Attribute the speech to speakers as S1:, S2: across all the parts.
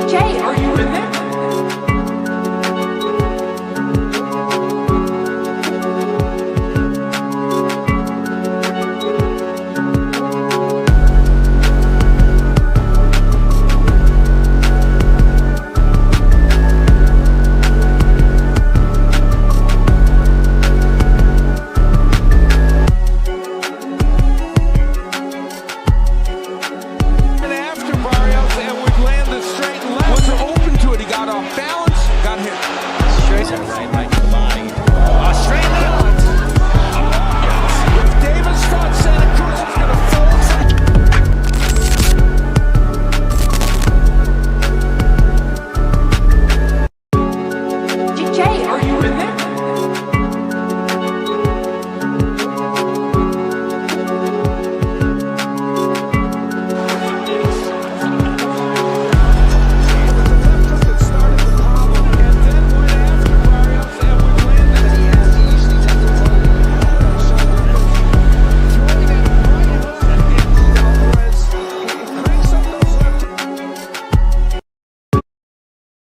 S1: Jay, are you in there?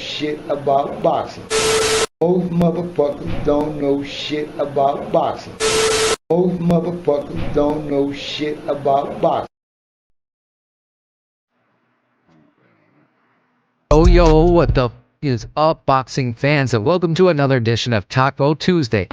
S2: Shit about boxing. Most motherfuckers don't know shit about boxing. Most motherfuckers don't know shit about boxing.
S3: Yo, what the f is up, boxing fans, and welcome to another edition of Taco Tuesday.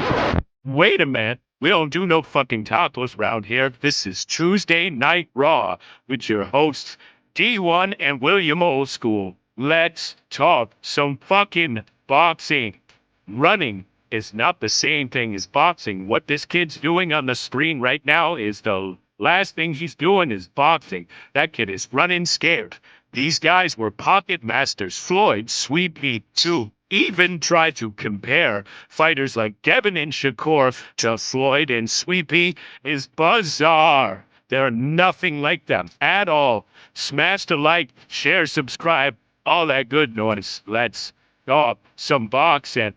S4: Wait a minute. We don't do no fucking tacos around here. This is Tuesday Night Raw with your hosts, D1 and William Old School. Let's talk some fucking boxing. Running is not the same thing as boxing. What this kid's doing on the screen right now is the last thing he's doing is boxing. That kid is running scared. These guys were pocket masters. Floyd, Sweet Pea, too. Even try to compare fighters like Devin and Shakur to Floyd and Sweet Pea is bizarre. They're nothing like them at all. Smash the like, share, subscribe, all that good noise. Let's talk some boxing.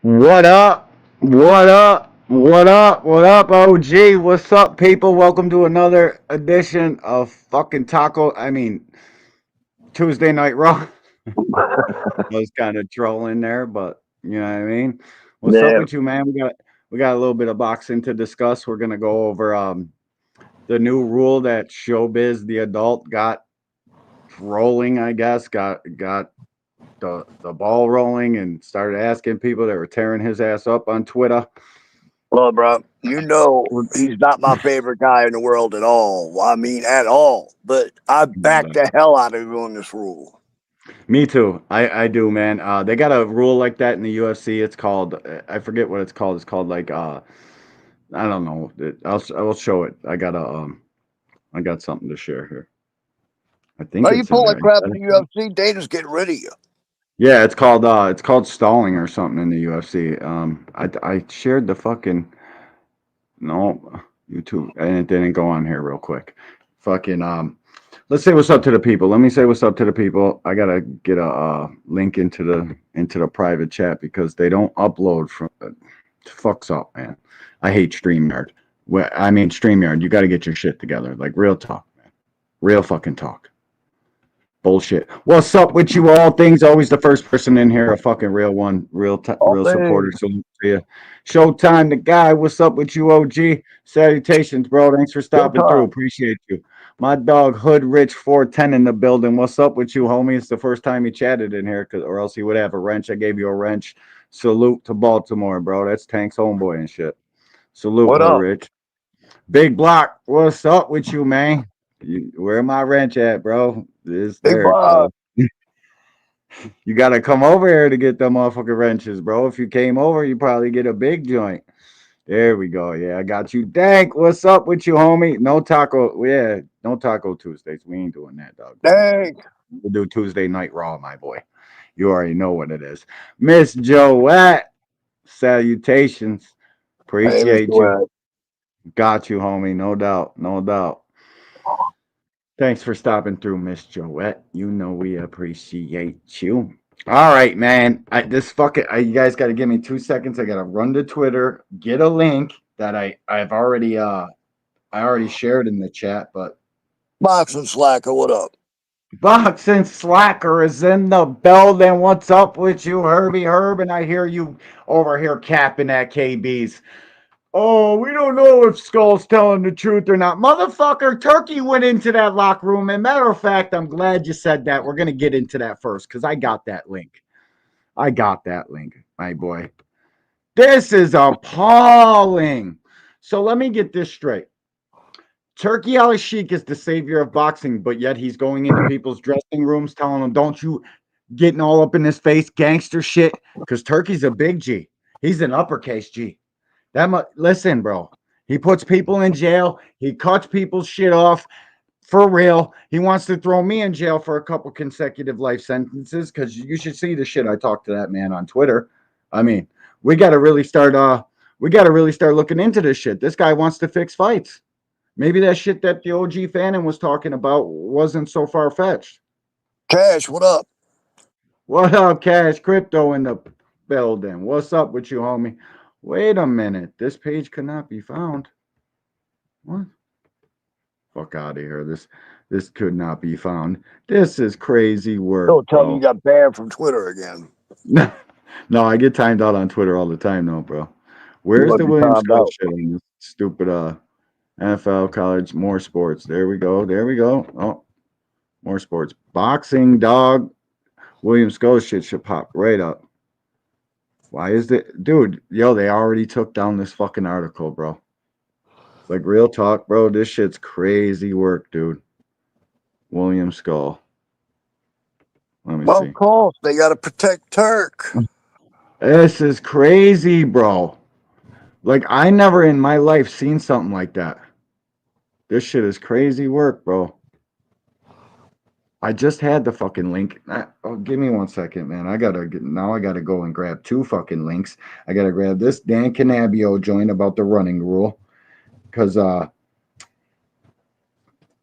S5: What up? What up? What up? What up, OG? What's up, people? Welcome to another edition of fucking Tuesday Night Raw. I was kind of trolling there, but you know what I mean. What's up with you, man? We got a little bit of boxing to discuss. We're gonna go over the new rule that Showbiz the adult got rolling. I guess got the ball rolling and started asking people that were tearing his ass up on Twitter.
S6: Well, bro, you know he's not my favorite guy in the world at all. Well, I mean, at all. But I back the hell out of him on this rule.
S5: Me too. I do, man. They got a rule like that in the UFC. It's called I forget what it's called. It's called like I don't know. I will show it. I got something to share here. I think.
S6: Why you pull that crap in the UFC? Dana's getting rid of you.
S5: Yeah, it's called stalling or something in the UFC. I shared the fucking YouTube and it didn't go on here real quick. Fucking let's say what's up to the people. Let me say what's up to the people. I gotta get a link into the private chat because they don't upload from fucks up, man. I hate StreamYard. StreamYard, you gotta get your shit together. Like real talk, man. Real fucking talk. Bullshit. What's up with you all? Things always the first person in here, a fucking real one, real supporter. So to you. Showtime, the guy. What's up with you, OG? Salutations, bro. Thanks for stopping through. Appreciate you. My dog Hood Rich 410 in the building. What's up with you, homie? It's the first time he chatted in here, or else he would have a wrench. I gave you a wrench. Salute to Baltimore, bro. That's Tank's homeboy and shit. Salute,
S6: what
S5: Hood
S6: up?
S5: Rich. Big Block. What's up with you, man? Where my wrench at, bro? It's there. You gotta come over here to get them motherfucking wrenches, bro. If you came over, you probably get a big joint. There we go. Yeah, I got you. Dank, what's up with you, homie? No taco. Yeah, no taco Tuesdays. We ain't doing that, dog.
S6: Dank.
S5: We'll do Tuesday Night Raw, my boy. You already know what it is. Miss Joette, salutations. Appreciate you. Got you, homie. No doubt. No doubt. Thanks for stopping through, Miss Joette. You know we appreciate you. All right, man. You guys got to give me 2 seconds. I got to run to Twitter, get a link, that I've already I already shared in the chat, but
S6: Boxing Slacker, what up?
S5: Boxing Slacker is in the building. What's up with you, Herbie Herb? And I hear you over here capping at KB's. Oh, we don't know if Skull's telling the truth or not. Motherfucker, Turkey went into that locker room. And matter of fact, I'm glad you said that. We're going to get into that first because I got that link. I got that link, my boy. This is appalling. So let me get this straight. Turkey Al Sheik is the savior of boxing, but yet he's going into people's dressing rooms telling them, don't you getting all up in his face, gangster shit. Because Turkey's a big G. He's an uppercase G. Listen, bro. He puts people in jail. He cuts people's shit off for real. He wants to throw me in jail for a couple consecutive life sentences because you should see the shit I talked to that man on Twitter. I mean, we got to really start looking into this shit. This guy wants to fix fights. Maybe that shit that the OG Fannin was talking about wasn't so far fetched.
S6: Cash, what up?
S5: What up, Cash Crypto in the building? What's up with you, homie? Wait a minute. This page could not be found. What? Fuck out of here. This could not be found. This is crazy work.
S6: Don't tell me
S5: bro.
S6: you got banned from Twitter again.
S5: No, I get timed out on Twitter all the time, though, bro. Where's
S6: What
S5: the
S6: you
S5: William
S6: timed
S5: Scott
S6: out?
S5: shit on this stupid NFL, college, more sports? There we go. There we go. Oh, more sports. Boxing, dog. William Skull shit should pop right up. Why is it? Dude, yo, they already took down this fucking article, bro. Like, real talk, bro. This shit's crazy work, dude. William Skull. Let me
S6: Well,
S5: see.
S6: of course, they got to protect Turk.
S5: This is crazy, bro. Like, I never in my life seen something like that. This shit is crazy work, bro. I just had the fucking link. Oh, give me 1 second, man. I gotta go and grab two fucking links. I gotta grab this Dan Canabio joint about the running rule. Cause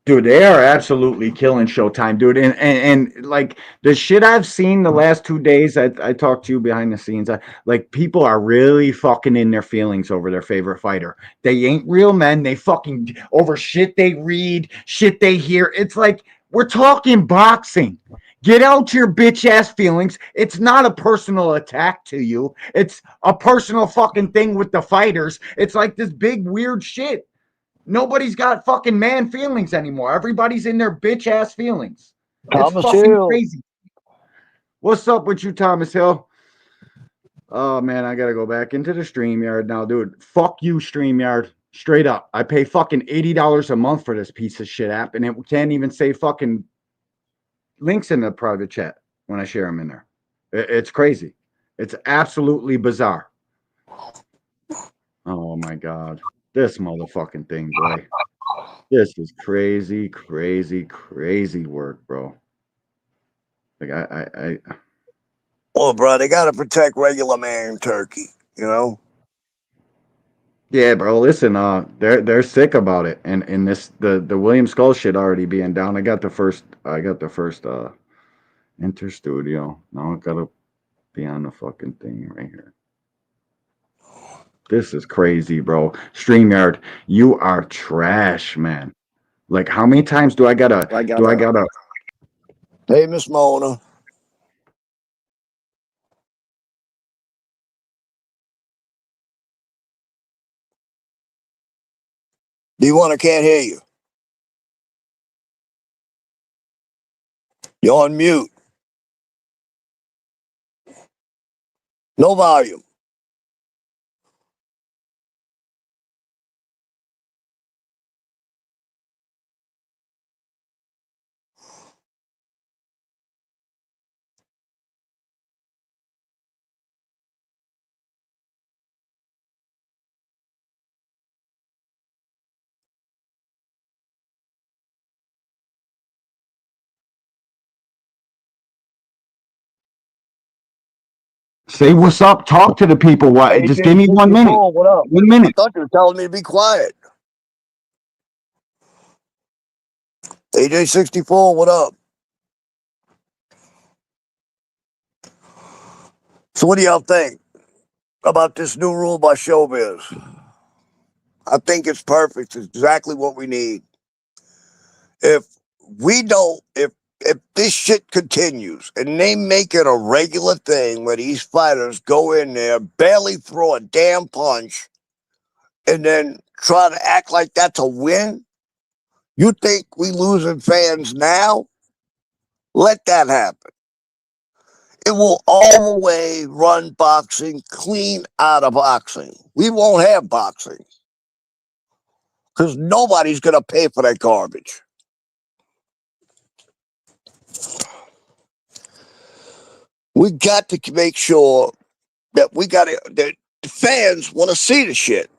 S5: dude, they are absolutely killing Showtime, dude. And like the shit I've seen the last 2 days, I talked to you behind the scenes. Like people are really fucking in their feelings over their favorite fighter. They ain't real men. They fucking over shit they read, shit they hear. It's like we're talking boxing. Get out your bitch ass feelings. It's not a personal attack to you. It's a personal fucking thing with the fighters. It's like this big weird shit. Nobody's got fucking man feelings anymore. Everybody's in their bitch ass feelings. It's
S6: Thomas
S5: fucking
S6: Hill.
S5: crazy. What's up with you, Thomas Hill? Oh man, I gotta go back into the StreamYard now, dude. Fuck you, StreamYard. Straight up. I pay fucking $80 a month for this piece of shit app, and it can't even say fucking links in the private chat when I share them in there. It's crazy. It's absolutely bizarre. Oh my god. This motherfucking thing, boy. This is crazy, crazy, crazy work, bro. Like
S6: Well, bro, they got to protect regular man Turkey, you know?
S5: yeah, bro. Listen, they're sick about it, and this the William Skull shit already being down. I got the first Enter Studio. Now I gotta be on the fucking thing right here. This is crazy, bro. StreamYard, you are trash, man. Like, how many times do I gotta
S6: Hey, Miss Mona. D1, I can't hear you. You're on mute. No volume.
S5: say what's up? Talk to the people. Why? Just give me 1 minute.
S6: AJ64, what up?
S5: 1
S6: I
S5: minute.
S6: thought you were telling me to be quiet. AJ64, what up? So what do y'all think about this new rule by Showbiz? I think it's perfect. It's exactly what we need. If we don't, if this shit continues and they make it a regular thing where these fighters go in there, barely throw a damn punch, and then try to act like that's a win, you think we losing fans now? Let that happen. It will all the way run boxing clean out of boxing. We won't have boxing because nobody's going to pay for that garbage. We got to make sure that that the fans want to see the shit.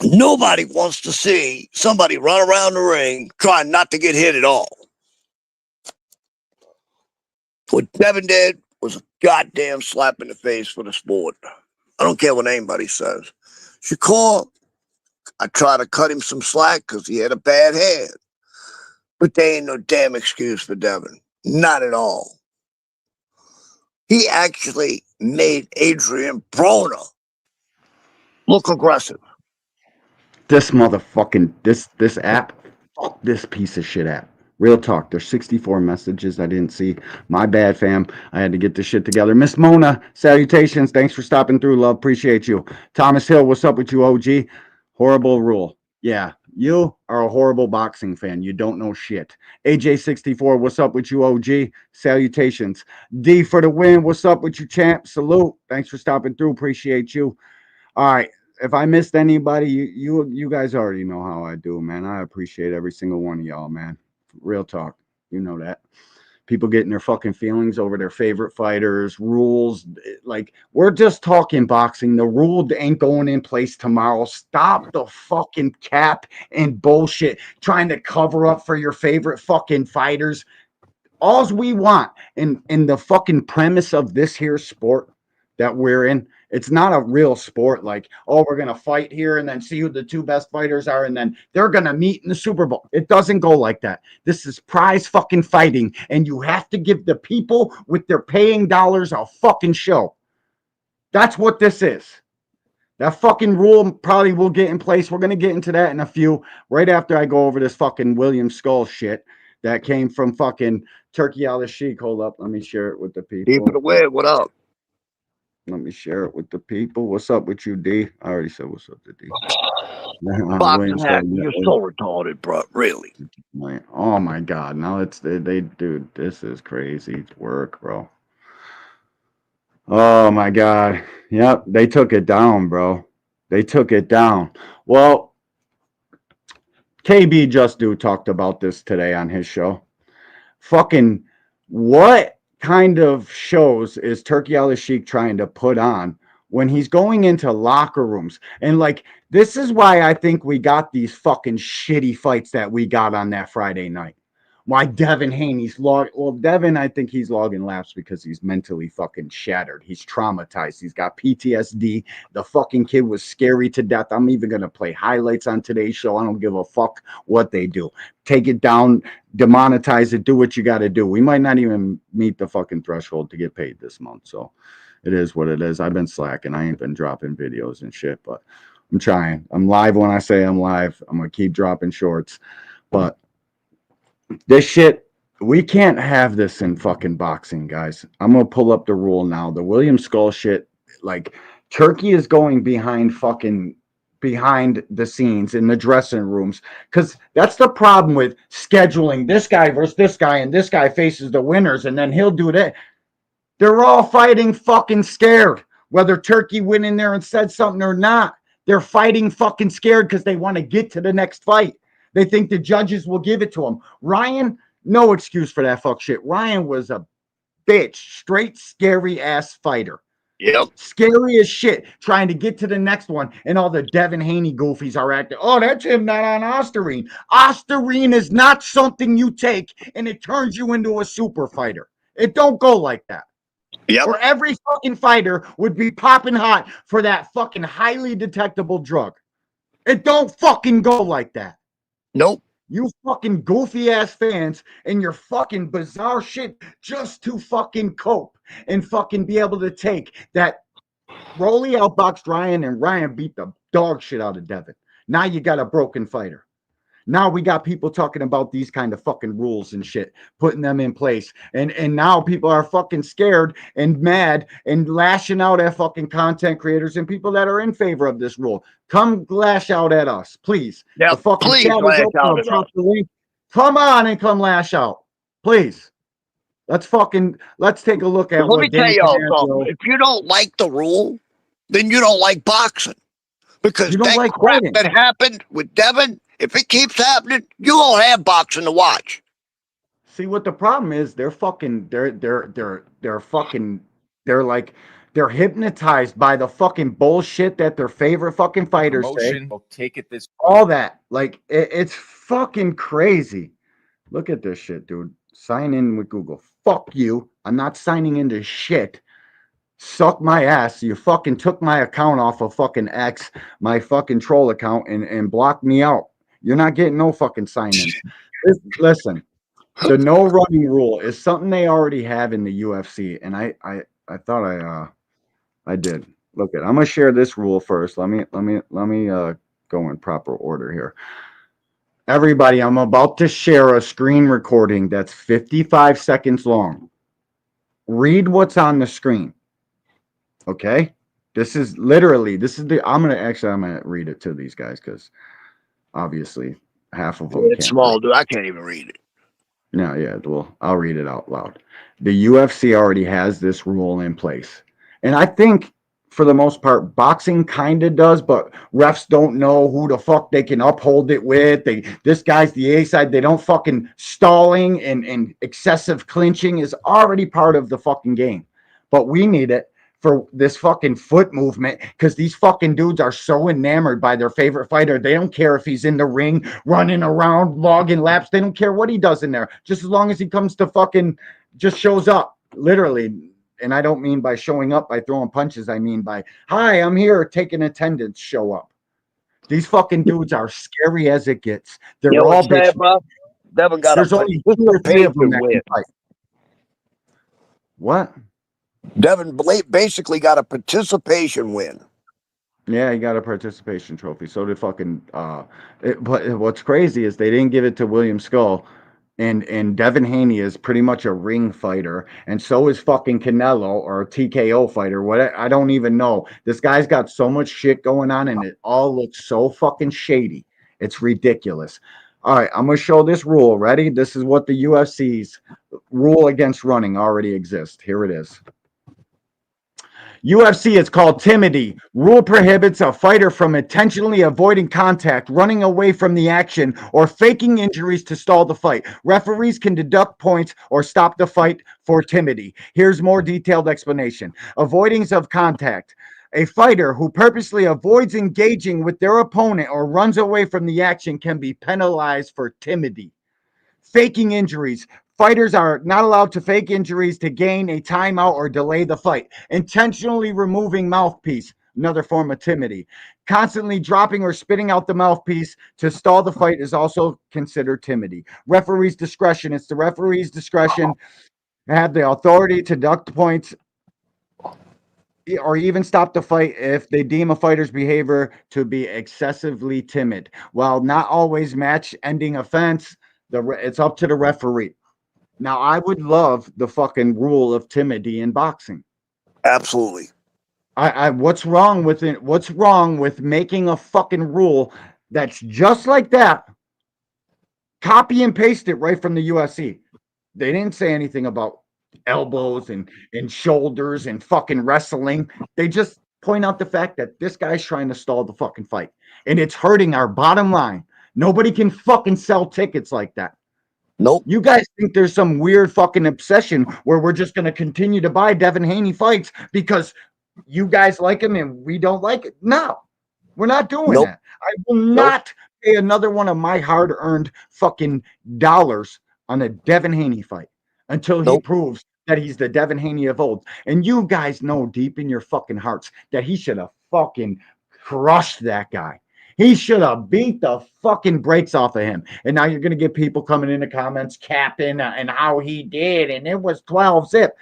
S6: Nobody wants to see somebody run around the ring trying not to get hit at all. What Devin did was a goddamn slap in the face for the sport. I don't care what anybody says. Shakur, I try to cut him some slack because he had a bad hand. But they ain't no damn excuse for Devin. Not at all. He actually made Adrian Broner look aggressive.
S5: This motherfucking this app, fuck this piece of shit app. Real talk. There's 64 messages I didn't see. My bad, fam. I had to get this shit together. Miss Mona, salutations. Thanks for stopping through, love. Appreciate you. Thomas Hill, what's up with you, OG? Horrible rule. Yeah, you are a horrible boxing fan. You don't know shit. AJ64, what's up with you, OG? Salutations. D for the win. What's up with you, champ? Salute. Thanks for stopping through. Appreciate you. All right. If I missed anybody, you guys already know how I do, man. I appreciate every single one of y'all, man. Real talk. You know that. People getting their fucking feelings over their favorite fighters, rules. Like, we're just talking boxing. The rule ain't going in place tomorrow. Stop the fucking cap and bullshit trying to cover up for your favorite fucking fighters. Alls we want in the fucking premise of this here sport that we're in, it's not a real sport like, oh, we're going to fight here and then see who the two best fighters are and then they're going to meet in the Super Bowl. It doesn't go like that. This is prize fucking fighting, and you have to give the people with their paying dollars a fucking show. That's what this is. That fucking rule probably will get in place. We're going to get into that in a few, right after I go over this fucking William Skull shit that came from fucking Turkey Al Sheik. Hold up. Let me share it with the people.
S6: Keep it away. What up?
S5: Let me share it with the people. What's up with you, D? I already said what's up to D.
S6: Boxing hack, you're so retarded, bro. Really.
S5: Oh my God. Now it's they dude, this is crazy work, bro. Oh my God. Yep, they took it down, bro. They took it down. Well, KB Just Do talked about this today on his show. Fucking what kind of shows is Turkey Al Sheik trying to put on when he's going into locker rooms? And like, this is why I think we got these fucking shitty fights that we got on that Friday night. Why Devin Haney's Devin, I think he's logging laps because he's mentally fucking shattered. He's traumatized. He's got PTSD. The fucking kid was scary to death. I'm even going to play highlights on today's show. I don't give a fuck what they do. Take it down, demonetize it, do what you got to do. We might not even meet the fucking threshold to get paid this month. So it is what it is. I've been slacking. I ain't been dropping videos and shit, but I'm trying. I'm live when I say I'm live. I'm going to keep dropping shorts. But this shit, we can't have this in fucking boxing, guys. I'm going to pull up the rule now. The William Skull shit, like, Turkey is going behind the scenes in the dressing rooms, because that's the problem with scheduling this guy versus this guy, and this guy faces the winners, and then he'll do that. They're all fighting fucking scared, whether Turkey went in there and said something or not. They're fighting fucking scared because they want to get to the next fight. They think the judges will give it to them. Ryan, no excuse for that fuck shit. Ryan was a bitch, straight scary ass fighter.
S6: Yep.
S5: Scary as shit, trying to get to the next one, and all the Devin Haney goofies are acting, oh, that's him not on Osterine. Osterine is not something you take and it turns you into a super fighter. It don't go like that.
S6: Yep.
S5: Or every fucking fighter would be popping hot for that fucking highly detectable drug. It don't fucking go like that.
S6: Nope.
S5: You fucking goofy ass fans and your fucking bizarre shit just to fucking cope and fucking be able to take that. Rolly outboxed Ryan and Ryan beat the dog shit out of Devin. Now you got a broken fighter. Now we got people talking about these kind of fucking rules and shit, putting them in place. And now people are fucking scared and mad and lashing out at fucking content creators and people that are in favor of this rule. Come lash out at us, please.
S6: Yeah,
S5: The fucking
S6: please
S5: chat is
S6: lash
S5: open.
S6: out
S5: I'll
S6: at
S5: drop
S6: us.
S5: the link. Come on and come lash out. Please. Let's take a look at
S6: Let me
S5: what
S6: tell
S5: Dan
S6: y'all something.
S5: Canazzo.
S6: If you don't like the rule, then you don't like boxing. Because
S5: You don't
S6: that
S5: like
S6: crap
S5: fighting.
S6: that happened with Devin, if it keeps happening, you won't have boxing to watch.
S5: See what the problem is? They're hypnotized by the fucking bullshit that their favorite fucking fighters say.
S1: Promotion will take it this.
S5: All that, like it's fucking crazy. Look at this shit, dude. Sign in with Google. Fuck you. I'm not signing into shit. Suck my ass. You fucking took my account off of fucking X, my fucking troll account, and blocked me out. You're not getting no fucking sign-ins. Listen, the no running rule is something they already have in the UFC, and I thought I did. Look at. I'm gonna share this rule first. Let me go in proper order here. Everybody, I'm about to share a screen recording that's 55 seconds long. Read what's on the screen. Okay? This is the I'm gonna read it to these guys because obviously half of them
S6: It's
S5: can't
S6: small,
S5: read.
S6: dude. I can't even read it.
S5: No, yeah, well, I'll read it out loud. The UFC already has this rule in place. And I think for the most part, boxing kind of does, but refs don't know who the fuck they can uphold it with. This guy's the A side. They don't fucking stalling and excessive clinching is already part of the fucking game. But we need it for this fucking foot movement because these fucking dudes are so enamored by their favorite fighter. They don't care if he's in the ring, running around, logging laps. They don't care what he does in there, just as long as he comes to fucking just shows up, literally. And I don't mean by showing up by throwing punches. I mean by, hi, I'm here, taking attendance, show up. These fucking dudes are scary as it gets. They're
S6: You know
S5: all
S6: what's sad,
S5: bitch.
S6: bro? Devin got
S5: There's
S6: a
S5: only 2 or 3 of them
S6: participation
S5: that
S6: win.
S5: can fight. What?
S6: Devin basically got a participation win.
S5: Yeah, he got a participation trophy. So did fucking but what's crazy is they didn't give it to William Skull, and Devin Haney is pretty much a ring fighter, and so is fucking Canelo or a TKO fighter. What I don't even know. This guy's got so much shit going on, and it all looks so fucking shady. It's ridiculous. All right, I'm gonna show this rule. Ready? This is what the UFC's rule against running already exists. Here it is. UFC is called timidity. Rule prohibits a fighter from intentionally avoiding contact, running away from the action, or faking injuries to stall the fight. Referees can deduct points or stop the fight for timidity. Here's more detailed explanation. Avoidance of contact. A fighter who purposely avoids engaging with their opponent or runs away from the action can be penalized for timidity. Faking injuries. Fighters are not allowed to fake injuries to gain a timeout or delay the fight. Intentionally removing mouthpiece, another form of timidity. Constantly dropping or spitting out the mouthpiece to stall the fight is also considered timidity. Referee's discretion. It's the referee's discretion to have the authority to deduct points or even stop the fight if they deem a fighter's behavior to be excessively timid. While not always match-ending offense, it's up to the referee. Now, I would love the fucking rule of timidity in boxing.
S6: Absolutely.
S5: What's wrong with it? What's wrong with making a fucking rule that's just like that? Copy and paste it right from the UFC. They didn't say anything about elbows and shoulders and fucking wrestling. They just point out the fact that this guy's trying to stall the fucking fight. And it's hurting our bottom line. Nobody can fucking sell tickets like that.
S6: Nope.
S5: You guys think there's some weird fucking obsession where we're just going to continue to buy Devin Haney fights because you guys like him and we don't like it? No, we're not doing
S6: Nope.
S5: that. I will not pay another one of my hard-earned fucking dollars on a Devin Haney fight until he proves that he's the Devin Haney of old. And you guys know deep in your fucking hearts that he should have fucking crushed that guy. He should have beat the fucking brakes off of him. And now you're going to get people coming in the comments capping and how he did. And it was 12-zip.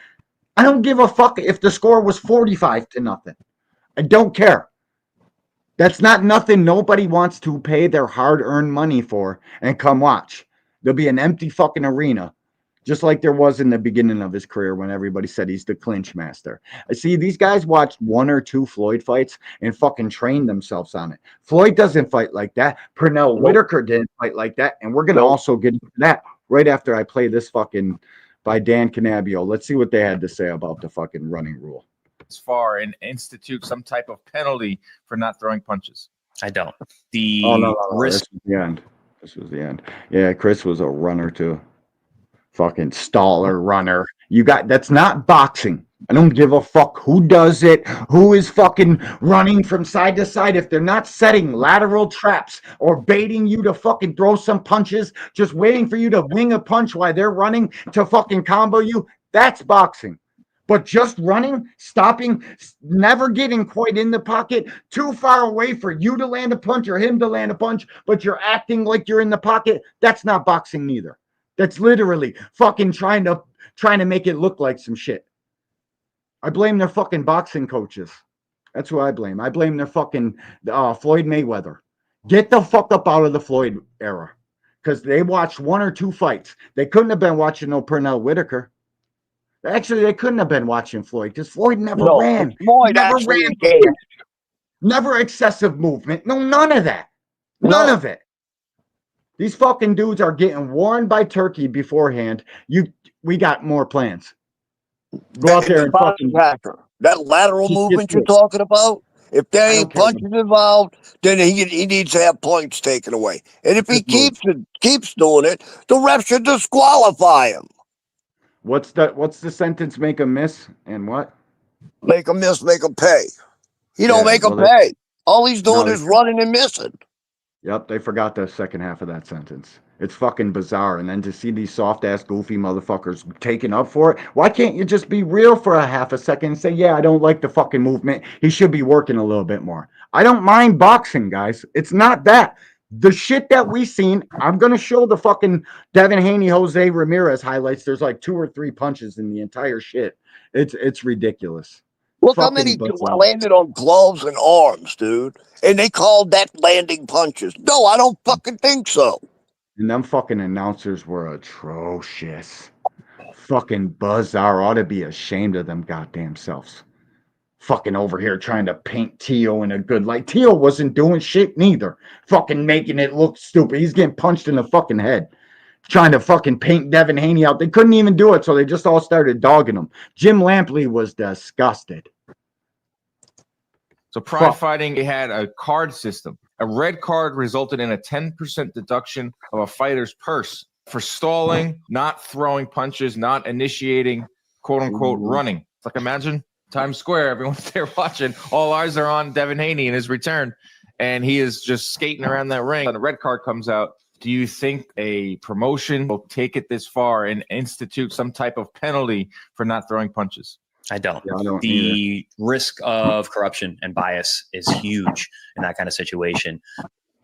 S5: I don't give a fuck if the score was 45-0. I don't care. That's not nothing nobody wants to pay their hard-earned money for and come watch. There'll be an empty fucking arena, just like there was in the beginning of his career when everybody said he's the clinch master. I see these guys watched 1 or 2 Floyd fights and fucking trained themselves on it. Floyd doesn't fight like that. Pernell Whitaker didn't fight like that. And we're going to also get into that right after I play this fucking by Dan Canabio. Let's see what they had to say about the fucking running rule.
S7: As far and institute some type of penalty for not throwing punches.
S8: I don't. The
S5: no,
S8: risk.
S5: This was the end. This was the end. Yeah, Chris was a runner too. Fucking staller runner. You got that's not boxing. I don't give a fuck who does it, who is fucking running from side to side. If they're not setting lateral traps or baiting you to fucking throw some punches, just waiting for you to wing a punch while they're running to fucking combo you, that's boxing. But just running, stopping, never getting quite in the pocket, too far away for you to land a punch or him to land a punch, but you're acting like you're in the pocket, that's not boxing neither. That's literally fucking trying to make it look like some shit. I blame their fucking boxing coaches. That's who I blame. I blame their fucking Floyd Mayweather. Get the fuck up out of the Floyd era. Because they watched 1 or 2 fights. They couldn't have been watching no Pernell Whitaker. Actually, they couldn't have been watching Floyd because Floyd never ran.
S6: Floyd
S5: never
S6: actually
S5: ran.
S6: engaged.
S5: Never excessive movement. No, none of that. None of it. These fucking dudes are getting warned by Turkey beforehand. We got more plans. Go out there and fucking
S6: that lateral movement you're talking about. If there ain't punches involved, then he needs to have points taken away. And if he keeps doing it, the ref should disqualify him.
S5: What's the sentence? Make him miss and what?
S6: Make him miss, make him pay. He don't make him pay. All he's doing is running and missing.
S5: Yep, they forgot the second half of that sentence. It's fucking bizarre. And then to see these soft-ass, goofy motherfuckers taking up for it, why can't you just be real for a half a second and say, yeah, I don't like the fucking movement. He should be working a little bit more. I don't mind boxing, guys. It's not that. The shit that we seen, I'm going to show the fucking Devin Haney, Jose Ramirez highlights. There's like 2 or 3 punches in the entire shit. It's ridiculous.
S6: Look how many landed on gloves and arms, dude. And they called that landing punches. No, I don't fucking think so.
S5: And them fucking announcers were atrocious. Fucking Buzzar ought to be ashamed of them goddamn selves. Fucking over here trying to paint Tio in a good light. Tio wasn't doing shit neither. Fucking making it look stupid. He's getting punched in the fucking head. Trying to fucking paint Devin Haney out. They couldn't even do it, so they just all started dogging him. Jim Lampley was disgusted.
S7: So Pride Fighting, it had a card system. A red card resulted in a 10% deduction of a fighter's purse for stalling, not throwing punches, not initiating, quote unquote, running. It's like, imagine Times Square, everyone's there watching. All eyes are on Devin Haney in his return, and he is just skating around that ring. And the red card comes out. Do you think a promotion will take it this far and institute some type of penalty for not throwing punches?
S8: I don't.
S5: Yeah, I don't
S8: the
S5: either.
S8: risk of corruption and bias is huge in that kind of situation.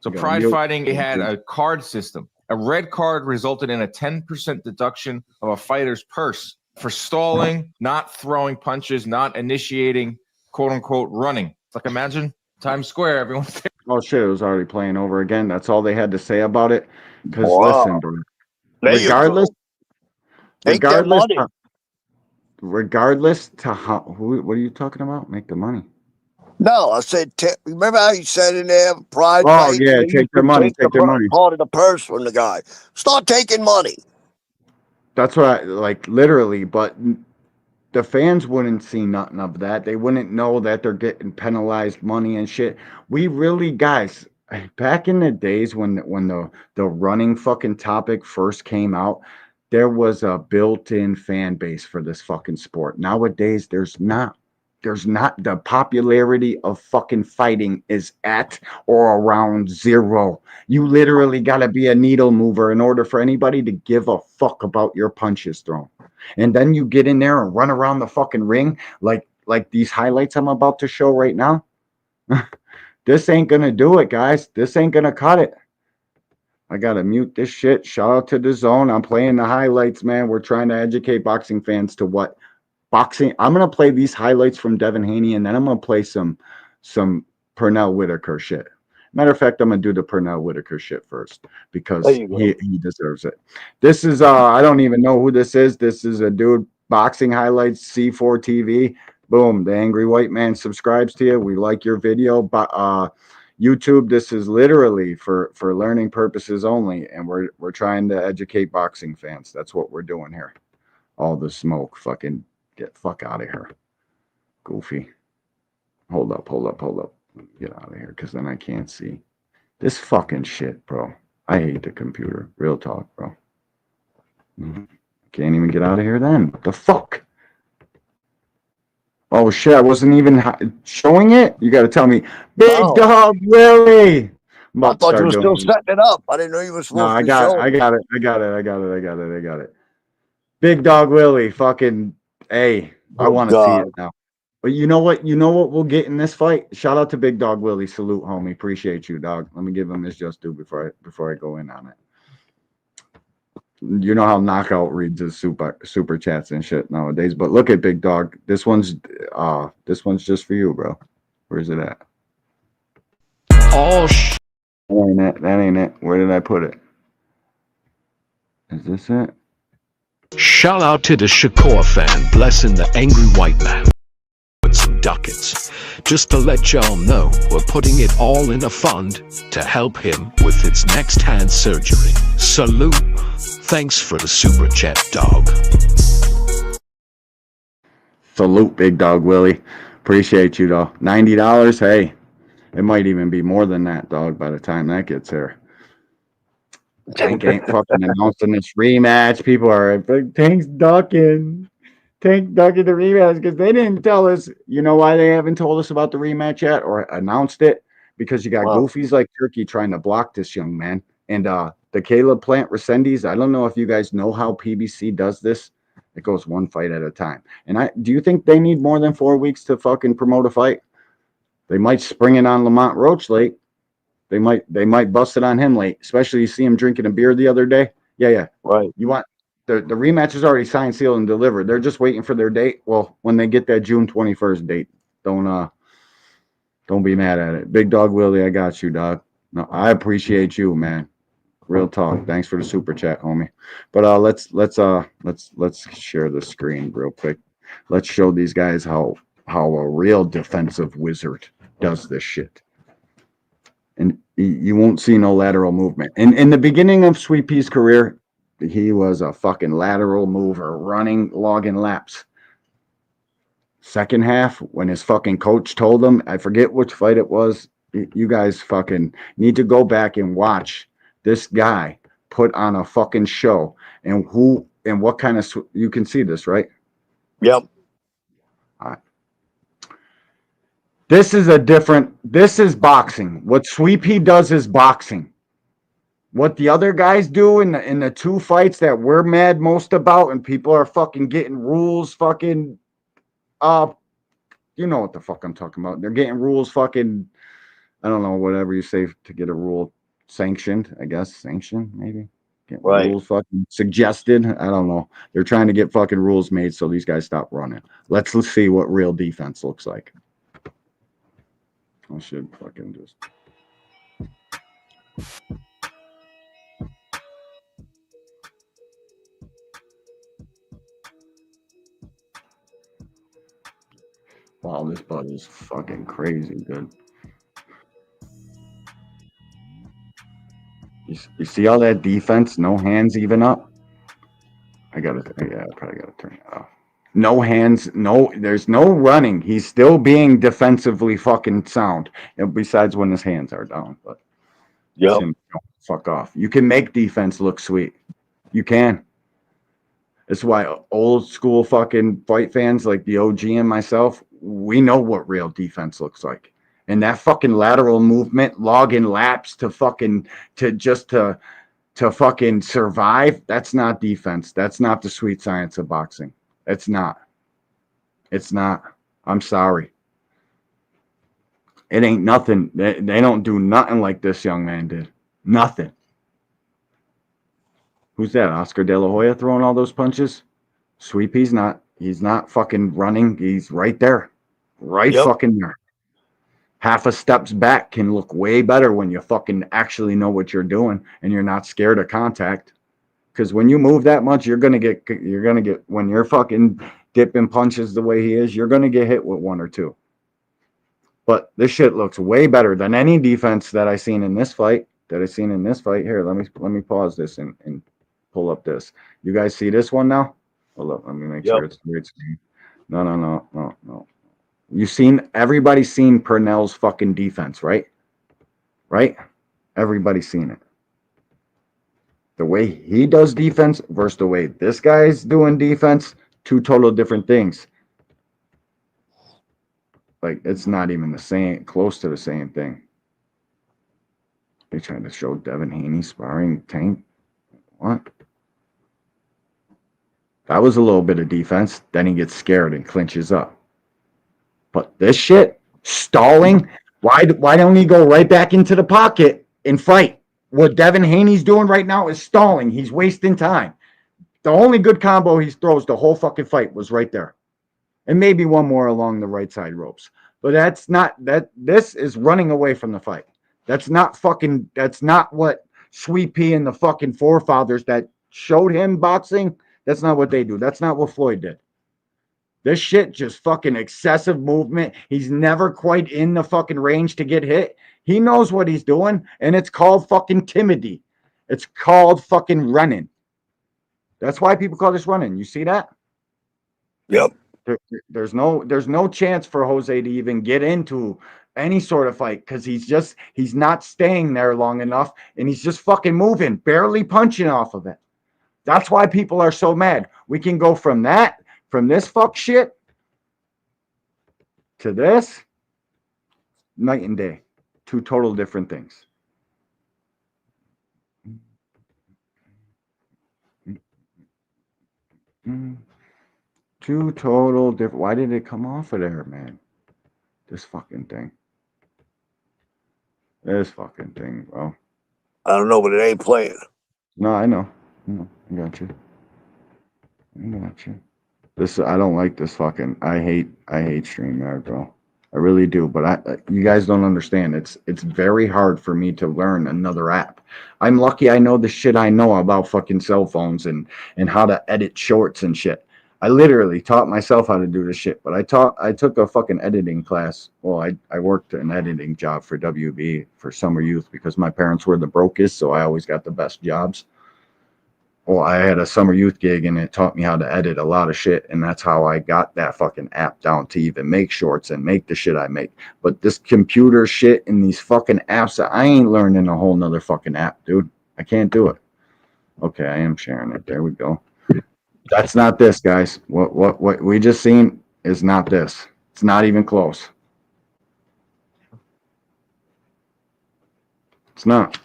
S7: So Pride Fighting, it had a card system. A red card resulted in a 10% deduction of a fighter's purse for stalling, not throwing punches, not initiating, quote unquote, running. It's like, imagine Times Square, everyone's there.
S5: Oh shit, it was already playing over again. That's all they had to say about it. Because listen, bro. Regardless to how, what are you talking about? Make the money.
S6: No, I said, remember how you said in there, Pride?
S5: Oh, yeah, take their money, take their money.
S6: Part of the purse from the guy. Start taking money.
S5: That's what I, like, literally, but the fans wouldn't see nothing of that. They wouldn't know that they're getting penalized money and shit. We really, guys, back in the days when the running fucking topic first came out, there was a built-in fan base for this fucking sport. Nowadays, there's not. There's not. The popularity of fucking fighting is at or around 0. You literally got to be a needle mover in order for anybody to give a fuck about your punches thrown. And then you get in there and run around the fucking ring like these highlights I'm about to show right now. This ain't going to do it, guys. This ain't going to cut it. I got to mute this shit. Shout out to the zone. I'm playing the highlights, man. We're trying to educate boxing fans to what boxing. I'm going to play these highlights from Devin Haney, and then I'm going to play some Pernell Whitaker shit. Matter of fact, I'm gonna do the Pernell Whitaker shit first because
S6: There you go.
S5: he deserves it. This is I don't even know who this is. This is a dude, boxing highlights, C4 TV. Boom, the angry white man subscribes to you. We like your video, but YouTube, this is literally for learning purposes only, and we're trying to educate boxing fans. That's what we're doing here. All the smoke, fucking get fuck out of here, goofy. Hold up. Get out of here, because then I can't see this fucking shit, bro. I hate the computer. Real talk, bro. Can't even get out of here then. What the fuck? Oh shit, I wasn't even showing it? You gotta tell me. Big
S6: Oh.
S5: Dog Willie!
S6: I thought you were still setting it up. I didn't know you were supposed
S5: No,
S6: to
S5: I
S6: be
S5: got
S6: showing.
S5: I got it. Big Dog Willie, fucking, hey, I
S6: Oh,
S5: want to see
S6: God.
S5: it now. But you know what? You know what we'll get in this fight? Shout out to Big Dog Willie. Salute, homie. Appreciate you, dog. Let me give him his just due before I go in on it. You know how Knockout reads his super chats and shit nowadays. But look at Big Dog. This one's just for you, bro. Where's it at?
S3: Oh,
S5: That ain't it. Where did I put it? Is this it?
S9: Shout out to the Shakur fan blessing the angry white man with some ducats. Just to let y'all know, we're putting it all in a fund to help him with his next hand surgery. Salute. Thanks for the super chat, dog.
S5: Salute, Big Dog Willie. Appreciate you, though. $90. Hey, it might even be more than that, dog, by the time that gets here. Tank ain't fucking announcing this rematch. People are like, Tank's ducking the rematch because they didn't tell us. You know why they haven't told us about the rematch yet or announced it? Because you got goofies like Turkey trying to block this young man. And the Caleb Plant Resendiz, I don't know if you guys know how PBC does this. It goes one fight at a time. And do you think they need more than 4 weeks to fucking promote a fight? They might spring it on Lamont Roach late. They might bust it on him late, especially you see him drinking a beer the other day. Yeah.
S6: Right.
S5: You want the rematch is already signed, sealed, and delivered. They're just waiting for their date. Well, when they get that June 21st date, don't be mad at it. Big Dog Willie, I got you, dog. No, I appreciate you, man. Real talk. Thanks for the super chat, homie. But let's share the screen real quick. Let's show these guys how a real defensive wizard does this shit. And you won't see no lateral movement. And in the beginning of Sweet Pea's career, he was a fucking lateral mover, running, logging laps. Second half, when his fucking coach told him, I forget which fight it was, you guys fucking need to go back and watch this guy put on a fucking show. And what kind of, you can see this, right?
S6: Yep.
S5: All right. This is boxing. What Sweet Pea does is boxing. What the other guys do in the two fights that we're mad most about, and people are fucking getting rules fucking you know what the fuck I'm talking about. They're getting rules fucking, I don't know, whatever you say to get a rule sanctioned, I guess. Sanctioned, maybe. Get rules fucking suggested. I don't know. They're trying to get fucking rules made so these guys stop running. Let's see what real defense looks like. I should fucking just. Wow, this bud is fucking crazy good. You see all that defense? No hands even up? I probably gotta turn it off. No hands, there's no running. He's still being defensively fucking sound. And besides when his hands are down, but fuck off. You can make defense look sweet. You can. That's why old school fucking fight fans like the OG and myself, we know what real defense looks like. And that fucking lateral movement, logging laps to fucking survive, that's not defense. That's not the sweet science of boxing. It's not. I'm sorry. It ain't nothing. They don't do nothing like this young man did. Nothing. Who's that? Oscar De La Hoya throwing all those punches? Sweet Pea's not. He's not fucking running. He's right there. Fucking there. half a steps back can look way better when you fucking actually know what you're doing and you're not scared of contact. Because when you move that much, you're gonna get when you're fucking dipping punches the way he is, you're gonna get hit with one or two. But this shit looks way better than any defense that I seen in this fight. Here, let me pause this and pull up this. You guys see this one now? Hold up, let me make sure it's great screen. No. Everybody's seen Purnell's fucking defense, right? Right? Everybody's seen it. The way he does defense versus the way this guy's doing defense, two total different things. Like, it's not even the same, close to the same thing. They trying to show Devin Haney sparring Tank. What? That was a little bit of defense. Then he gets scared and clinches up. But this shit, stalling, why don't he go right back into the pocket and fight? What Devin Haney's doing right now is stalling. He's wasting time. The only good combo he throws the whole fucking fight was right there. And maybe one more along the right side ropes. But this is running away from the fight. That's not what Sweet Pea and the fucking forefathers that showed him boxing, that's not what they do. That's not what Floyd did. This shit just fucking excessive movement. He's never quite in the fucking range to get hit. He knows what he's doing, and it's called fucking timidity. It's called fucking running. That's why people call this running. You see that?
S6: Yep.
S5: There's no chance for Jose to even get into any sort of fight because he's not staying there long enough, and he's just fucking moving, barely punching off of it. That's why people are so mad. We can go from this fuck shit to this, night and day. Two total different things. Two total different. Why did it come off of there, man? This fucking thing. This fucking thing, bro.
S6: I don't know, but it ain't playing.
S5: No, I know. I got you. This, I don't like this fucking. I hate StreamYard, bro. I really do. But you guys don't understand. It's very hard for me to learn another app. I'm lucky I know the shit I know about fucking cell phones and how to edit shorts and shit. I literally taught myself how to do this shit. But I took a fucking editing class. Well, I worked an editing job for WB for summer youth because my parents were the brokest, so I always got the best jobs. Well, I had a summer youth gig and it taught me how to edit a lot of shit. And that's how I got that fucking app down to even make shorts and make the shit I make. But this computer shit and these fucking apps, I ain't learning a whole nother fucking app, dude. I can't do it. Okay, I am sharing it. There we go. That's not this, guys. What we just seen is not this. It's not even close. It's not.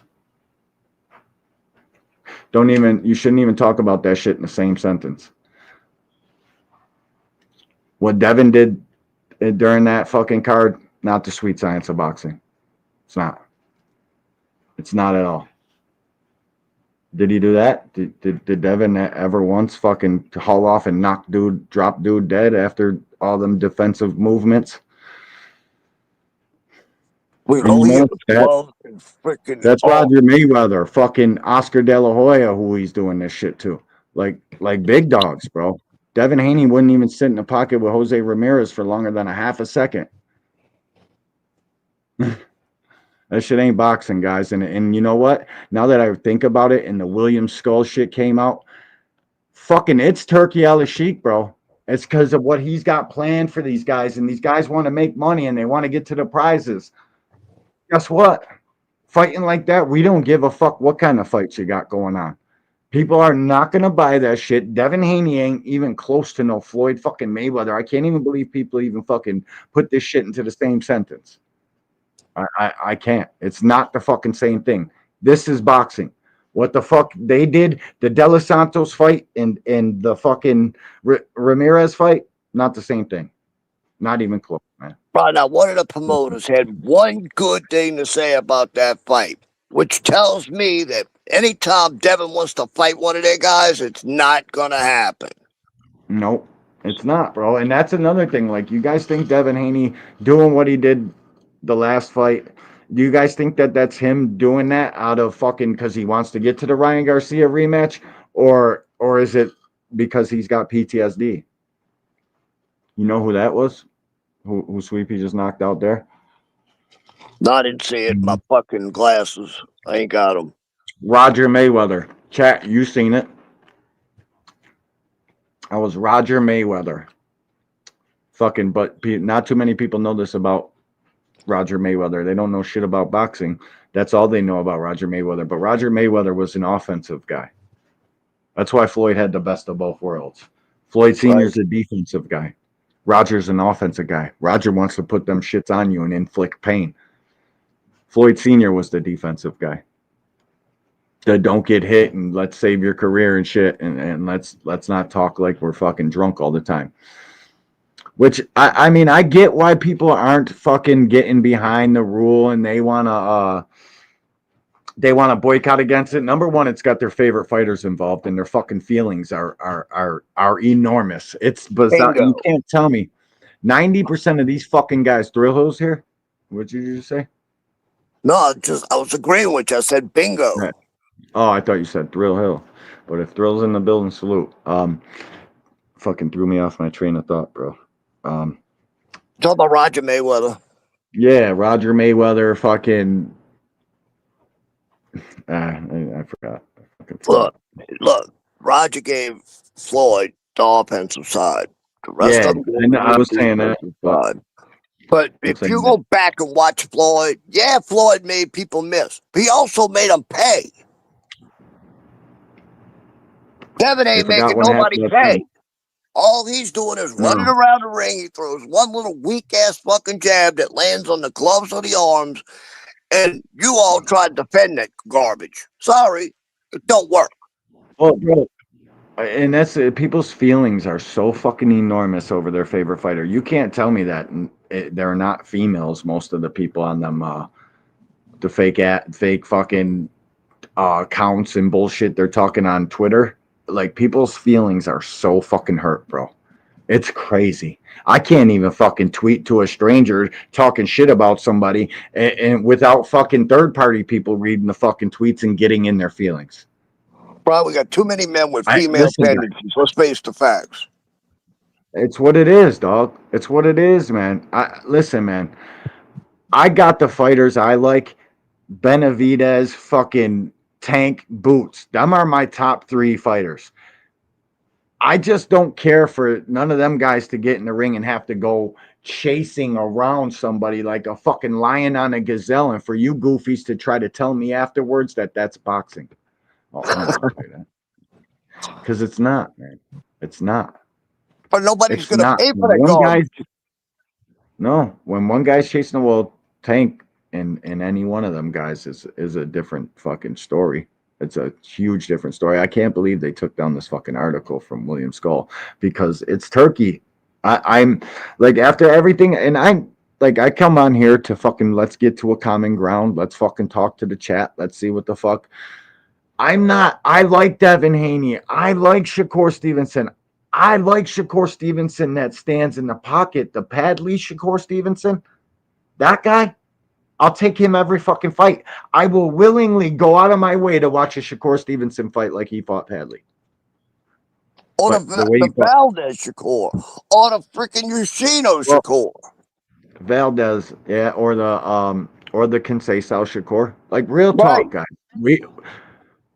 S5: You shouldn't even talk about that shit in the same sentence. What Devin did during that fucking card, not the sweet science of boxing. It's not. It's not at all. Did he do that? Did Devin ever once fucking haul off and drop dude dead after all them defensive movements?
S6: That's
S5: Roger Mayweather, fucking Oscar De La Hoya, who he's doing this shit to. Like big dogs, bro. Devin Haney wouldn't even sit in the pocket with Jose Ramirez for longer than a half a second. That shit ain't boxing, guys. And you know what? Now that I think about it and the William Skull shit came out, fucking it's Turkey Al-Sheikh, bro. It's because of what he's got planned for these guys. And these guys want to make money and they want to get to the prizes. Guess what? Fighting like that, we don't give a fuck what kind of fights you got going on. People are not going to buy that shit. Devin Haney ain't even close to no Floyd fucking Mayweather. I can't even believe people even fucking put this shit into the same sentence. I can't. It's not the fucking same thing. This is boxing. What the fuck they did, the De Los Santos fight and the fucking Ramirez fight, not the same thing. Not even close, man.
S6: Right now, one of the promoters had one good thing to say about that fight, which tells me that anytime Devin wants to fight one of their guys, it's not going to happen.
S5: Nope, it's not, bro. And that's another thing. Like, you guys think Devin Haney doing what he did the last fight. Do you guys think that that's him doing that out of fucking because he wants to get to the Ryan Garcia rematch, or is it because he's got PTSD? You know who that was? Who Sweepy just knocked out there?
S6: No, I didn't see it. My fucking glasses. I ain't got them.
S5: Roger Mayweather. Chat, you seen it? I was Roger Mayweather. Fucking, but not too many people know this about Roger Mayweather. They don't know shit about boxing. That's all they know about Roger Mayweather. But Roger Mayweather was an offensive guy. That's why Floyd had the best of both worlds. Floyd Sr.'s a defensive guy. Roger's an offensive guy. Roger wants to put them shits on you and inflict pain. Floyd Sr. was the defensive guy. The don't get hit and let's save your career and shit, and let's not talk like we're fucking drunk all the time. Which I mean, I get why people aren't fucking getting behind the rule and they wanna boycott against it. Number one, it's got their favorite fighters involved, and their fucking feelings are enormous. It's bizarre.
S6: Bingo.
S5: You can't tell me 90% of these fucking guys. Thrill Hill's here. What'd you just say?
S6: No, I was agreeing with you. I said bingo.
S5: Right. Oh, I thought you said Thrill Hill. But if Thrill's in the building, salute. Fucking threw me off my train of thought, bro.
S6: Talk about Roger Mayweather.
S5: Yeah, Roger Mayweather. Fucking. I forgot.
S6: Look. Roger gave Floyd the offensive side. The rest of them,
S5: I was saying that.
S6: But if you go back and watch Floyd, yeah, Floyd made people miss. But he also made them pay. Devin ain't making nobody pay. All he's doing is running around the ring. He throws one little weak-ass fucking jab that lands on the gloves or the arms, and you all try to defend that garbage. Sorry, it don't work.
S5: Well, bro, and that's people's feelings are so fucking enormous over their favorite fighter. You can't tell me that they're not females. Most of the people on them, the fake fucking accounts and bullshit they're talking on Twitter. Like, people's feelings are so fucking hurt, bro. It's crazy. I can't even fucking tweet to a stranger talking shit about somebody and without fucking third party people reading the fucking tweets and getting in their feelings.
S6: Bro, we got too many men with female tendencies. Let's face the facts.
S5: It's what it is, dog. It's what it is, man. Listen, man. I got the fighters I like. Benavidez, fucking Tank, Boots. Them are my top 3 fighters. I just don't care for none of them guys to get in the ring and have to go chasing around somebody like a fucking lion on a gazelle, and for you goofies to try to tell me afterwards that that's boxing. Oh, I'm not gonna say that. Because it's not, man. It's not.
S6: But nobody's going to pay for that garbage.
S5: No, when one guy's chasing the wall, Tank and any one of them guys is a different fucking story. It's a huge different story. I can't believe they took down this fucking article from William Skull because it's turkey. I'm like, after everything, and I come on here to fucking let's get to a common ground. Let's fucking talk to the chat. Let's see what the fuck. I like Devin Haney. I like Shakur Stevenson. I like Shakur Stevenson that stands in the pocket. The Padley Shakur Stevenson, that guy, I'll take him every fucking fight. I will willingly go out of my way to watch a Shakur Stevenson fight like he fought Padley.
S6: Or the Valdez Shakur. Or the freaking Yoshino Shakur.
S5: Valdez, yeah, or the Conceição Shakur. Like, real talk, guys.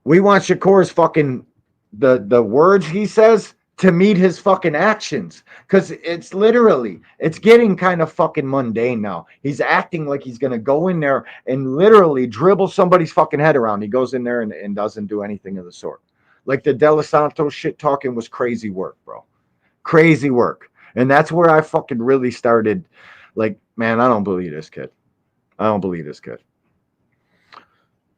S5: We want Shakur's fucking the words he says to meet his fucking actions, because it's getting kind of fucking mundane now. He's acting like he's gonna go in there and literally dribble somebody's fucking head around. He goes in there and doesn't do anything of the sort. Like, the De Los Santos shit talking was crazy work, bro. Crazy work. And that's where I fucking really started. Like, man, I don't believe this kid.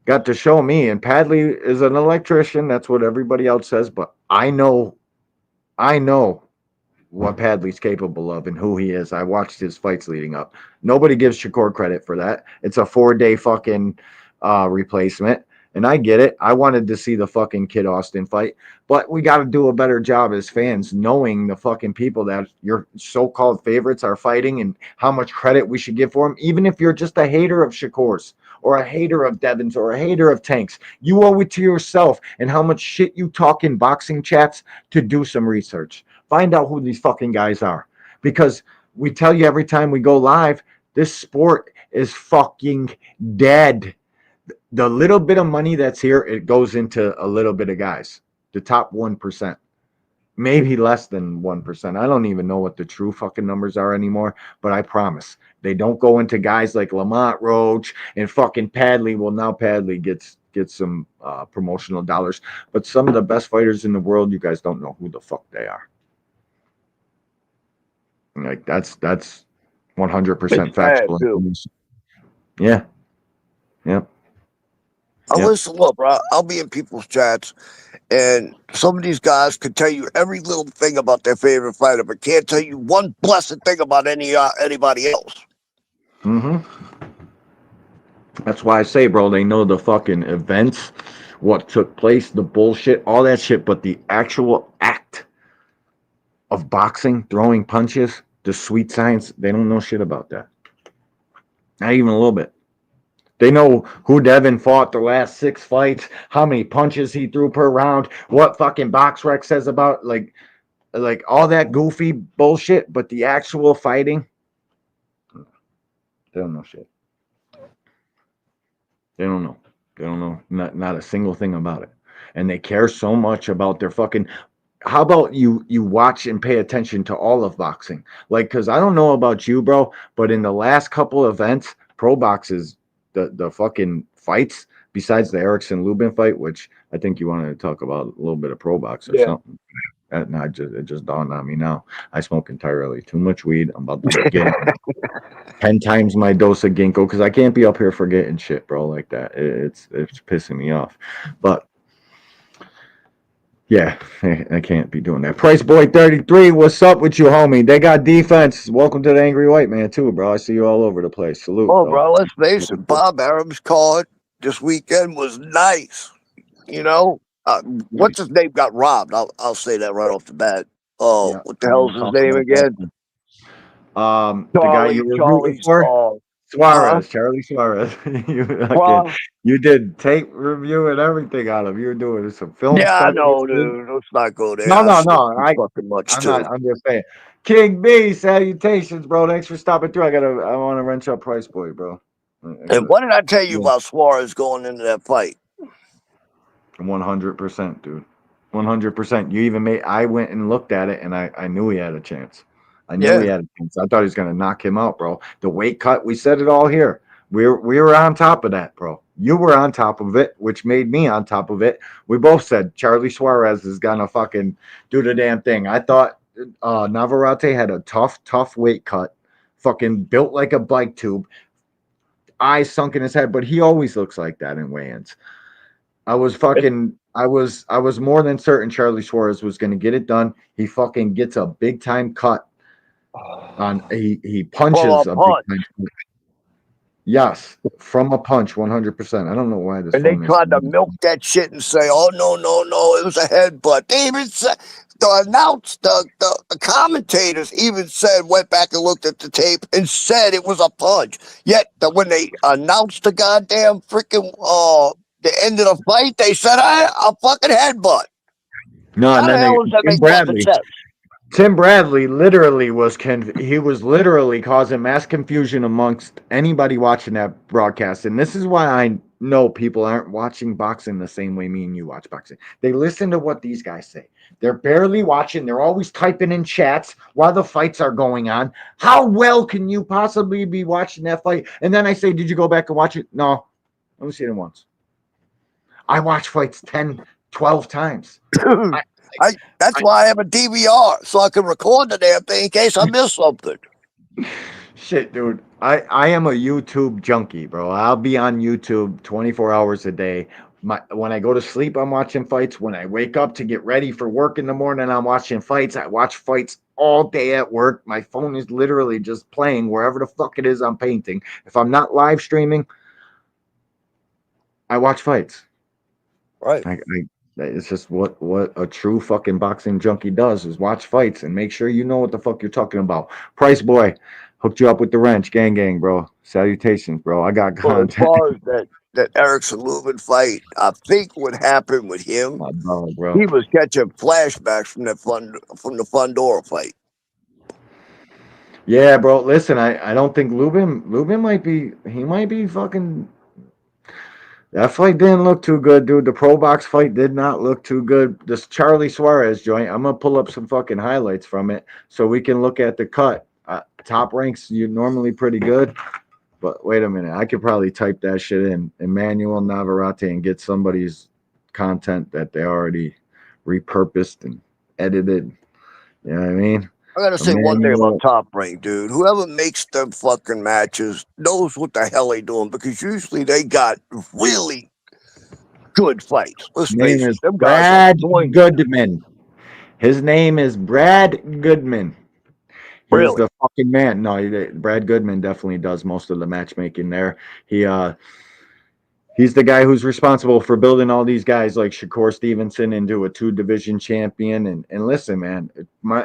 S5: Got to show me, and Padley is an electrician. That's what everybody else says, but I know what Padley's capable of and who he is. I watched his fights leading up. Nobody gives Shakur credit for that. It's a 4-day fucking replacement. And I get it. I wanted to see the fucking Kid Austin fight, but we got to do a better job as fans knowing the fucking people that your so-called favorites are fighting and how much credit we should give for them. Even if you're just a hater of Shakur's or a hater of Devon's or a hater of Tank's, you owe it to yourself and how much shit you talk in boxing chats to do some research. Find out who these fucking guys are, because we tell you every time we go live, this sport is fucking dead. The little bit of money that's here, it goes into a little bit of guys, the top 1%, maybe less than 1%. I don't even know what the true fucking numbers are anymore, but I promise they don't go into guys like Lamont Roach and fucking Padley. Well, now Padley gets some promotional dollars, but some of the best fighters in the world, you guys don't know who the fuck they are. Like that's 100% factual information. Yeah. Yep.
S6: Listen, look, bro, I'll be in people's chats, and some of these guys could tell you every little thing about their favorite fighter, but can't tell you one blessed thing about anybody else.
S5: Mm-hmm. That's why I say, bro, they know the fucking events, what took place, the bullshit, all that shit, but the actual act of boxing, throwing punches, the sweet science, they don't know shit about that. Not even a little bit. They know who Devin fought the last 6 fights, how many punches he threw per round, what fucking BoxRec says about like all that goofy bullshit, but the actual fighting, they don't know shit. They don't know. They don't know not a single thing about it. And they care so much about their fucking. How about you watch and pay attention to all of boxing? Like, because I don't know about you, bro, but in the last couple events, pro boxes, the fucking fights, besides the Erickson Lubin fight, which I think you wanted to talk about a little bit of pro box or something. No, it just dawned on me now. I smoke entirely too much weed. I'm about to get 10 times my dose of ginkgo because I can't be up here forgetting shit, bro, like that. It's pissing me off. But yeah, I can't be doing that. Price Boy 33, what's up with you, homie? They got defense. Welcome to the Angry White Man, too, bro. I see you all over the place. Salute.
S6: Oh, bro, let's face it. Bob Arum's card this weekend was nice. You know, what's his name got robbed? I'll say that right off the bat. Oh,
S5: Yeah.
S6: what the hell's his name again?
S5: The guy you were rooting for? Suarez, Charlie Suarez. You did tape review and everything on him. You were doing some film stuff.
S6: I know, dude. Let's not go there.
S5: No.
S6: I'm
S5: just saying. King B, salutations, bro. Thanks for stopping through. I want to wrench up Price Boy, bro.
S6: And what did I tell you about Suarez going into that fight?
S5: 100%, dude. 100%. You even I went and looked at it, and I knew he had a chance. I knew he had a chance. I thought he was going to knock him out, bro. The weight cut, we said it all here. We were on top of that, bro. You were on top of it, which made me on top of it. We both said Charlie Suarez is going to fucking do the damn thing. I thought Navarrete had a tough weight cut, fucking built like a bike tube, eyes sunk in his head, but he always looks like that in weigh-ins. I was more than certain Charlie Suarez was going to get it done. He fucking gets a big time cut on he punches a big time cut. Yes, from a punch, 100%. I don't know why this.
S6: And they tried to milk that shit and say, "Oh no, it was a headbutt." They even said the commentators even went back and looked at the tape and said it was a punch. Yet when they announced the goddamn freaking the end of the fight, they said a fucking headbutt.
S5: No, and then Tim Bradley literally was literally causing mass confusion amongst anybody watching that broadcast. And this is why I know people aren't watching boxing the same way me and you watch boxing. They listen to what these guys say. They're barely watching. They're always typing in chats while the fights are going on. How well can you possibly be watching that fight? And then I say, did you go back and watch it? No, I only seen it once. I watch fights 10, 12 times.
S6: That's why I have a DVR, so I can record the damn thing in case I miss something.
S5: Shit, dude. I am a YouTube junkie, bro. I'll be on YouTube 24 hours a day. When I go to sleep, I'm watching fights. When I wake up to get ready for work in the morning, I'm watching fights. I watch fights all day at work. My phone is literally just playing wherever the fuck it is I'm painting. If I'm not live streaming, I watch fights.
S6: Right.
S5: It's just what a true fucking boxing junkie does is watch fights and make sure you know what the fuck you're talking about. Price boy hooked you up with the wrench, gang, bro. Salutations, bro. I got
S6: Well, as
S5: content.
S6: far as that Erickson Lubin fight, I think what happened with him,
S5: My dog, bro.
S6: he was catching flashbacks from the Fundora fight.
S5: Yeah, bro. Listen, I don't think Lubin might be fucking. That fight didn't look too good, dude. The Pro Box fight did not look too good. This Charlie Suarez joint, I'm gonna pull up some fucking highlights from it so we can look at the cut. Top ranks, you're normally pretty good, but wait a minute, I could probably type that shit in Emmanuel Navarrete and get somebody's content that they already repurposed and edited. You know what I mean?
S6: I gotta say one thing about
S5: Emmanuel,
S6: Top Rank, dude. Whoever makes them fucking matches knows what the hell they doing because usually they got really good fights. Let's
S5: name
S6: face it,
S5: is
S6: them guys are
S5: Brad
S6: swinging.
S5: Goodman. His name is Brad Goodman. He's
S6: Really?
S5: the fucking man. No, Brad Goodman definitely does most of the matchmaking there. He's the guy who's responsible for building all these guys like Shakur Stevenson into a 2 division champion. And listen, man,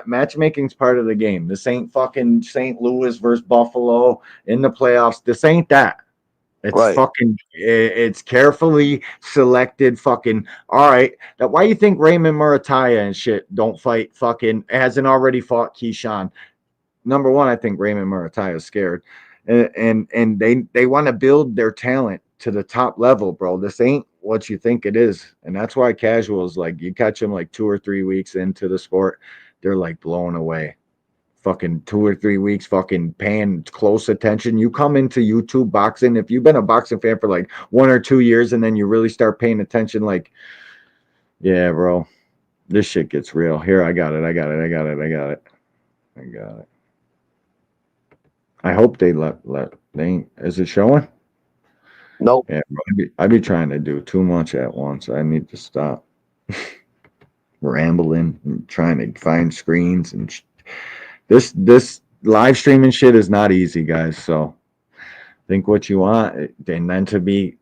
S5: matchmaking's part of the game. This ain't fucking St. Louis versus Buffalo in the playoffs. This ain't that. It's
S6: Right.
S5: fucking. It's carefully selected. Fucking. All right. That why you think Raymond Murataya and shit don't fight? Fucking hasn't already fought Keyshawn. Number one, I think Raymond Murataya is scared, and they want to build their talent to the top level, bro. This ain't what you think it is, and that's why casuals like you catch them like 2 or 3 weeks into the sport, they're like blown away. Fucking 2 or 3 weeks, fucking paying close attention. You come into YouTube boxing if you've been a boxing fan for like 1 or 2 years, and then you really start paying attention. Like, yeah, bro, this shit gets real. Here, I got it. I got it. I hope they they is it showing?
S6: Nope.
S5: Yeah, bro, I be trying to do too much at once. I need to stop rambling and trying to find screens and this live streaming shit is not easy, guys. So think what you want, and then to be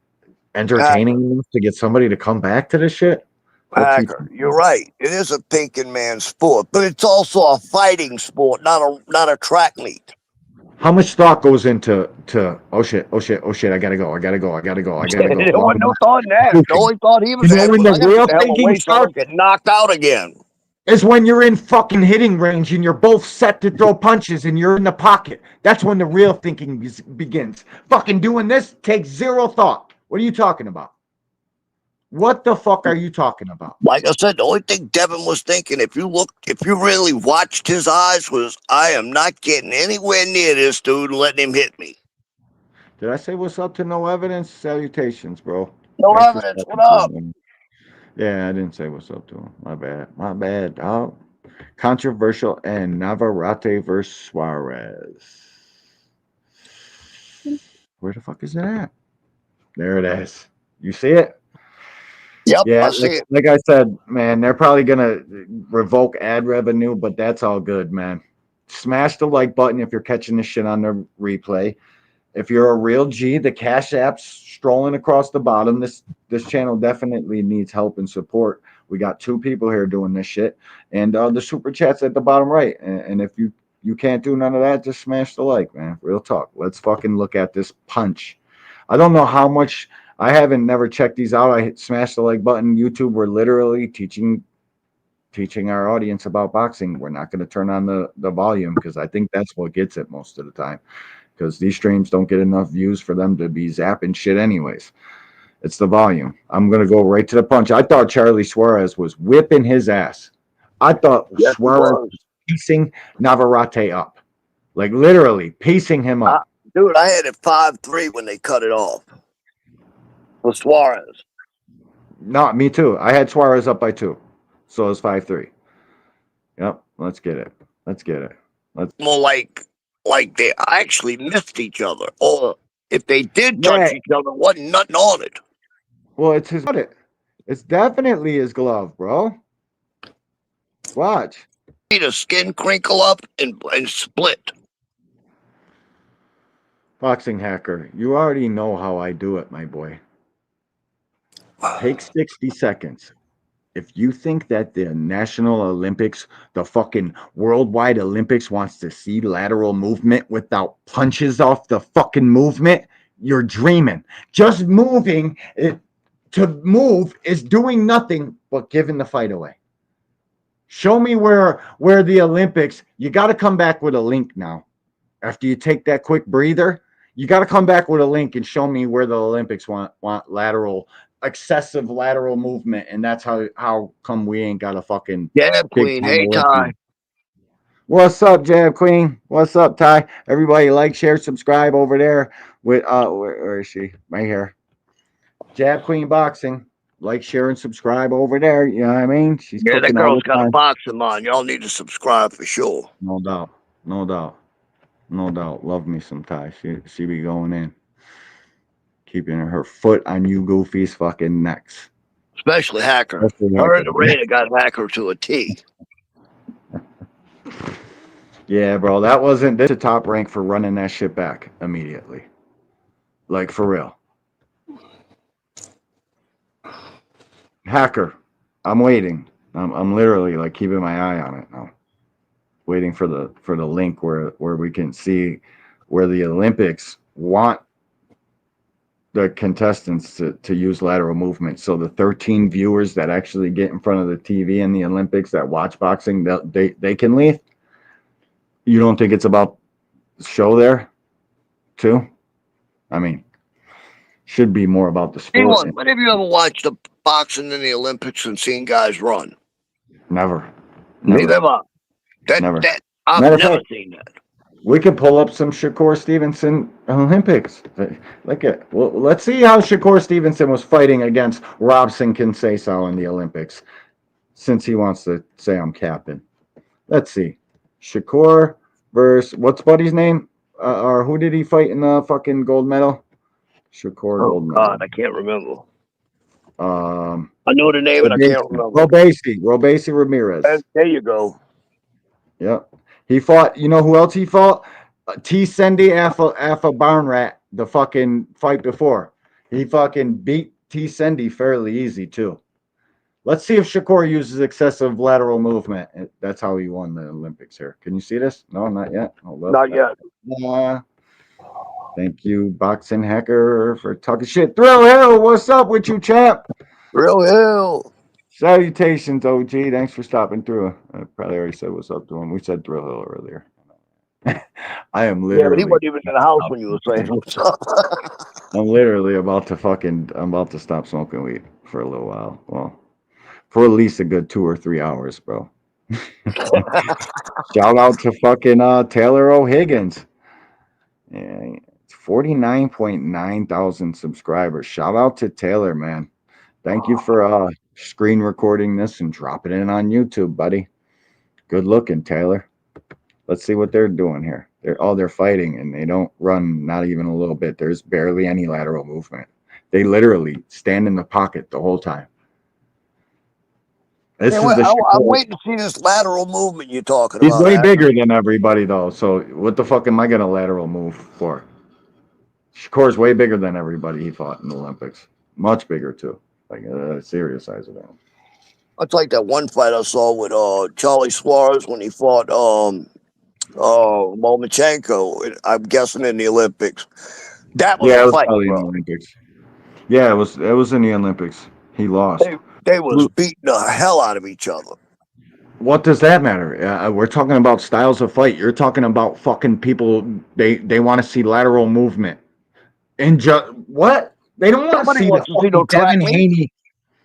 S5: entertaining
S6: Hacker,
S5: enough to get somebody to come back to this shit. What you
S6: Hacker, you're right. It is a thinking man's sport, but it's also a fighting sport, not a track meet.
S5: how much thought goes into oh shit, I gotta go.
S6: There wasn't no thought in that. The only thought he was
S5: You know
S6: having
S5: when
S6: was,
S5: the
S6: I gotta
S5: real
S6: get the hell
S5: thinking
S6: away so I don't
S5: starts
S6: get knocked out again.
S5: is when you're in fucking hitting range and you're both set to throw punches and you're in the pocket. That's when the real thinking begins. Fucking doing this takes zero thought. What are you talking about? What the fuck are you talking about?
S6: Like I said, the only thing Devin was thinking, if you really watched his eyes, was I am not getting anywhere near this dude and letting him hit me.
S5: Did I say what's up to no evidence? Salutations, bro.
S6: No
S5: Thanks for
S6: evidence. What
S5: stepping through,
S6: up?
S5: man. Yeah, I didn't say what's up to him. My bad. My bad, dog. Controversial and Navarrete versus Suarez. Where the fuck is it at? There it is. You see it?
S6: Yep,
S5: Yeah,
S6: I see it.
S5: like I said, man, they're probably gonna revoke ad revenue, but that's all good, man. Smash the like button if you're catching this shit on the replay. If you're a real G, the Cash App's strolling across the bottom. This channel definitely needs help and support. We got 2 people here doing this shit, and the super chats at the bottom right. And if you can't do none of that, just smash the like, man. Real talk. Let's fucking look at this punch. I don't know how much. I haven't never checked these out. I smashed the like button. YouTube, we're literally teaching our audience about boxing. We're not going to turn on the volume because I think that's what gets it most of the time. Because these streams don't get enough views for them to be zapping shit anyways. It's the volume. I'm going to go right to the punch. I thought Charlie Suarez was whipping his ass. I thought
S6: Yes, he
S5: Suarez
S6: was.
S5: was piecing Navarrete up. Like literally piecing him up.
S6: Dude, I had it 5-3 when they cut it off. For Suarez.
S5: No, me too. I had Suarez up by 2. So it's 5-3. Yep. Let's get it.
S6: More like they actually missed each other. Or if they did touch
S5: Yeah.
S6: each other, wasn't nothing on it.
S5: Well, it's his. It's definitely his glove, bro. Watch.
S6: See the skin crinkle up and split.
S5: Boxing hacker, you already know how I do it, my boy. Take 60 seconds. If you think that the National Olympics, the fucking worldwide Olympics wants to see lateral movement without punches off the fucking movement, you're dreaming. Just moving to move is doing nothing but giving the fight away. Show me where the Olympics, you got to come back with a link now. After you take that quick breather, you got to come back with a link and show me where the Olympics want excessive lateral movement, and that's how come we ain't got a fucking
S6: Jab
S5: big
S6: Queen.
S5: time
S6: Hey, Ty.
S5: Olympian. What's up, Jab Queen? What's up, Ty? Everybody like, share, subscribe over there with where is she? Right here. Jab Queen Boxing. Like, share, and subscribe over there. You know what I mean? She's
S6: Yeah, that
S5: cooking all
S6: girl's
S5: the
S6: got a
S5: time.
S6: boxing mind. Y'all need to subscribe for sure.
S5: No doubt. No doubt. No doubt. Love me some Ty. She be going in. Keeping her foot on you goofies fucking necks.
S6: Especially Hacker.
S5: Especially
S6: Her
S5: Hacker.
S6: and Arena got Hacker to a T.
S5: Yeah, bro. That wasn't this a top rank for running that shit back immediately. Like for real. Hacker. I'm waiting. I'm literally like keeping my eye on it now. Waiting for the link where we can see where the Olympics want the contestants to use lateral movement. So the 13 viewers that actually get in front of the TV in the Olympics that watch boxing, they can leave. You don't think it's about show there too? I mean, should be more about the sport.
S6: When have you ever watched the boxing in the Olympics and seen guys run?
S5: Never.
S6: Neither have I.
S5: Never.
S6: I've
S5: Matter of
S6: never
S5: fact,
S6: seen that.
S5: we could pull up some Shakur Stevenson Olympics. Look at, well, let's see how Shakur Stevenson was fighting against Robson Kinsey-Sao in the Olympics, since he wants to say I'm captain. Let's see. Shakur versus, what's Buddy's name? Or who did he fight in the fucking gold medal? Shakur
S6: Oh,
S5: gold
S6: God,
S5: medal.
S6: I can't remember.
S5: Um,
S6: I know the name and I can't remember.
S5: Robesi Ramirez.
S6: There you go.
S5: Yep. He fought, you know who else he fought? T. Sendy Alpha Barnrat, the fucking fight before. He fucking beat T. Sendy fairly easy, too. Let's see if Shakur uses excessive lateral movement. That's how he won the Olympics here. Can you see this? No, not yet.
S6: Not yet.
S5: Thank you, Boxing Hacker, for talking shit. Thrill Hill, what's up with you, champ?
S6: Thrill Hill.
S5: Salutations, OG. Thanks for stopping through. I probably already said what's up to him. We said Thrill Hill earlier. I am literally.
S6: Yeah, but he wasn't even in the house when you were saying what's up.
S5: I'm literally about to stop smoking weed for a little while. Well, for at least a good 2 or 3 hours, bro. Shout out to fucking Taylor O'Higgins. Yeah, 49.9 thousand subscribers. Shout out to Taylor, man. Thank you for screen recording this and dropping it on YouTube, buddy. Good looking, Taylor. Let's see what they're doing here. They're fighting and they don't run not even a little bit. There's barely any lateral movement. They literally stand in the pocket the whole time.
S6: I'm waiting to see this lateral movement you're talking
S5: He's
S6: about.
S5: way bigger than everybody, though. So what the fuck am I going to lateral move for? Shakur's way bigger than everybody he fought in the Olympics. Much bigger, too. Like a serious size of him.
S6: It's like that one fight I saw with Charlie Suarez when he fought Lomachenko. I'm guessing in the Olympics. That was a fight,
S5: probably
S6: bro.
S5: in the Olympics. Yeah, it was in the Olympics. He lost.
S6: They was beating the hell out of each other.
S5: What does that matter? We're talking about styles of fight. You're talking about fucking people. They want to see lateral movement. And what? They don't want to see the fucking Devin Haney.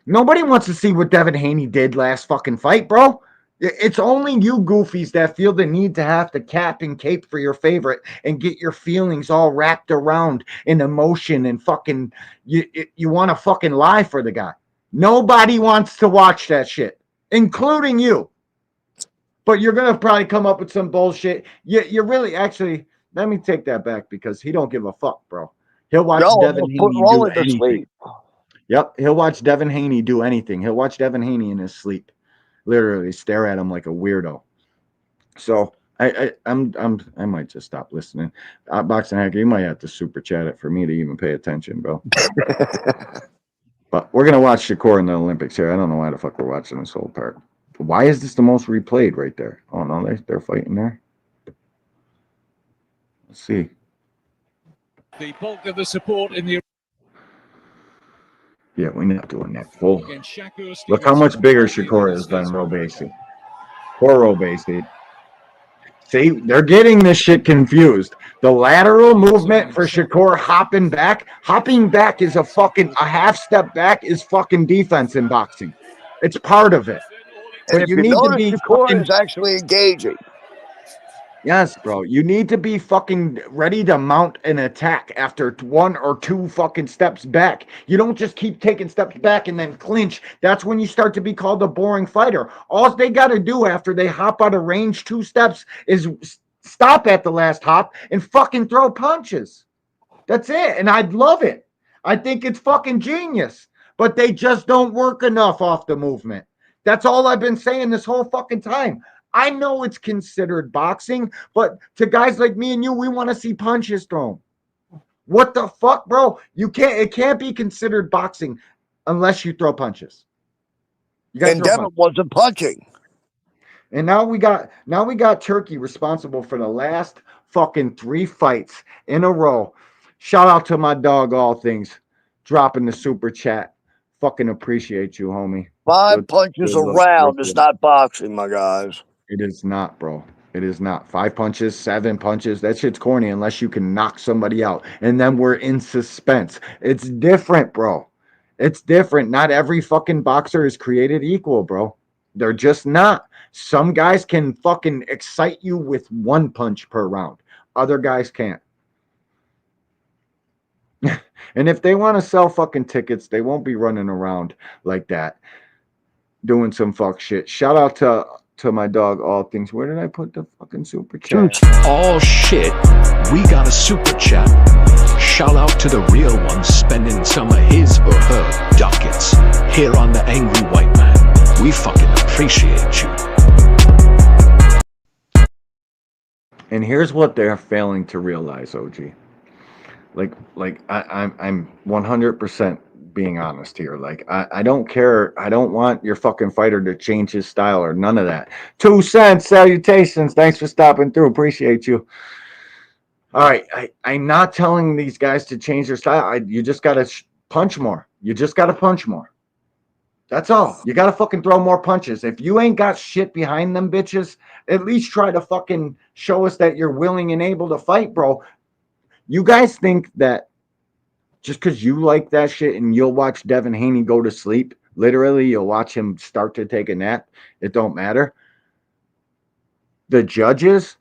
S5: Nobody wants to see what Devin Haney did last fucking fight, bro. It's only you goofies that feel the need to have to cap and cape for your favorite and get your feelings all wrapped around in emotion and fucking you want to fucking lie for the guy. Nobody wants to watch that shit, including you. But you're gonna probably come up with some bullshit. You really actually. Let me take that back because he don't give a fuck, bro. He'll watch Devin Haney do anything. Yep, he'll watch Devin Haney do anything. He'll watch Devin Haney in his sleep, literally stare at him like a weirdo. So I might just stop listening. Boxing Hacker, you might have to super chat it for me to even pay attention, bro. But we're gonna watch Shakur in the Olympics here. I don't know why the fuck we're watching this whole part. Why is this the most replayed right there? Oh no, they're fighting there. Let's see.
S1: The bulk of the support in the
S5: Yeah, we're not doing that full.
S1: against Shakur
S5: Look how
S1: Stevenson.
S5: much bigger Shakur is than Robesi. Poor Robesi. See, they're getting this shit confused. The lateral movement for Shakur hopping back is a half step back is fucking defense in boxing. It's part of it.
S6: And
S5: But
S6: if
S5: you
S6: you
S5: need to
S6: notice,
S5: be
S6: Shakur
S5: fucking
S6: is actually engaging.
S5: yes, bro. You need to be fucking ready to mount an attack after 1 or 2 fucking steps back. You don't just keep taking steps back and then clinch. That's when you start to be called a boring fighter. All they got to do after they hop out of range 2 steps is stop at the last hop and fucking throw punches. That's it. And I'd love it. I think it's fucking genius. But they just don't work enough off the movement. That's all I've been saying this whole fucking time. I know it's considered boxing, but to guys like me and you, we want to see punches thrown. What the fuck, bro? It can't be considered boxing unless you throw punches.
S6: And Devin wasn't punching.
S5: And now we got Turkey responsible for the last fucking 3 fights in a row. Shout out to my dog, All Things, dropping the super chat. Fucking appreciate you, homie.
S6: 5 punches a round is not boxing, my guys.
S5: It is not, bro. It is not. 5 punches, 7 punches. That shit's corny unless you can knock somebody out. And then we're in suspense. It's different, bro. It's different. Not every fucking boxer is created equal, bro. They're just not. Some guys can fucking excite you with 1 punch per round. Other guys can't. And if they want to sell fucking tickets, they won't be running around like that doing some fuck shit. Shout out to my dog, All Things. Where did I put the fucking super chat?
S9: Oh shit, we got a super chat. Shout out to the real one spending some of his or her ducats here on the Angry White Man. We fucking appreciate you.
S5: And here's what they're failing to realize, OG. I'm 100% being honest here. Like, I don't care. I don't want your fucking fighter to change his style or none of that. 2 cents, salutations. Thanks for stopping through. Appreciate you. All right. I'm not telling these guys to change their style. You just got to punch more. You just got to punch more. That's all. You got to fucking throw more punches. If you ain't got shit behind them bitches, at least try to fucking show us that you're willing and able to fight, bro. You guys think that just because you like that shit and you'll watch Devin Haney go to sleep, literally you'll watch him start to take a nap, it don't matter. The judges,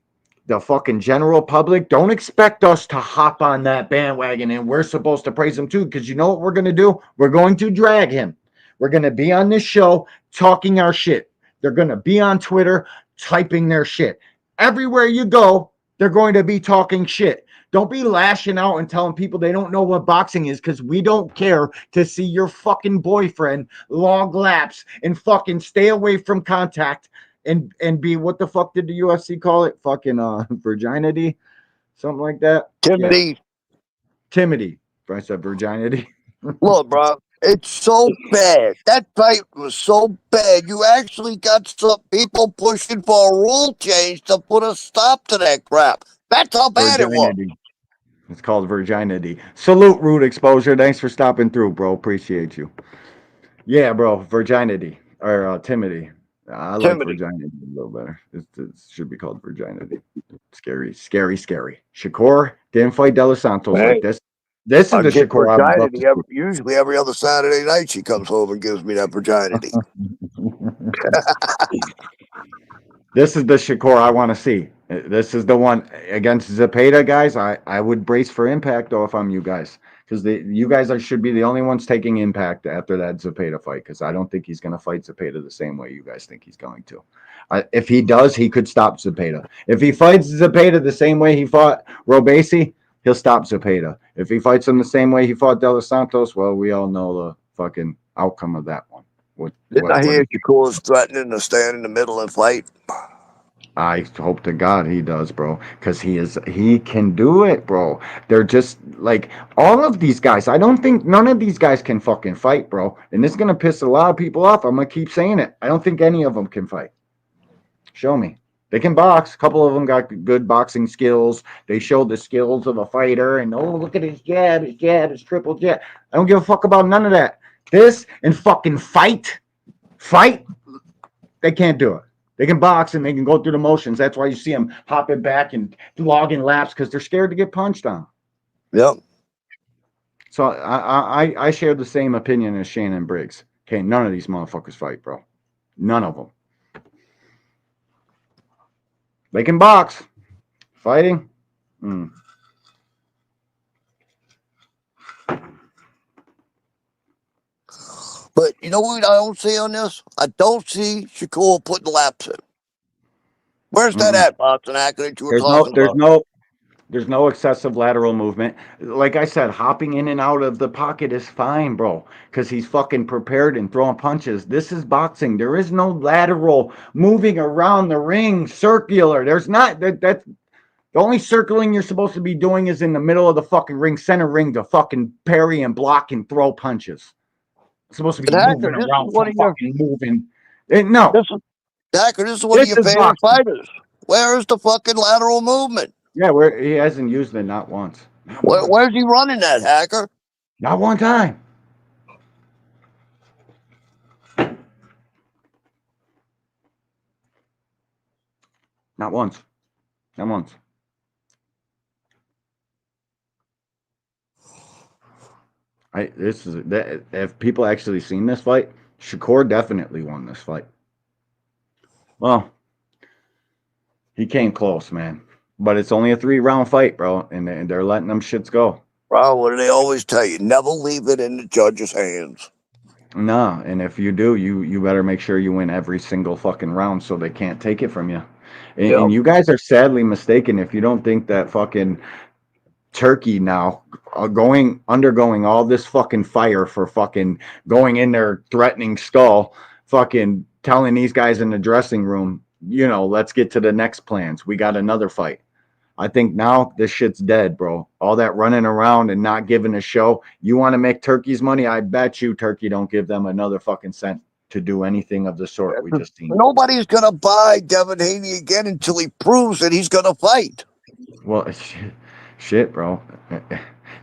S5: the fucking general public, don't expect us to hop on that bandwagon and we're supposed to praise him too, because you know what we're going to do? We're going to drag him. We're going to be on this show talking our shit. They're going to be on Twitter typing their shit. Everywhere you go, they're going to be talking shit. Don't be lashing out and telling people they don't know what boxing is, because we don't care to see your fucking boyfriend log laps and fucking stay away from contact and be, what the fuck did the UFC call it? Fucking virginity? Something like that?
S6: Timothy.
S5: Yeah. Timothy. I said virginity.
S6: Look, bro, it's so bad. That fight was so bad. You actually got some people pushing for a rule change to put a stop to that crap. That's how bad
S5: Virginity.
S6: it was.
S5: It's called virginity. Salute, Root Exposure. Thanks for stopping through, bro. Appreciate you. Yeah, bro. Virginity. Or Timothy. I like virginity a little better. It should be called virginity. Scary, scary, scary. Shakur didn't fight De Los Santos like this. This is the Shakur I would love to see.
S6: Usually every other Saturday night she comes home and gives me that virginity.
S5: This is the Shakur I want to see. This is the one against Zepeda, guys. I would brace for impact, though, if I'm you guys. Because you guys should be the only ones taking impact after that Zepeda fight. Because I don't think he's going to fight Zepeda the same way you guys think he's going to. If he does, he could stop Zepeda. If he fights Zepeda the same way he fought Robesi, he'll stop Zepeda. If he fights him the same way he fought De Los Santos, well, we all know the fucking outcome of that one.
S6: Didn't I hear Shakur's threatening to stand in the middle and fight?
S5: I hope to God he does, bro, because he can do it, bro. They're just like all of these guys. I don't think none of these guys can fucking fight, bro. And this is gonna piss a lot of people off. I'm gonna keep saying it. I don't think any of them can fight. Show me. They can box. A couple of them got good boxing skills. They showed the skills of a fighter. And oh, look at his jab, his triple jab. I don't give a fuck about none of that. This and fucking fight. They can't do it. They can box and they can go through the motions. That's why you see them hopping back and logging laps because they're scared to get punched on.
S6: Yep.
S5: So I share the same opinion as Shannon Briggs. Okay, none of these motherfuckers fight, bro. None of them. They can box. Fighting?
S6: But you know what I don't see on this? I don't see Shakur putting laps in. Where's that at, Boston Hacker, that you were talking about?
S5: There's no excessive lateral movement. Like I said, hopping in and out of the pocket is fine, bro, because he's fucking prepared and throwing punches. This is boxing. There is no lateral moving around the ring, circular. There's not. That's the only circling you're supposed to be doing is in the middle of the fucking ring, center ring, to fucking parry and block and throw punches. It's supposed to be moving around, fucking moving. No.
S6: Hacker, this is one of your favorite fighters. Where is the fucking lateral movement?
S5: Yeah, where he hasn't used it not once.
S6: Where's he running that, Hacker?
S5: Not one time. Not once. Not once. If people actually seen this fight, Shakur definitely won this fight. Well, he came close, man. But it's only a 3-round fight, bro, and they're letting them shits go.
S6: Bro, what do they always tell you? Never leave it in the judge's hands.
S5: No, and if you do, you better make sure you win every single fucking round so they can't take it from you. And you guys are sadly mistaken if you don't think that fucking Turkey now undergoing all this fucking fire for fucking going in there threatening Skull, fucking telling these guys in the dressing room, let's get to the next plans. We got another fight. I think now this shit's dead, bro. All that running around and not giving a show. You want to make Turkey's money? I bet you Turkey don't give them another fucking cent to do anything of the sort we just seen.
S6: Nobody's going to buy Devin Haney again until he proves that he's going to fight.
S5: Well, shit, bro.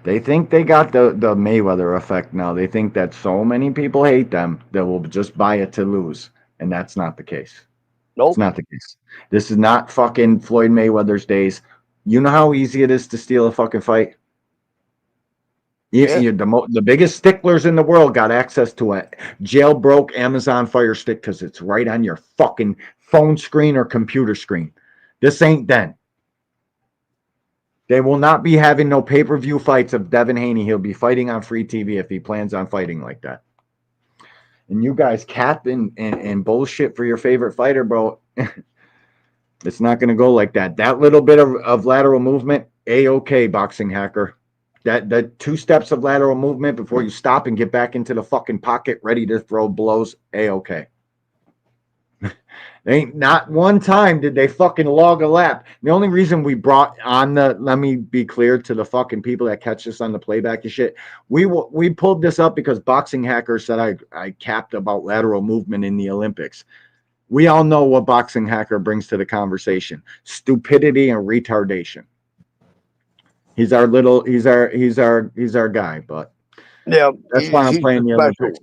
S5: They think they got the Mayweather effect now. They think that so many people hate them that will just buy it to lose. And that's not the case.
S6: Nope.
S5: It's not the case. This is not fucking Floyd Mayweather's days. You know how easy it is to steal a fucking fight? The biggest sticklers in the world got access to a jailbroke Amazon Fire Stick because it's right on your fucking phone screen or computer screen. This ain't then. They will not be having no pay-per-view fights of Devin Haney. He'll be fighting on free TV if he plans on fighting like that. And you guys cap and bullshit for your favorite fighter, bro. It's not going to go like that. That little bit of lateral movement, A-OK, boxing hacker. That 2 steps of lateral movement before you stop and get back into the fucking pocket ready to throw blows, A-OK. Ain't not one time did they fucking log a lap. The only reason we brought on let me be clear to the fucking people that catch this on the playback and shit. We pulled this up because boxing hacker said I capped about lateral movement in the Olympics. We all know what boxing hacker brings to the conversation: stupidity and retardation. He's our guy, but
S6: yeah,
S5: that's why I'm playing the Olympics.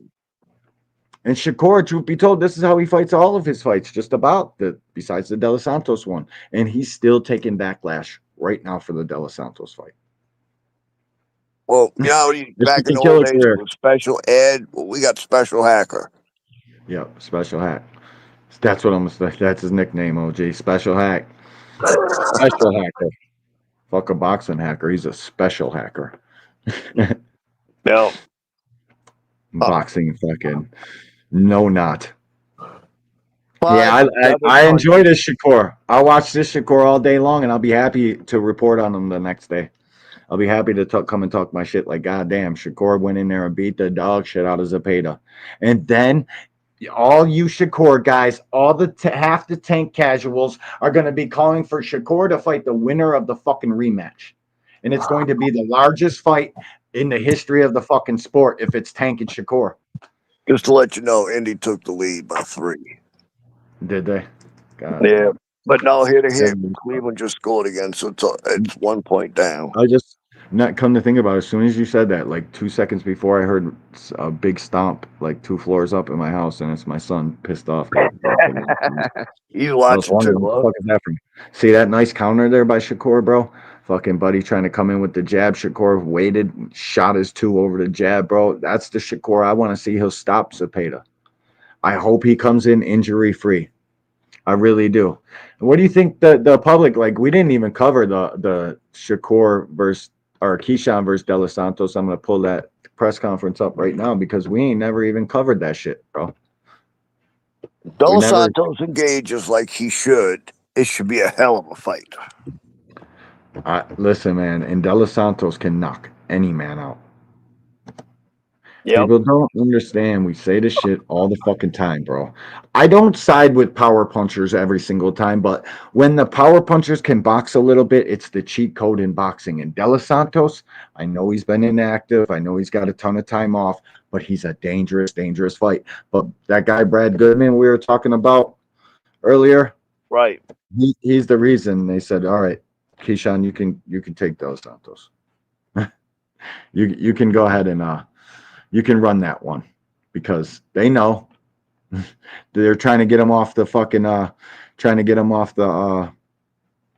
S5: And Shakur, truth be told, this is how he fights all of his fights, just about, besides the De Los Santos one. And he's still taking backlash right now for the De Los Santos fight.
S6: Well, back in the old days with Special Ed, we got Special Hacker.
S5: Yep, Special Hack. That's his nickname, OG. Special Hack. Special Hacker. Fuck a boxing hacker. He's a special hacker.
S6: No.
S5: Boxing fucking... No, not. Yeah, I enjoy this Shakur. I'll watch this Shakur all day long, and I'll be happy to report on him the next day. I'll be happy to come and talk my shit like, goddamn, Shakur went in there and beat the dog shit out of Zepeda. And then all you Shakur guys, all the half the tank casuals are going to be calling for Shakur to fight the winner of the fucking rematch. And it's going to be the largest fight in the history of the fucking sport if it's Tank and Shakur.
S6: Just to let you know, Indy took the lead by 3.
S5: Did they? God.
S6: Yeah. But no, here to hit. Cleveland just scored again, so it's 1 point down.
S5: I just not come to think about it, as soon as you said that, like 2 seconds before, I heard a big stomp like 2 floors up in my house, and it's my son pissed off.
S6: He's
S5: I was
S6: watching
S5: wondering
S6: too,
S5: what
S6: huh?
S5: the fuck is that from? See that nice counter there by Shakur, bro? Fucking buddy trying to come in with the jab. Shakur waited, shot his 2 over the jab, bro. That's the Shakur I want to see. He'll stop Zepeda. I hope he comes in injury free. I really do. What do you think the public, like, we didn't even cover the Shakur versus, or Keyshawn versus De Los Santos. I'm gonna pull that press conference up right now because we ain't never even covered that shit, bro.
S6: Dos Santos engages like he should. It should be a hell of a fight.
S5: Listen, man, and De Los Santos can knock any man out.
S6: Yep.
S5: People don't understand. We say this shit all the fucking time, bro. I don't side with power punchers every single time, but when the power punchers can box a little bit, it's the cheat code in boxing. And De Los Santos, I know he's been inactive. I know he's got a ton of time off, but he's a dangerous, dangerous fight. But that guy, Brad Goodman, we were talking about earlier,
S6: right?
S5: He's the reason they said, all right, Keyshawn, you can take De Los Santos. you can go ahead and you can run that one, because they know they're trying to get him off the fucking trying to get him off the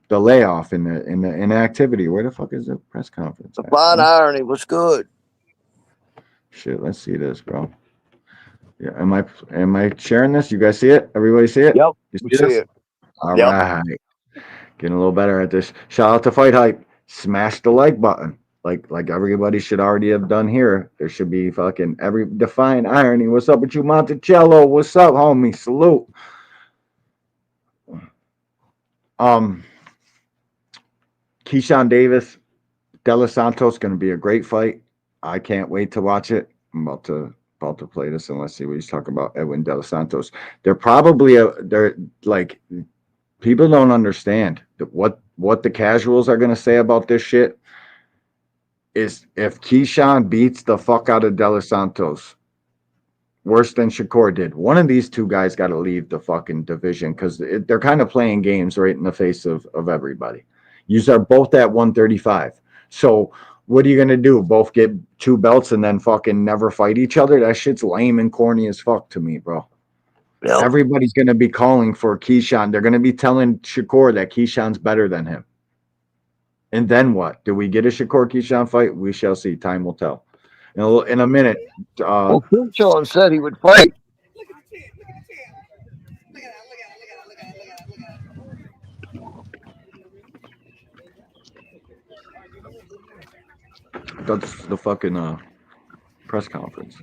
S5: layoff in the inactivity. Where the fuck is the press conference?
S6: The fine irony was good.
S5: Shit, let's see this, bro. Yeah, am I sharing this? You guys see it? Everybody see it?
S6: Yep,
S5: you
S6: see
S5: this?
S6: it.
S5: All right, getting a little better at this. Shout out to Fight Hype. Smash the like button. Like everybody should already have done here. There should be fucking every define irony. What's up with you, Monticello? What's up, homie? Salute. Keyshawn Davis, De Los Santos, going to be a great fight. I can't wait to watch it. I'm about to play this, and let's see what he's talking about. Edwin De Los Santos. They're probably they're like, people don't understand what the casuals are going to say about this shit. Is if Keyshawn beats the fuck out of De Los Santos, worse than Shakur did, one of these 2 guys got to leave the fucking division, because they're kind of playing games right in the face of everybody. You are both at 135. So what are you going to do? Both get 2 belts and then fucking never fight each other? That shit's lame and corny as fuck to me, bro. Yep. Everybody's going to be calling for Keyshawn. They're going to be telling Shakur that Keyshawn's better than him. And then what? Do we get a Shakur Keyshawn fight? We shall see. Time will tell. In a minute.
S6: Well, Keyshawn said he would fight.
S5: That's the fucking press conference.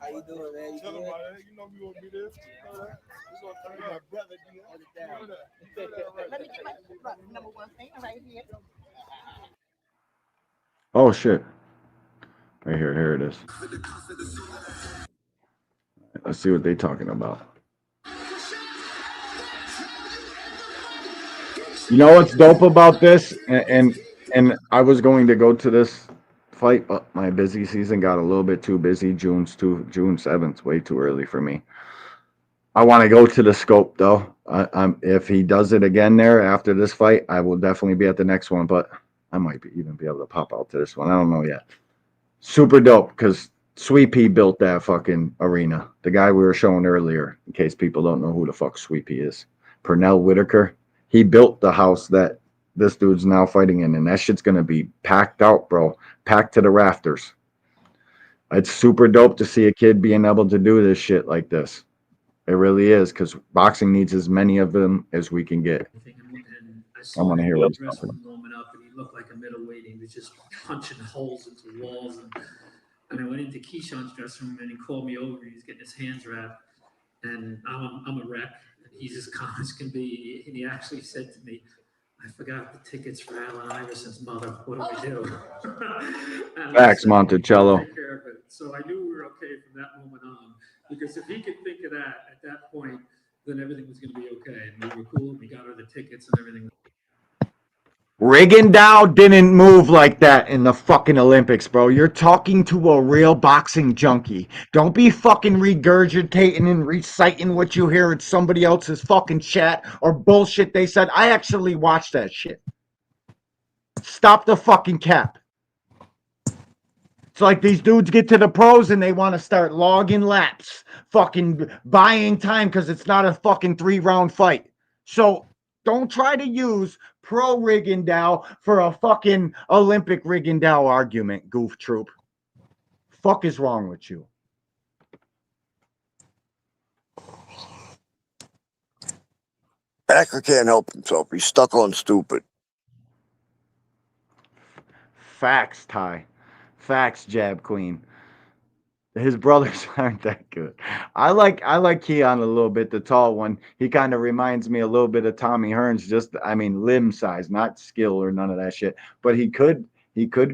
S10: How you doing, man? You know we won't be there.
S11: Let me get my number 1 thing right here.
S5: Oh shit. Right here. Here it is. Let's see what they're talking about. You know what's dope about this? And I was going to go to this fight, but my busy season got a little bit too busy. June 7th, way too early for me. I want to go to the scope though. If he does it again there after this fight, I will definitely be at the next one, but I might even be able to pop out to this one. I don't know yet. Super dope, because Sweet Pea built that fucking arena. The guy we were showing earlier, in case people don't know who the fuck Sweet Pea is. Pernell Whitaker. He built the house that this dude's now fighting in, and that shit's going to be packed out, bro. Packed to the rafters. It's super dope to see a kid being able to do this shit like this. It really is, because boxing needs as many of them as we can get. I want to hear what he's talking about.
S12: Warming up, and he looked like a middleweight. He was just punching holes into walls. And I went into Keyshawn's dressing room, and he called me over. He was getting his hands wrapped, and I'm a wreck. he's as calm as can be. And he actually said to me, I forgot the tickets for Allen Iverson's mother. What do we do? And I
S5: Facts,
S12: said, "We'll
S5: Monticello.
S12: take care of it." So I knew we were okay from that moment on, because if he could think of that at that point, then everything was going to be okay. And we were cool. We got her the tickets and everything.
S5: Rigondeaux didn't move like that in the fucking Olympics, bro. You're talking to a real boxing junkie. Don't be fucking regurgitating and reciting what you hear in somebody else's fucking chat or bullshit they said. I actually watched that shit. Stop the fucking cap. It's like these dudes get to the pros and they want to start logging laps, fucking buying time because it's not a fucking 3-round fight. So don't try to use pro Rigondeaux for a fucking Olympic Rigondeaux argument, goof troop. Fuck is wrong with you?
S6: Hacker can't help himself. He's stuck on stupid.
S5: Facts, Ty. Facts, Jab Queen. His brothers aren't that good. I like Keon a little bit, the tall one. He kind of reminds me a little bit of Tommy Hearns, just I mean limb size, not skill or none of that shit. But he could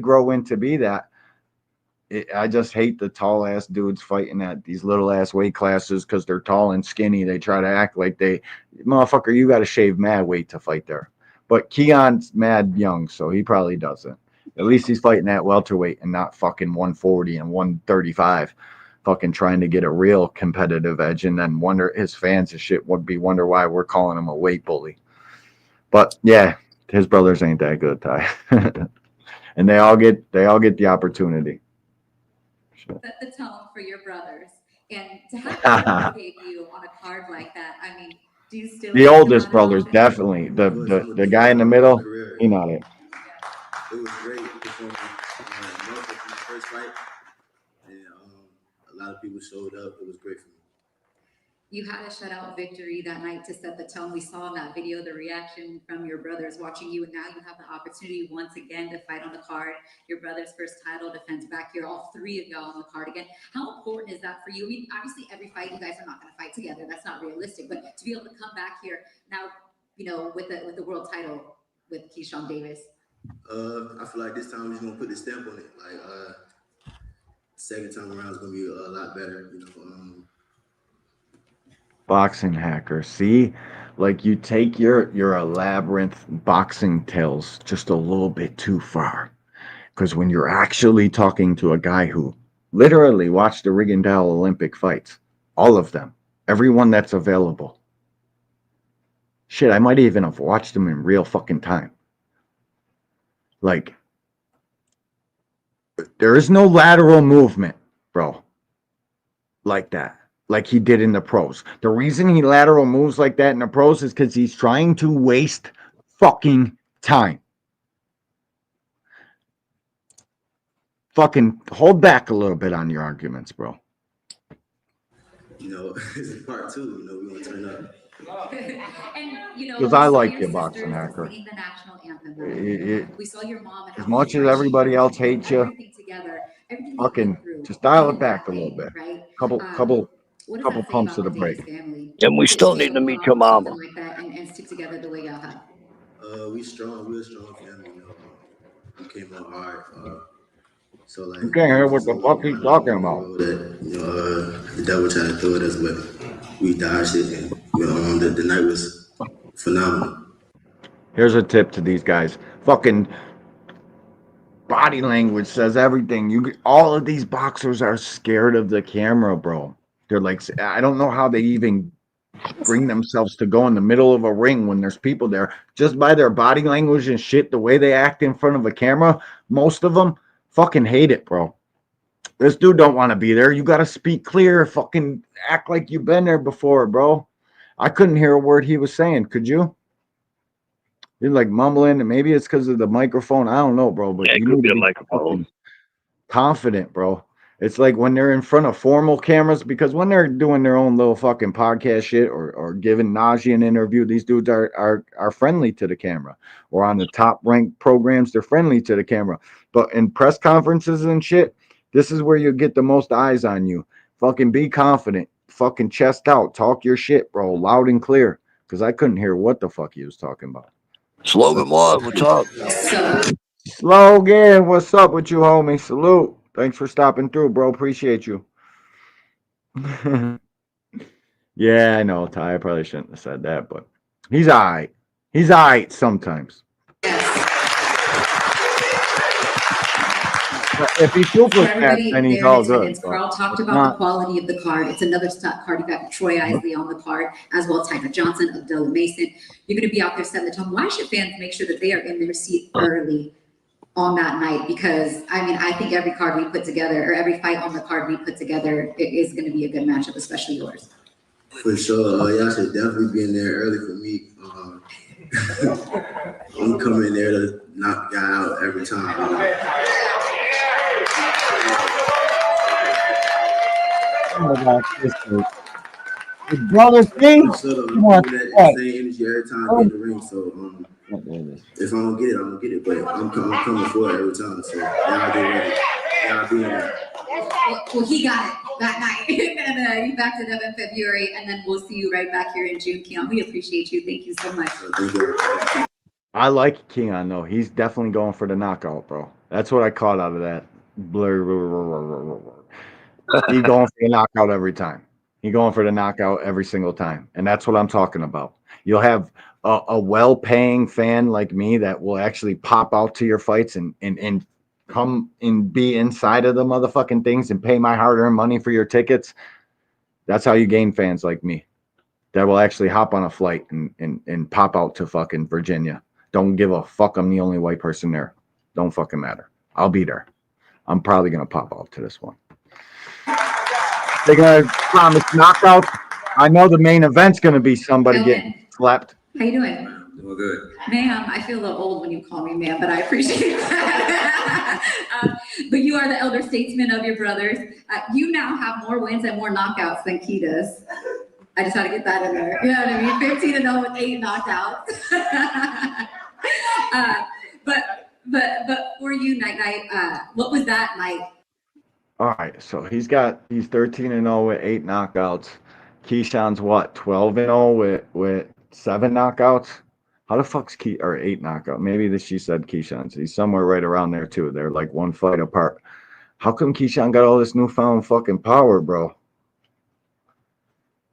S5: grow into be that. I just hate the tall ass dudes fighting at these little ass weight classes because they're tall and skinny. They try to act like they, motherfucker, you got to shave mad weight to fight there. But Keon's mad young, so he probably doesn't. At least he's fighting at welterweight and not fucking 140 and 135, fucking trying to get a real competitive edge, and then wonder his fans and shit would be wonder why we're calling him a weight bully. But yeah, his brothers ain't that good, Ty. And they all get the opportunity.
S13: Set the tone for your brothers, and to have them debut on a card like that. I mean, do you still?
S5: The oldest brothers, definitely. The guy in the middle, he not it.
S14: It was great performing from the first fight, and a lot of people showed up. It was great for me.
S13: You had a shutout victory that night to set the tone. We saw in that video the reaction from your brothers watching you, and now you have the opportunity once again to fight on the card. Your brother's first title defense back here, all three of y'all on the card again. How important is that for you? I mean, obviously every fight you guys are not going to fight together. That's not realistic. But to be able to come back here now, you know, with the world title with Keyshawn Davis.
S14: I feel like this time we're just gonna put the stamp on it. Like second time around is gonna be a lot better, you know.
S5: Boxing hacker. See, like you take your labyrinth boxing tales just a little bit too far. Because when you're actually talking to a guy who literally watched the Rigondeaux Olympic fights, all of them, everyone that's available. Shit, I might even have watched them in real fucking time. Like, there is no lateral movement, bro, like that, like he did in the pros. The reason he lateral moves like that in the pros is because he's trying to waste fucking time. Fucking hold back a little bit on your arguments, bro.
S14: You know, it's part two. You know, we want to turn up.
S13: And you know,
S5: Because I like your boxing hacker.
S13: singing the national anthem. We saw your mom.
S5: As much as everybody else hates you, fucking just dial it back a little bit. Couple pumps of the brake.
S6: And we still need to meet your mama.
S13: Like that and stick together the way y'all have.
S14: We're a strong family. You know, we came out hard. So like,
S5: You can't hear what the fuck he's talking about.
S14: That, you know, the devil tried to throw at us, but we dodged it, and you know, the night was phenomenal.
S5: Here's a tip to these guys. Fucking body language says everything. All of these boxers are scared of the camera, bro. They're like, I don't know how they even bring themselves to go in the middle of a ring when there's people there. Just by their body language and shit, the way they act in front of a camera, most of them fucking hate it, bro. This dude don't want to be there. You got to speak clear. Fucking act like you've been there before, bro. I couldn't hear a word he was saying. Could you? You're like mumbling, and maybe it's because of the microphone. I don't know, bro. But you need to be microphone. Confident, bro. It's like when they're in front of formal cameras, because when they're doing their own little fucking podcast shit or giving Najee an interview, these dudes are friendly to the camera. Or on the top ranked programs, they're friendly to the camera. But in press conferences and shit, this is where you get the most eyes on you. Fucking be confident. fucking chest out. Talk your shit, bro, loud and clear. Because I couldn't hear what the fuck he was talking about.
S6: Slogan one, what's up?
S5: Slogan, what's up with you, homie? Salute. Thanks for stopping through, bro. Appreciate you. Yeah, I know, Ty. I probably shouldn't have said that, but he's all right. He's all right sometimes. If he feels
S13: For
S5: like that,
S13: everybody
S5: then he's
S13: there in
S5: all good.
S13: attendance, Carl talked about the quality of the card. It's another stunt card. You got Troy Isley on the card, as well as Tyler Johnson, Abdullah Mason. You're going to be out there setting the tone. Why should fans make sure that they are in their seat early on that night? Because, I mean, I think every card we put together, or every fight on the card we put together, it is going to be a good matchup, especially yours.
S14: For sure. Y'all should definitely be in there early for me. I'm coming there to knock y'all out every time.
S5: Brother King,
S14: Come on, that same energy every time I get in the ring. So if I don't get it, I don't get it. But I'm coming for it every time. So y'all get ready. Y'all be in there.
S13: Well, he got it that night, and he backed it up in February, and then we'll see you right back here in June. Keon, we appreciate you. Thank you so much.
S5: I like Keon though. He's definitely going for the knockout, bro. That's what I caught out of that. He's going for the knockout every time. He's going for the knockout every single time, and that's what I'm talking about. You'll have a well-paying fan like me that will actually pop out to your fights and come and be inside of the motherfucking things and pay my hard-earned money for your tickets. That's how you gain fans like me that will actually hop on a flight and pop out to fucking Virginia. Don't give a fuck. I'm the only white person there. Don't fucking matter. I'll be there. I'm probably going to pop out to this one. They're going to promise knockouts. I know the main event's going to be somebody getting slapped.
S13: How you doing?
S14: Doing good.
S13: Ma'am, I feel a little old when you call me ma'am, but I appreciate that. But you are the elder statesman of your brothers. You now have more wins and more knockouts than Key does. I just had to get that in there. You know what I mean? 15-0 with 8 knockouts. But for you, Night, what was that like?
S5: All right, so he's 13-0 with 8 knockouts. Keyshawn's what, 12-0 with 7 knockouts? How the fuck's 8 knockouts? Maybe she said Keyshawn's. He's somewhere right around there too. They're like one fight apart. How come Keyshawn got all this newfound fucking power, bro?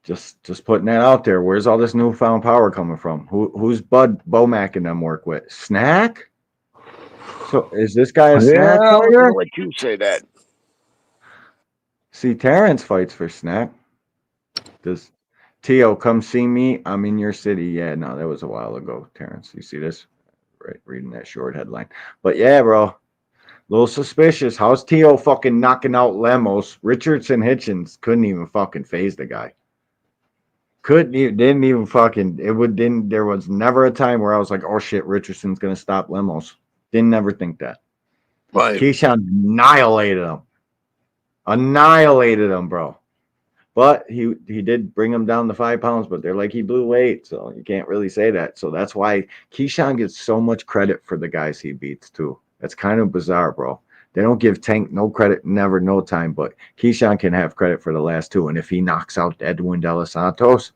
S5: Just putting that out there. Where's all this newfound power coming from? Who's Bud Bomac and them work with? Snack? So is this guy a snack fighter?
S6: I'll let you say that.
S5: See, Terrence fights for Snack. Does Tio come see me? I'm in your city. Yeah, no, that was a while ago, Terrence. You see this? Right, reading that short headline. But yeah, bro. A little suspicious. How's Tio fucking knocking out Lemos? Richardson Hitchens couldn't even fucking phase the guy. There was never a time where I was like, oh shit, Richardson's gonna stop Lemos. Didn't never think that.
S6: Right.
S5: Keyshawn annihilated him, bro. But he did bring him down to 5 pounds, but they're like he blew weight, so you can't really say that. So that's why Keyshawn gets so much credit for the guys he beats too. That's kind of bizarre, bro. They don't give Tank no credit, never, no time, but Keyshawn can have credit for the last 2. And if he knocks out Edwin De Los Santos,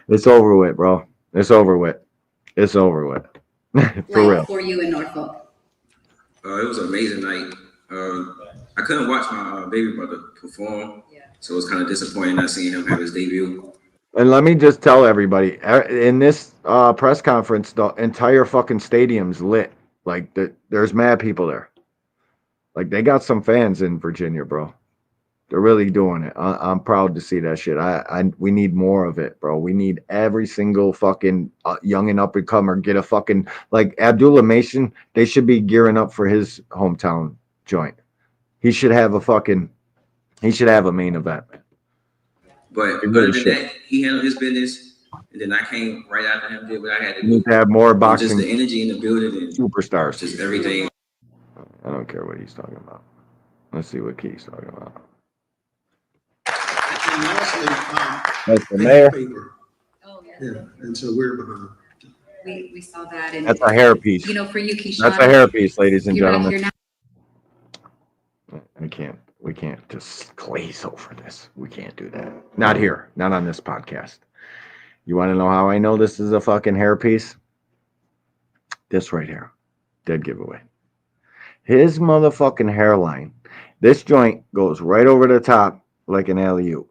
S5: it's over with, bro. It's over with. It's over with. For real.
S13: For you in Norfolk.
S14: It was an amazing night. I couldn't watch my baby brother perform, so it was kind of disappointing not seeing him have his debut.
S5: And let me just tell everybody, in this press conference, the entire fucking stadium's lit. Like, there's mad people there. Like, they got some fans in Virginia, bro. They're really doing it. I'm proud to see that shit. We need more of it, bro. We need every single fucking young and up and comer get a fucking, like Abdullah Mason. They should be gearing up for his hometown joint. He should have a main event.
S14: But other than that, he handled his business. And then I came right after him, did what I had to do.
S5: Need to have more boxing.
S14: Just the energy in the building and
S5: superstars.
S14: Just everything.
S5: I don't care what he's talking about. Let's see what Key's talking about.
S15: And lastly,
S5: That's the mayor.
S13: Oh, yes.
S15: Yeah, and so we're behind.
S13: We saw that. And
S5: That's a hairpiece.
S13: You know, for you, Keyshawn.
S5: That's a hairpiece, ladies and
S13: you're out
S5: gentlemen.
S13: here now.
S5: I can't. We can't just glaze over this. We can't do that. Not here. Not on this podcast. You want to know how I know this is a fucking hairpiece? This right here. Dead giveaway. His motherfucking hairline. This joint goes right over the top like an alley-oop.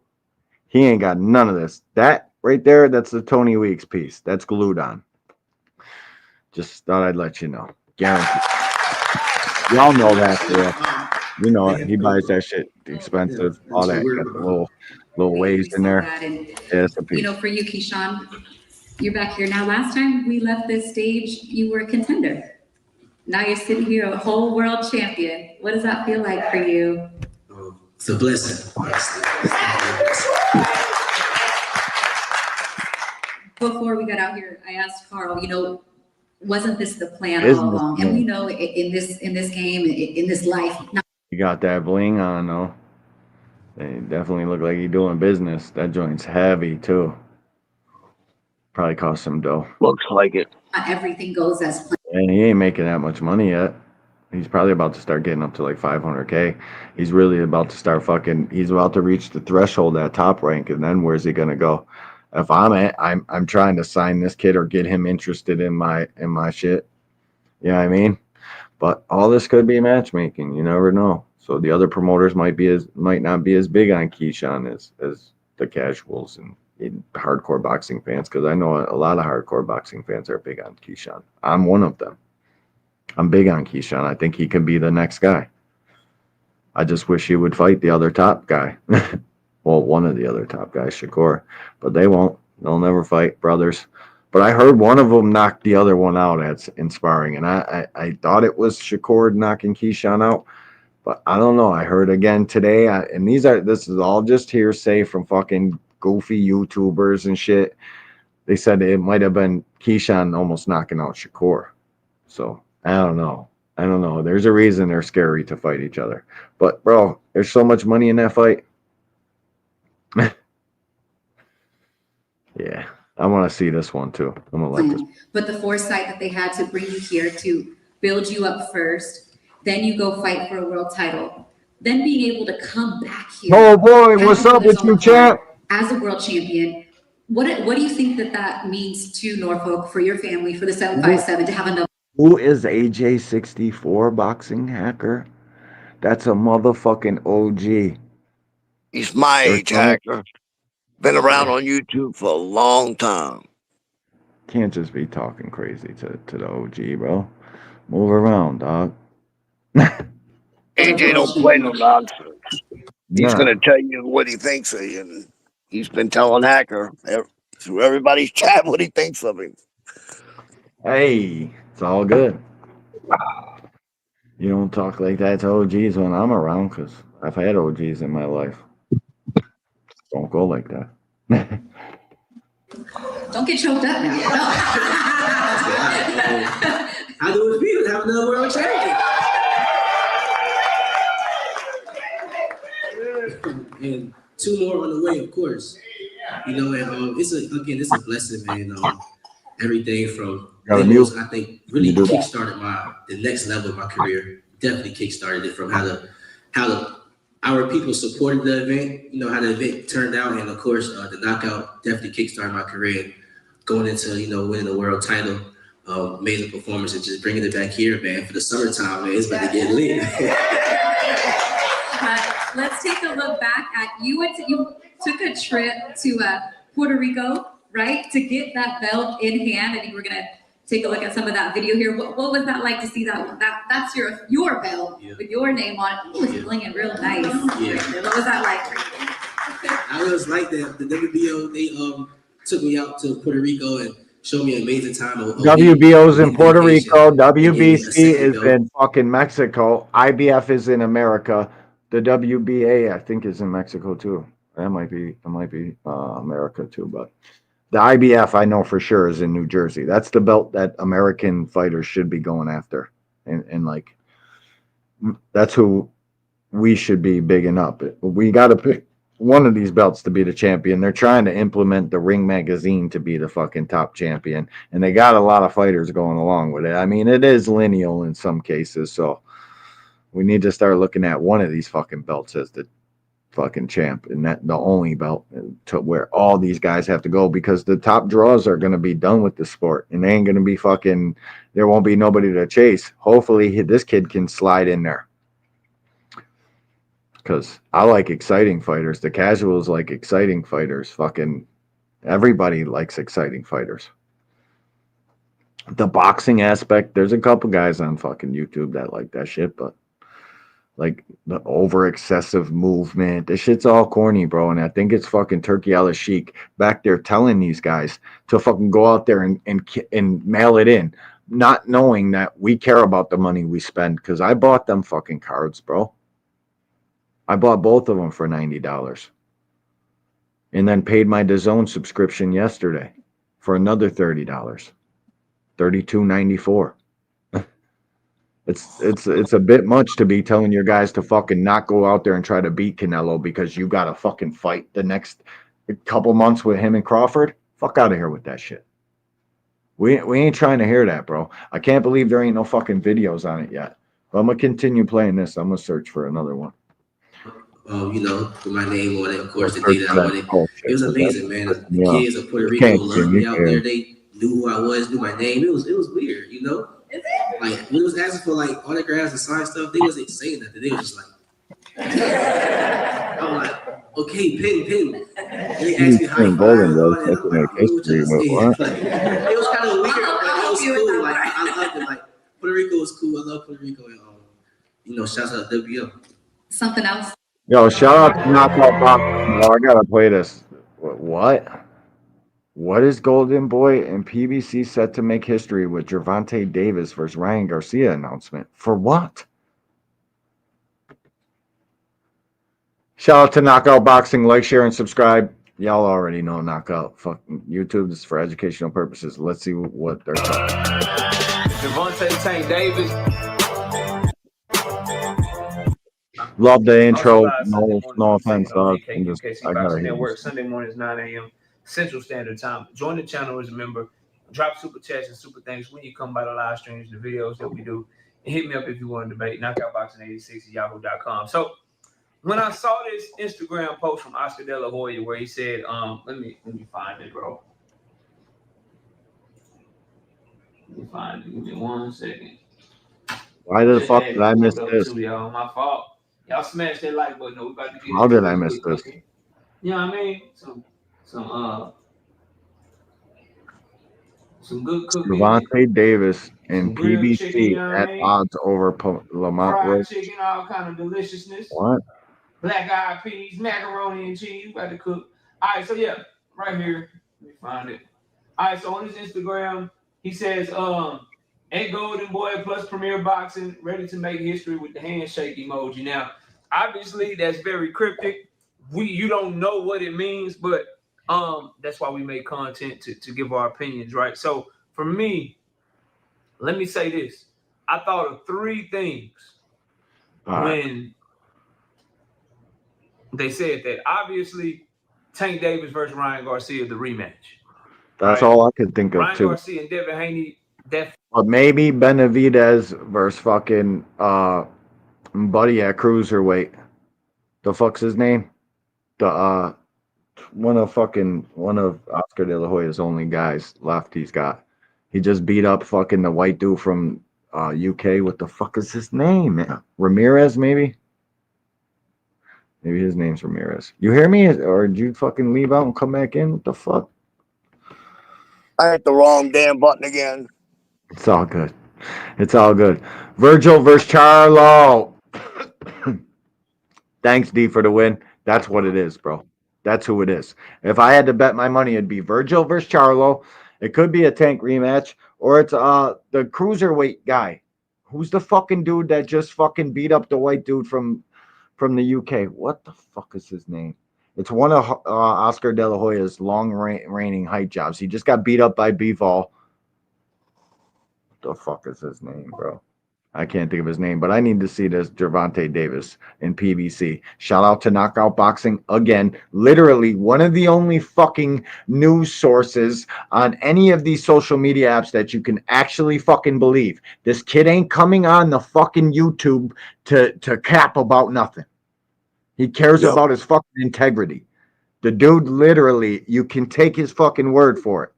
S5: He ain't got none of this. That right there, that's the Tony Weeks piece. That's glued on. Just thought I'd let you know. Guaranteed. Y'all know that, yeah. You know it. He buys that shit expensive, all that. Got the little waves in there.
S13: And,
S5: Yeah, it's a piece.
S13: you know, for you, Keyshawn, you're back here now. Last time we left this stage, you were a contender. Now you're sitting here, a whole world champion. What does that feel like for you?
S14: It's a blessing, honestly.
S13: Before we got out here, I asked Carl, you know, wasn't this the plan all along? And we know in this game, in this life.
S5: You got that bling on though. They definitely look like you're doing business. That joint's heavy too. Probably cost some dough.
S6: Looks like it.
S13: Not everything goes as planned.
S5: And he ain't making that much money yet. He's probably about to start getting up to like 500K. He's really about to start he's about to reach the threshold at top rank, and then where's he gonna go? If I'm trying to sign this kid or get him interested in my shit. You know what I mean? But all this could be matchmaking. You never know. So the other promoters might not be as big on Keyshawn as the casuals and hardcore boxing fans, because I know a lot of hardcore boxing fans are big on Keyshawn. I'm one of them. I'm big on Keyshawn. I think he could be the next guy. I just wish he would fight the other top guy. Well, one of the other top guys, Shakur. But they won't. They'll never fight, brothers. But I heard one of them knock the other one out in sparring, and I thought it was Shakur knocking Keyshawn out, but I don't know. I heard again today, and this is all just hearsay from fucking goofy YouTubers and shit. They said it might have been Keyshawn almost knocking out Shakur. So I don't know. There's a reason they're scary to fight each other. But bro, there's so much money in that fight. Yeah. I want to see this one too. I'm gonna like this.
S13: But the foresight that they had to bring you here to build you up first, then you go fight for a world title, then being able to come back here.
S5: Oh boy, what's up with you, champ?
S13: As a world champion, what do you think that means to Norfolk, for your family, for the 757 to have another?
S5: Who is AJ64 boxing hacker? That's a motherfucking OG.
S6: He's my age, hacker. Been around on YouTube for a long time.
S5: Can't just be talking crazy to the OG, bro. Move around, dog.
S6: AJ don't play no nonsense. He's gonna tell you what he thinks of you, and he's been telling Hacker through everybody's chat what he thinks of him.
S5: Hey, it's all good. You don't talk like that to OGs when I'm around, because I've had OGs in my life. Don't go like that.
S13: Don't get choked up now.
S14: How do it feel to have another world champion? And two more on the way, of course. You know, and it's a blessing, man. Everything from I think really kickstarted the next level of my career. Definitely kickstarted it from how our people supported the event, you know, how the event turned out, and of course, the knockout definitely kickstarted my career. And going into, you know, winning the world title, amazing performance, and just bringing it back here, man, for the summertime, man, it's about to get lit.
S13: Let's take a look back at you took a trip to Puerto Rico, right, to get that belt in hand. I think we're gonna take a look at some of that video here. What was that like to see that? That's your belt with your name on it. It was blinging real nice. Yeah. What was that like?
S14: I was like that. The WBO, they took me out to Puerto Rico and showed me an amazing time.
S5: WBO's in Puerto Rico. WBC is in fucking Mexico. IBF is in America. The WBA, I think, is in Mexico too. That might be America too, but the IBF, I know for sure, is in New Jersey. That's the belt that American fighters should be going after. And like, that's who we should be bigging up. We got to pick one of these belts to be the champion. They're trying to implement the Ring Magazine to be the fucking top champion. And they got a lot of fighters going along with it. I mean, it is lineal in some cases. So We need to start looking at one of these fucking belts as the fucking champ, and that the only belt to where all these guys have to go, because the top draws are going to be done with the sport, and they ain't going to be fucking. There won't be nobody to chase. Hopefully, this kid can slide in there. Because I like exciting fighters. The casuals like exciting fighters. Fucking everybody likes exciting fighters. The boxing aspect, there's a couple guys on fucking YouTube that like that shit, but like the over excessive movement, this shit's all corny, bro. And I think it's fucking Turkey Al Sheik back there telling these guys to fucking go out there and mail it in, not knowing that we care about the money we spend. Because I bought them fucking cards, bro. I bought both of them for $90 and then paid my DAZN subscription yesterday for another $30, $32.94. It's a bit much to be telling your guys to fucking not go out there and try to beat Canelo because you got to fucking fight the next couple months with him and Crawford. Fuck out of here with that shit. We ain't trying to hear that, bro. I can't believe there ain't no fucking videos on it yet. But I'm gonna continue playing this. I'm gonna search for another one.
S14: You know, with my name on it, of course, the day that I won it. It was amazing, man. The kids of Puerto Rico loved me out there. They knew who I was, knew my name. It was weird, you know? Like, when it was asking for, like, autographs and signed stuff, they wasn't saying nothing. They was just like, I'm like, okay, pin. And they asked me high five and all that. I'm like, I don't know what y'all saying. Like, it was kind of weird, but it was cool. Like, I loved it. Like, Puerto Rico was cool. I love Puerto Rico. And, you know, shouts out to WO.
S13: Something else.
S5: Yo, shout out to Knockout Boxing. Oh, I gotta play this. What? What is Golden Boy and PBC set to make history with Gervonta Davis versus Ryan Garcia announcement? For what? Shout out to Knockout Boxing. Like, share, and subscribe. Y'all already know Knockout. Fucking YouTube. This is for educational purposes. Let's see what they're talking about.
S10: Gervonta Tank Davis.
S5: Love the intro.
S10: Also
S5: No offense, dog.
S10: I gotta Network, Sunday mornings, 9 a.m. Central Standard Time. Join the channel as a member. Drop super chats and super thanks when you come by the live streams, the videos that we do. And hit me up if you want to debate. Knockoutboxing86@yahoo.com. So when I saw this Instagram post from Oscar De La Hoya where he said, let me find it, bro. Let me find it. Give me 1 second.
S5: Why the fuck did I miss this?
S10: Y'all, my fault. Y'all smash that like button. We about to get
S5: How did I miss this?
S10: You know what I mean? Some good cooking.
S5: Gervonta Davis and PBC
S10: chicken, you know
S5: at odds over Lamont
S10: fried
S5: Rose.
S10: chicken, all kind of deliciousness.
S5: What?
S10: Black eyed peas, macaroni and cheese. You got to cook. All right, so yeah, right here. Let me find it. All right, so on his Instagram, he says, "Ain't Golden Boy plus Premier Boxing ready to make history with the handshake emoji." Now, obviously, that's very cryptic. You don't know what it means, but that's why we make content to give our opinions, right? So for me, let me say this. I thought of 3 things when they said that. Obviously, Tank Davis versus Ryan Garcia, the rematch.
S5: That's all I could think of,
S10: Ryan
S5: too.
S10: Garcia and Devin Haney,
S5: But maybe Benavidez versus fucking buddy at cruiserweight. The fuck's his name? The one of Oscar De La Hoya's only guys left. He's got. He just beat up fucking the white dude from UK. What the fuck is his name? Ramirez, maybe. Maybe his name's Ramirez. You hear me? Or did you fucking leave out and come back in? What the fuck?
S6: I hit the wrong damn button again.
S5: It's all good. It's all good. Virgil versus Charlo. Thanks, D, for the win. That's what it is, bro. That's who it is. If I had to bet my money, it'd be Virgil versus Charlo. It could be a Tank rematch, or it's the cruiserweight guy. Who's the fucking dude that just fucking beat up the white dude from the UK? What the fuck is his name? It's one of Oscar De La Hoya's long reigning height jobs. He just got beat up by Bivol. What the fuck is his name, bro? I can't think of his name, but I need to see this Gervonta Davis in PBC. Shout out to Knockout Boxing again. Literally one of the only fucking news sources on any of these social media apps that you can actually fucking believe. This kid ain't coming on the fucking YouTube to cap about nothing. He cares about his fucking integrity. The dude literally, you can take his fucking word for it.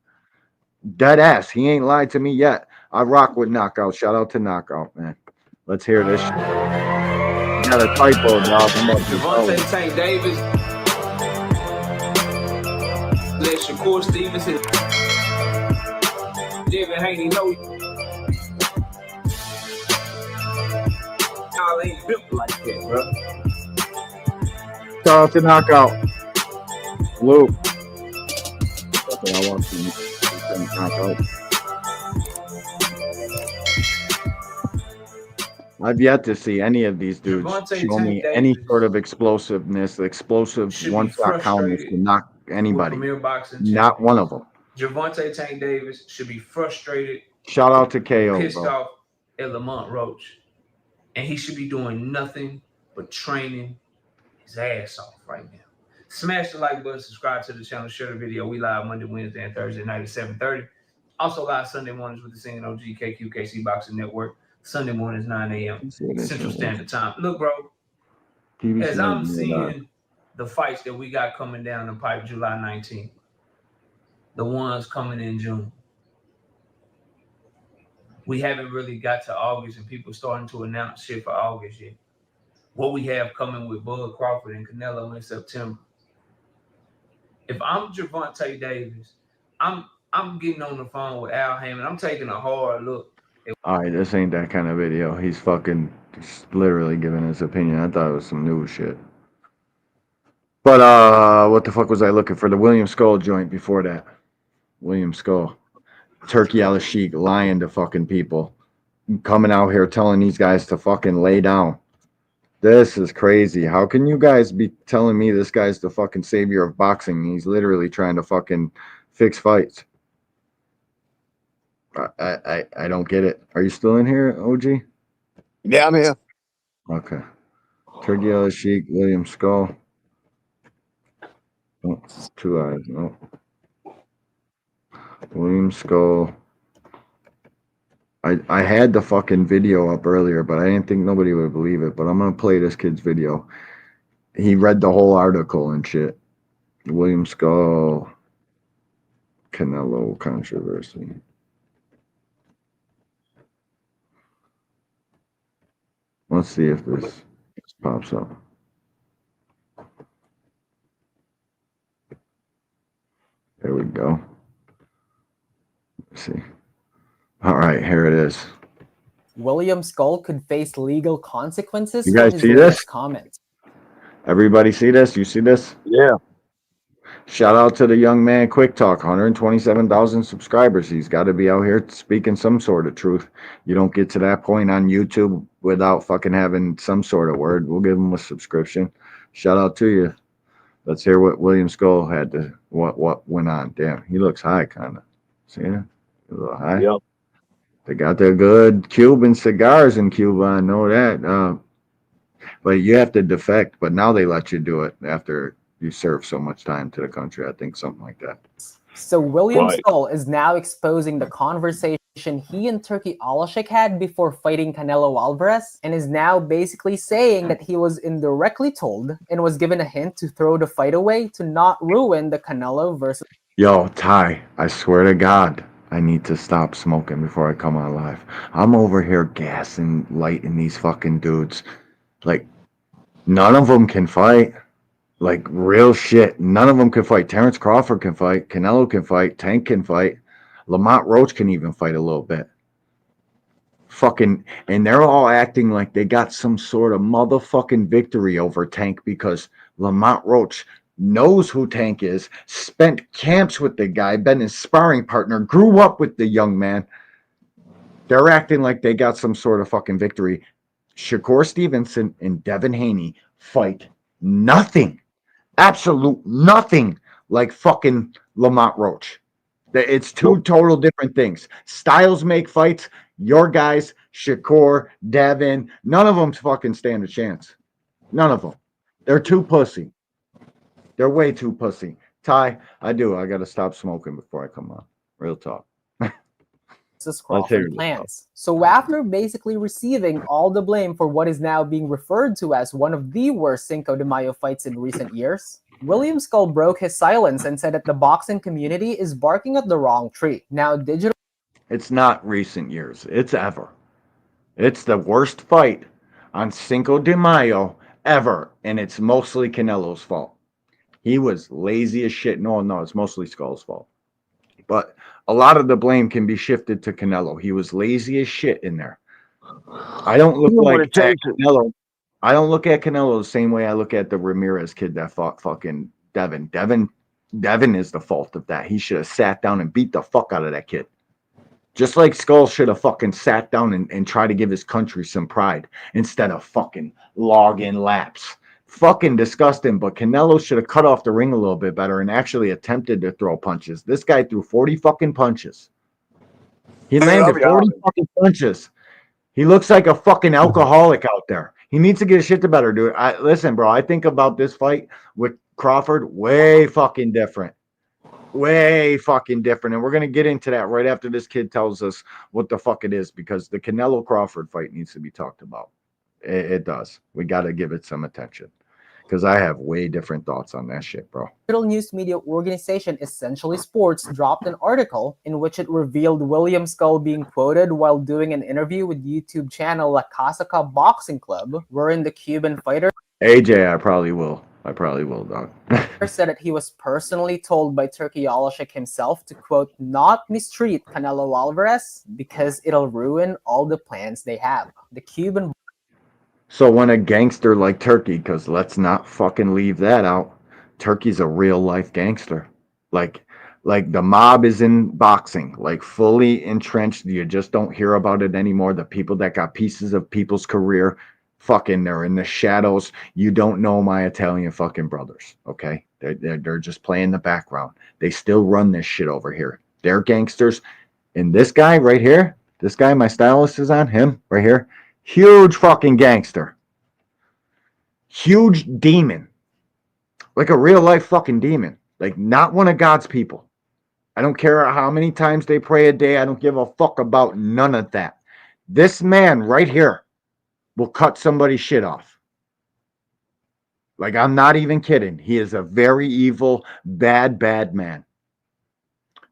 S5: Dead ass. He ain't lied to me yet. I rock with Knockout. Shout out to Knockout, man. Let's hear this shit. You got a typo, dog.
S10: Gervonta Tank Davis. Let Shakur Stevenson. Devin Haney know y'all ain't built like that, bro.
S5: Shout out to Knockout. Luke. That's what I want to Knockout. I've yet to see any of these dudes show me any sort of explosiveness, explosive one-shot counters to knock anybody. Not one of them.
S10: Gervonta Tank Davis should be frustrated.
S5: Shout out to KO,
S10: pissed
S5: bro.
S10: off at Lamont Roach. And he should be doing nothing but training his ass off right now. Smash the like button, subscribe to the channel, share the video. We live Monday, Wednesday, and Thursday night at 7:30. Also live Sunday mornings with the Singing OG KQKC Boxing Network. Sunday mornings, 9 a.m. Central Standard Time. Look, bro, as I'm seeing the fights that we got coming down the pipe July 19th, the ones coming in June, we haven't really got to August and people starting to announce shit for August yet. What we have coming with Bud Crawford and Canelo in September. If I'm Gervonta Davis, I'm getting on the phone with Al Hammond. I'm taking a hard look.
S5: All right, this ain't that kind of video. He's fucking just literally giving his opinion. I thought it was some news shit. But what the fuck was I looking for? The William Skull joint before that. William Skull. Turkey Al-Sheikh lying to fucking people. Coming out here telling these guys to fucking lay down. This is crazy. How can you guys be telling me this guy's the fucking savior of boxing? He's literally trying to fucking fix fights. I don't get it. Are you still in here, OG?
S6: Yeah, I'm here.
S5: Okay. Turkey Al-Sheikh, William Skull. Oh, 2 eyes. No. William Skull. I had the fucking video up earlier, but I didn't think nobody would believe it. But I'm gonna play this kid's video. He read the whole article and shit. William Skull, Canelo controversy. Let's see if this pops up. There we go. Let's see. All right, here it is.
S15: William Skull could face legal consequences
S5: You
S15: for
S5: guys
S15: his
S5: see
S15: latest
S5: this?
S15: comments.
S5: Everybody see this? You see this?
S6: Yeah.
S5: Shout out to the young man, Quick Talk, 127,000 subscribers. He's got to be out here speaking some sort of truth. You don't get to that point on YouTube without fucking having some sort of word. We'll give him a subscription. Shout out to you. Let's hear what William Skull had to, what went on. Damn, he looks high, kind of. See that? A little high.
S6: Yep.
S5: They got their good Cuban cigars in Cuba. I know that. But you have to defect. But now they let you do it after you serve so much time to the country. I think something like that.
S15: So William Skull is now exposing the conversation he and Turkey Al-Sheikh had before fighting Canelo Alvarez, and is now basically saying that he was indirectly told and was given a hint to throw the fight away to not ruin the Canelo versus...
S5: Yo, Ty, I swear to God, I need to stop smoking before I come on live. I'm over here gassing, lighting these fucking dudes. Like, none of them can fight. Like, real shit. None of them can fight. Terrence Crawford can fight. Canelo can fight. Tank can fight. Lamont Roach can even fight a little bit. Fucking, and they're all acting like they got some sort of motherfucking victory over Tank because Lamont Roach knows who Tank is, spent camps with the guy, been his sparring partner, grew up with the young man. They're acting like they got some sort of fucking victory. Shakur Stevenson and Devin Haney fight nothing. Absolute nothing like fucking Lamont Roach. It's two total different things. Styles make fights. Your guys, Shakur, Devin, none of them fucking stand a chance. None of them. They're too pussy. They're way too pussy. Ty, I got to stop smoking before I come on. Real talk.
S15: Crawford plans. So after basically receiving all the blame for what is now being referred to as one of the worst Cinco de Mayo fights in recent years, William Skull broke his silence and said that the boxing community is barking at the wrong tree. Now, digital...
S5: It's not recent years. It's ever. It's the worst fight on Cinco de Mayo ever, and it's mostly Canelo's fault. He was lazy as shit. No, it's mostly Skull's fault. But a lot of the blame can be shifted to Canelo. He was lazy as shit in there. I don't look like Canelo. I don't look at Canelo the same way I look at the Ramirez kid that fought fucking Devin. Devin is the fault of that. He should have sat down and beat the fuck out of that kid. Just like Skull should have fucking sat down and tried to give his country some pride instead of fucking logging laps. Fucking disgusting, but Canelo should have cut off the ring a little bit better and actually attempted to throw punches. This guy threw 40 fucking punches. He landed 40 fucking punches. He looks like a fucking alcoholic out there. He needs to get his shit to better, dude. Listen, bro, I think about this fight with Crawford way fucking different. Way fucking different. And we're going to get into that right after this kid tells us what the fuck it is, because the Canelo Crawford fight needs to be talked about. It does. We got to give it some attention, because I have way different thoughts on that shit, bro.
S15: Digital news media organization Essentially Sports dropped an article in which it revealed William Skull being quoted while doing an interview with YouTube channel La Casaca Boxing Club, wherein the Cuban fighter
S5: AJ, I probably will, dog.
S15: said that he was personally told by Turki Alashik himself to, quote, not mistreat Canelo Alvarez because it'll ruin all the plans they have. The Cuban...
S5: So when a gangster like Turkey, because let's not fucking leave that out, Turkey's a real life gangster. Like the mob is in boxing, like fully entrenched. You just don't hear about it anymore. The people that got pieces of people's career, fucking, they're in the shadows. You don't know my Italian fucking brothers, okay? They're just playing the background. They still run this shit over here. They're gangsters. And this guy right here, this guy my stylist is on, him right here, huge fucking gangster. Huge demon. Like a real life fucking demon. Like not one of God's people. I don't care how many times they pray a day. I don't give a fuck about none of that. This man right here will cut somebody's shit off. Like, I'm not even kidding. He is a very evil, bad man.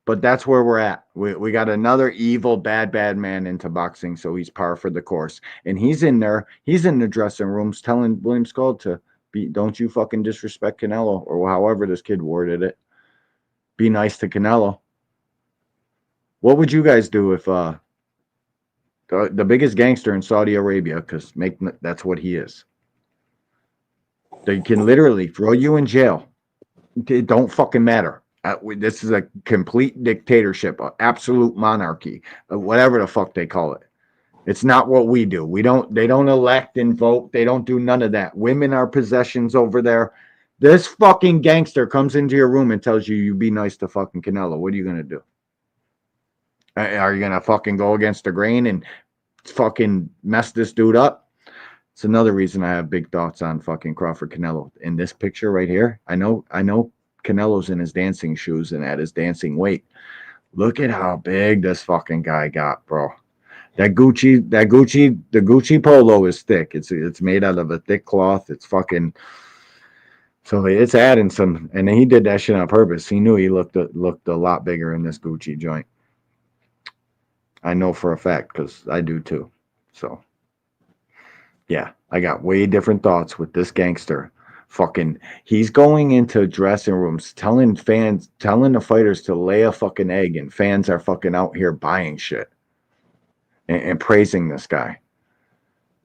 S5: But that's where we're at. We got another evil, bad man into boxing, so he's par for the course. And he's in there. He's in the dressing rooms telling William Skull to don't you fucking disrespect Canelo, or however this kid worded it. Be nice to Canelo. What would you guys do if the biggest gangster in Saudi Arabia, because that's what he is. They can literally throw you in jail. It don't fucking matter. This is a complete dictatorship, an absolute monarchy, whatever the fuck they call it. It's not what we do. They don't elect and vote. They don't do none of that. Women are possessions over there. This fucking gangster comes into your room and tells you be nice to fucking Canelo. What are you going to do? Are you going to fucking go against the grain and fucking mess this dude up? It's another reason I have big thoughts on fucking Crawford Canelo. In this picture right here, I know Canelo's in his dancing shoes and at his dancing weight. Look at how big this fucking guy got, bro. The Gucci polo is thick. It's made out of a thick cloth. It's fucking, so it's adding some, and he did that shit on purpose. He knew he looked a lot bigger in this Gucci joint. I know for a fact, because I do too. So yeah, I got way different thoughts with this gangster. Fucking, he's going into dressing rooms telling the fighters to lay a fucking egg, and fans are fucking out here buying shit and praising this guy.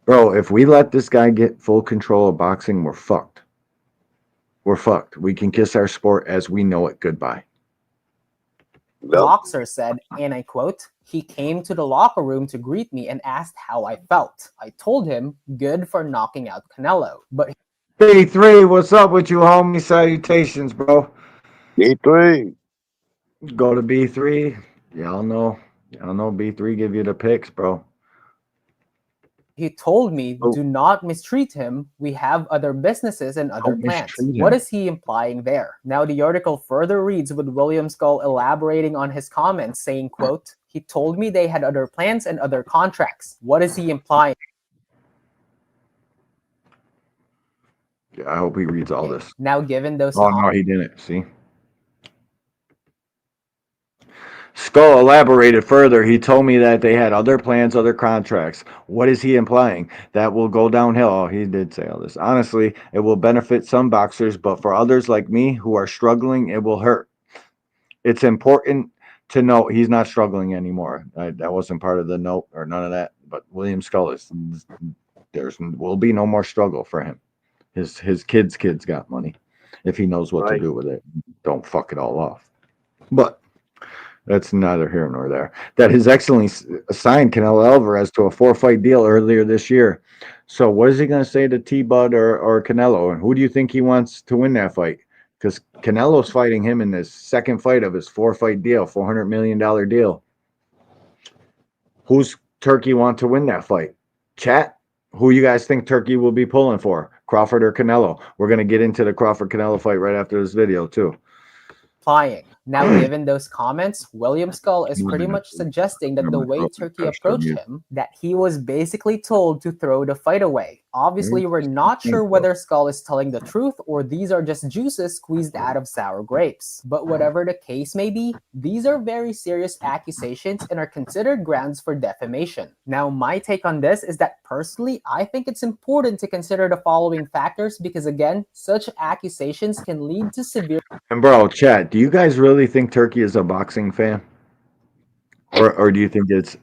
S5: Bro, if we let this guy get full control of boxing, we're fucked. We're fucked. We can kiss our sport as we know it goodbye.
S15: The boxer said, and I quote, he came to the locker room to greet me and asked how I felt. I told him, good for knocking out Canelo. But
S5: B3, what's up with you, homie? Salutations, bro.
S6: B3.
S5: Go to B3. Y'all know I don't know. B3 give you the picks, bro.
S15: He told me, do not mistreat him. We have other businesses and other
S5: Don't
S15: plans.
S5: mistreat
S15: What
S5: him.
S15: is he implying there? Now the article further reads with William Skull elaborating on his comments, saying, quote, he told me they had other plans and other contracts. What is he implying?
S5: Yeah, I hope he reads all this.
S15: Now given those
S5: Oh, no, he didn't. See? Skull elaborated further. He told me that they had other plans, other contracts. What is he implying? That will go downhill. Oh, he did say all this. Honestly, it will benefit some boxers, but for others like me who are struggling, it will hurt. It's important to note he's not struggling anymore. That wasn't part of the note or none of that. But William Skull is, will be no more struggle for him. His kids got money if he knows what to do with it. Don't fuck it all off. But that's neither here nor there. That His Excellency assigned Canelo Alvarez to a 4-fight deal earlier this year. So what is he going to say to T-Bud or Canelo? And who do you think he wants to win that fight? Because Canelo's fighting him in this second fight of his 4-fight deal, $400 million deal. Who's Turkey want to win that fight? Chat, who you guys think Turkey will be pulling for? Crawford or Canelo? We're going to get into the Crawford-Canelo fight right after this video, too.
S15: Now, given those comments, William Skull is pretty much suggesting that the way Turkey approached him, that he was basically told to throw the fight away. Obviously, we're not sure whether Skull is telling the truth or these are just juices squeezed out of sour grapes. But whatever the case may be, these are very serious accusations and are considered grounds for defamation. Now, my take on this is that personally, I think it's important to consider the following factors because again, such accusations can lead to severe...
S5: And bro, chat, do you guys really think Turkey is a boxing fan? Or do you think it's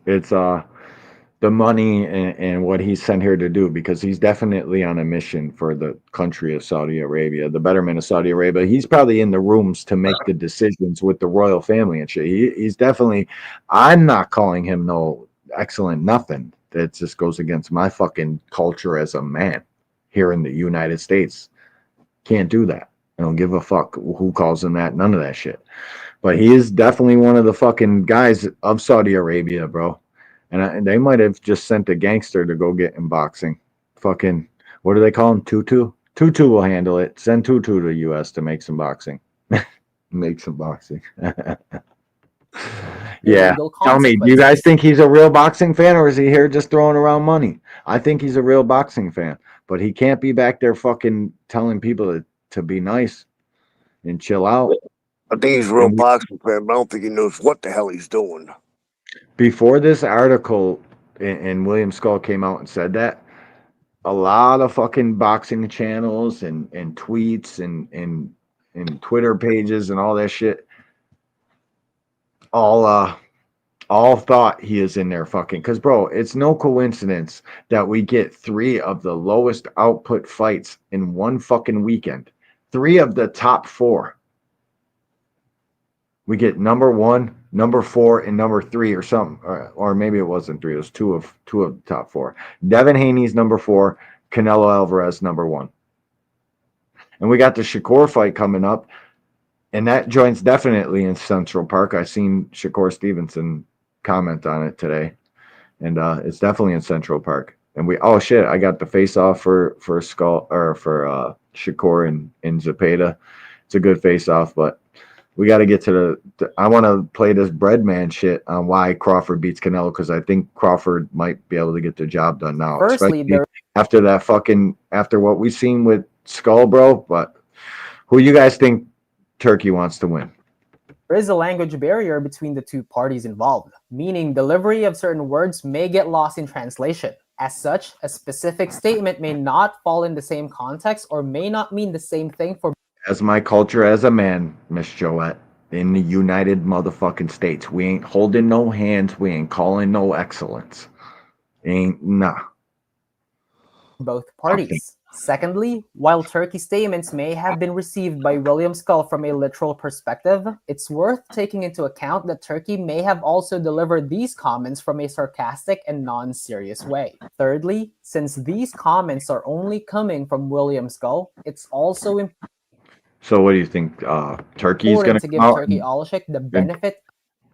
S5: the money and what he's sent here to do? Because he's definitely on a mission for the country of Saudi Arabia, the betterment of Saudi Arabia. He's probably in the rooms to make the decisions with the royal family and shit. He's definitely, I'm not calling him no excellent nothing. That just goes against my fucking culture as a man here in the United States. Can't do that. I don't give a fuck who calls him that. None of that shit. But he is definitely one of the fucking guys of Saudi Arabia, bro. And they might have just sent a gangster to go get him boxing. Fucking, what do they call him? Tutu? Tutu will handle it. Send Tutu to the U.S. to make some boxing. Make some boxing. Yeah. Tell me, do you guys think he's a real boxing fan or is he here just throwing around money? I think he's a real boxing fan. But he can't be back there fucking telling people to be nice and chill out.
S6: I think he's a real boxing fan, but I don't think he knows what the hell he's doing.
S5: Before this article and William Skull came out and said that, a lot of fucking boxing channels and tweets and Twitter pages and all that shit all thought he is in there fucking, because bro, it's no coincidence that we get 3 of the lowest output fights in one fucking weekend. 3 of the top 4. We get number 1, number 4, and number 3 or something, or maybe it wasn't 3. It was two of the top 4. Devin Haney's number 4, Canelo Alvarez number 1, and we got the Shakur fight coming up, and that joint's definitely in Central Park. I seen Shakur Stevenson comment on it today, and it's definitely in Central Park. And oh shit, I got the face off for Skull or for Shakur and Zepeda. It's a good face off, but we got to get to I want to play this breadman shit on why Crawford beats Canelo, because I think Crawford might be able to get the job done now.
S15: Firstly,
S5: after what we've seen with Skull, bro. But who you guys think Turkey wants to win?
S15: There is a language barrier between the two parties involved, meaning delivery of certain words may get lost in translation. As such, a specific statement may not fall in the same context or may not mean the same thing for...
S5: As my culture as a man, Miss Joette, in the United motherfucking States, we ain't holding no hands, we ain't calling no excellence. Nah.
S15: Both parties. Secondly, while Turkey's statements may have been received by William Skull from a literal perspective, it's worth taking into account that Turkey may have also delivered these comments from a sarcastic and non-serious way. Thirdly, since these comments are only coming from William Skull, it's also important
S5: So what do you think? Turkey's going
S15: to give Turkey Alashik the benefit.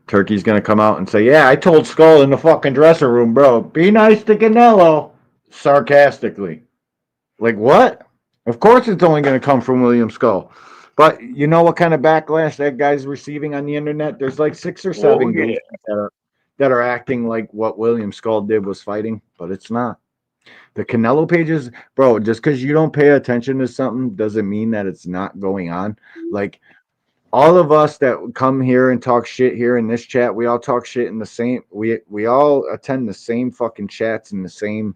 S5: Turkey's gonna come out and say, "Yeah, I told Skull in the fucking dressing room, bro, be nice to Canelo," sarcastically. Like what? Of course, it's only gonna come from William Skull. But you know what kind of backlash that guy's receiving on the internet? There's like 6 or 7
S6: yeah.
S5: that are acting like what William Skull did was fighting, but it's not. The Canelo pages, bro, just because you don't pay attention to something doesn't mean that it's not going on. Like all of us that come here and talk shit here in this chat, we all talk shit in the same we all attend the same fucking chats in the same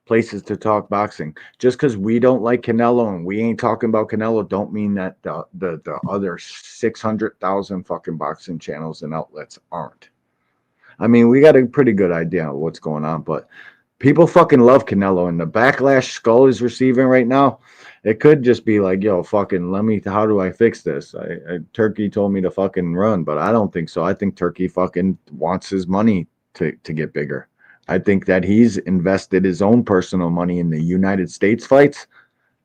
S5: places to talk boxing. Just because we don't like Canelo and we ain't talking about Canelo, don't mean that the other 600,000 fucking boxing channels and outlets aren't. I mean, we got a pretty good idea of what's going on, but people fucking love Canelo, and the backlash Skull is receiving right now, it could just be like, yo, fucking how do I fix this? Turkey told me to fucking run, but I don't think so. I think Turkey fucking wants his money to get bigger. I think that he's invested his own personal money in the United States fights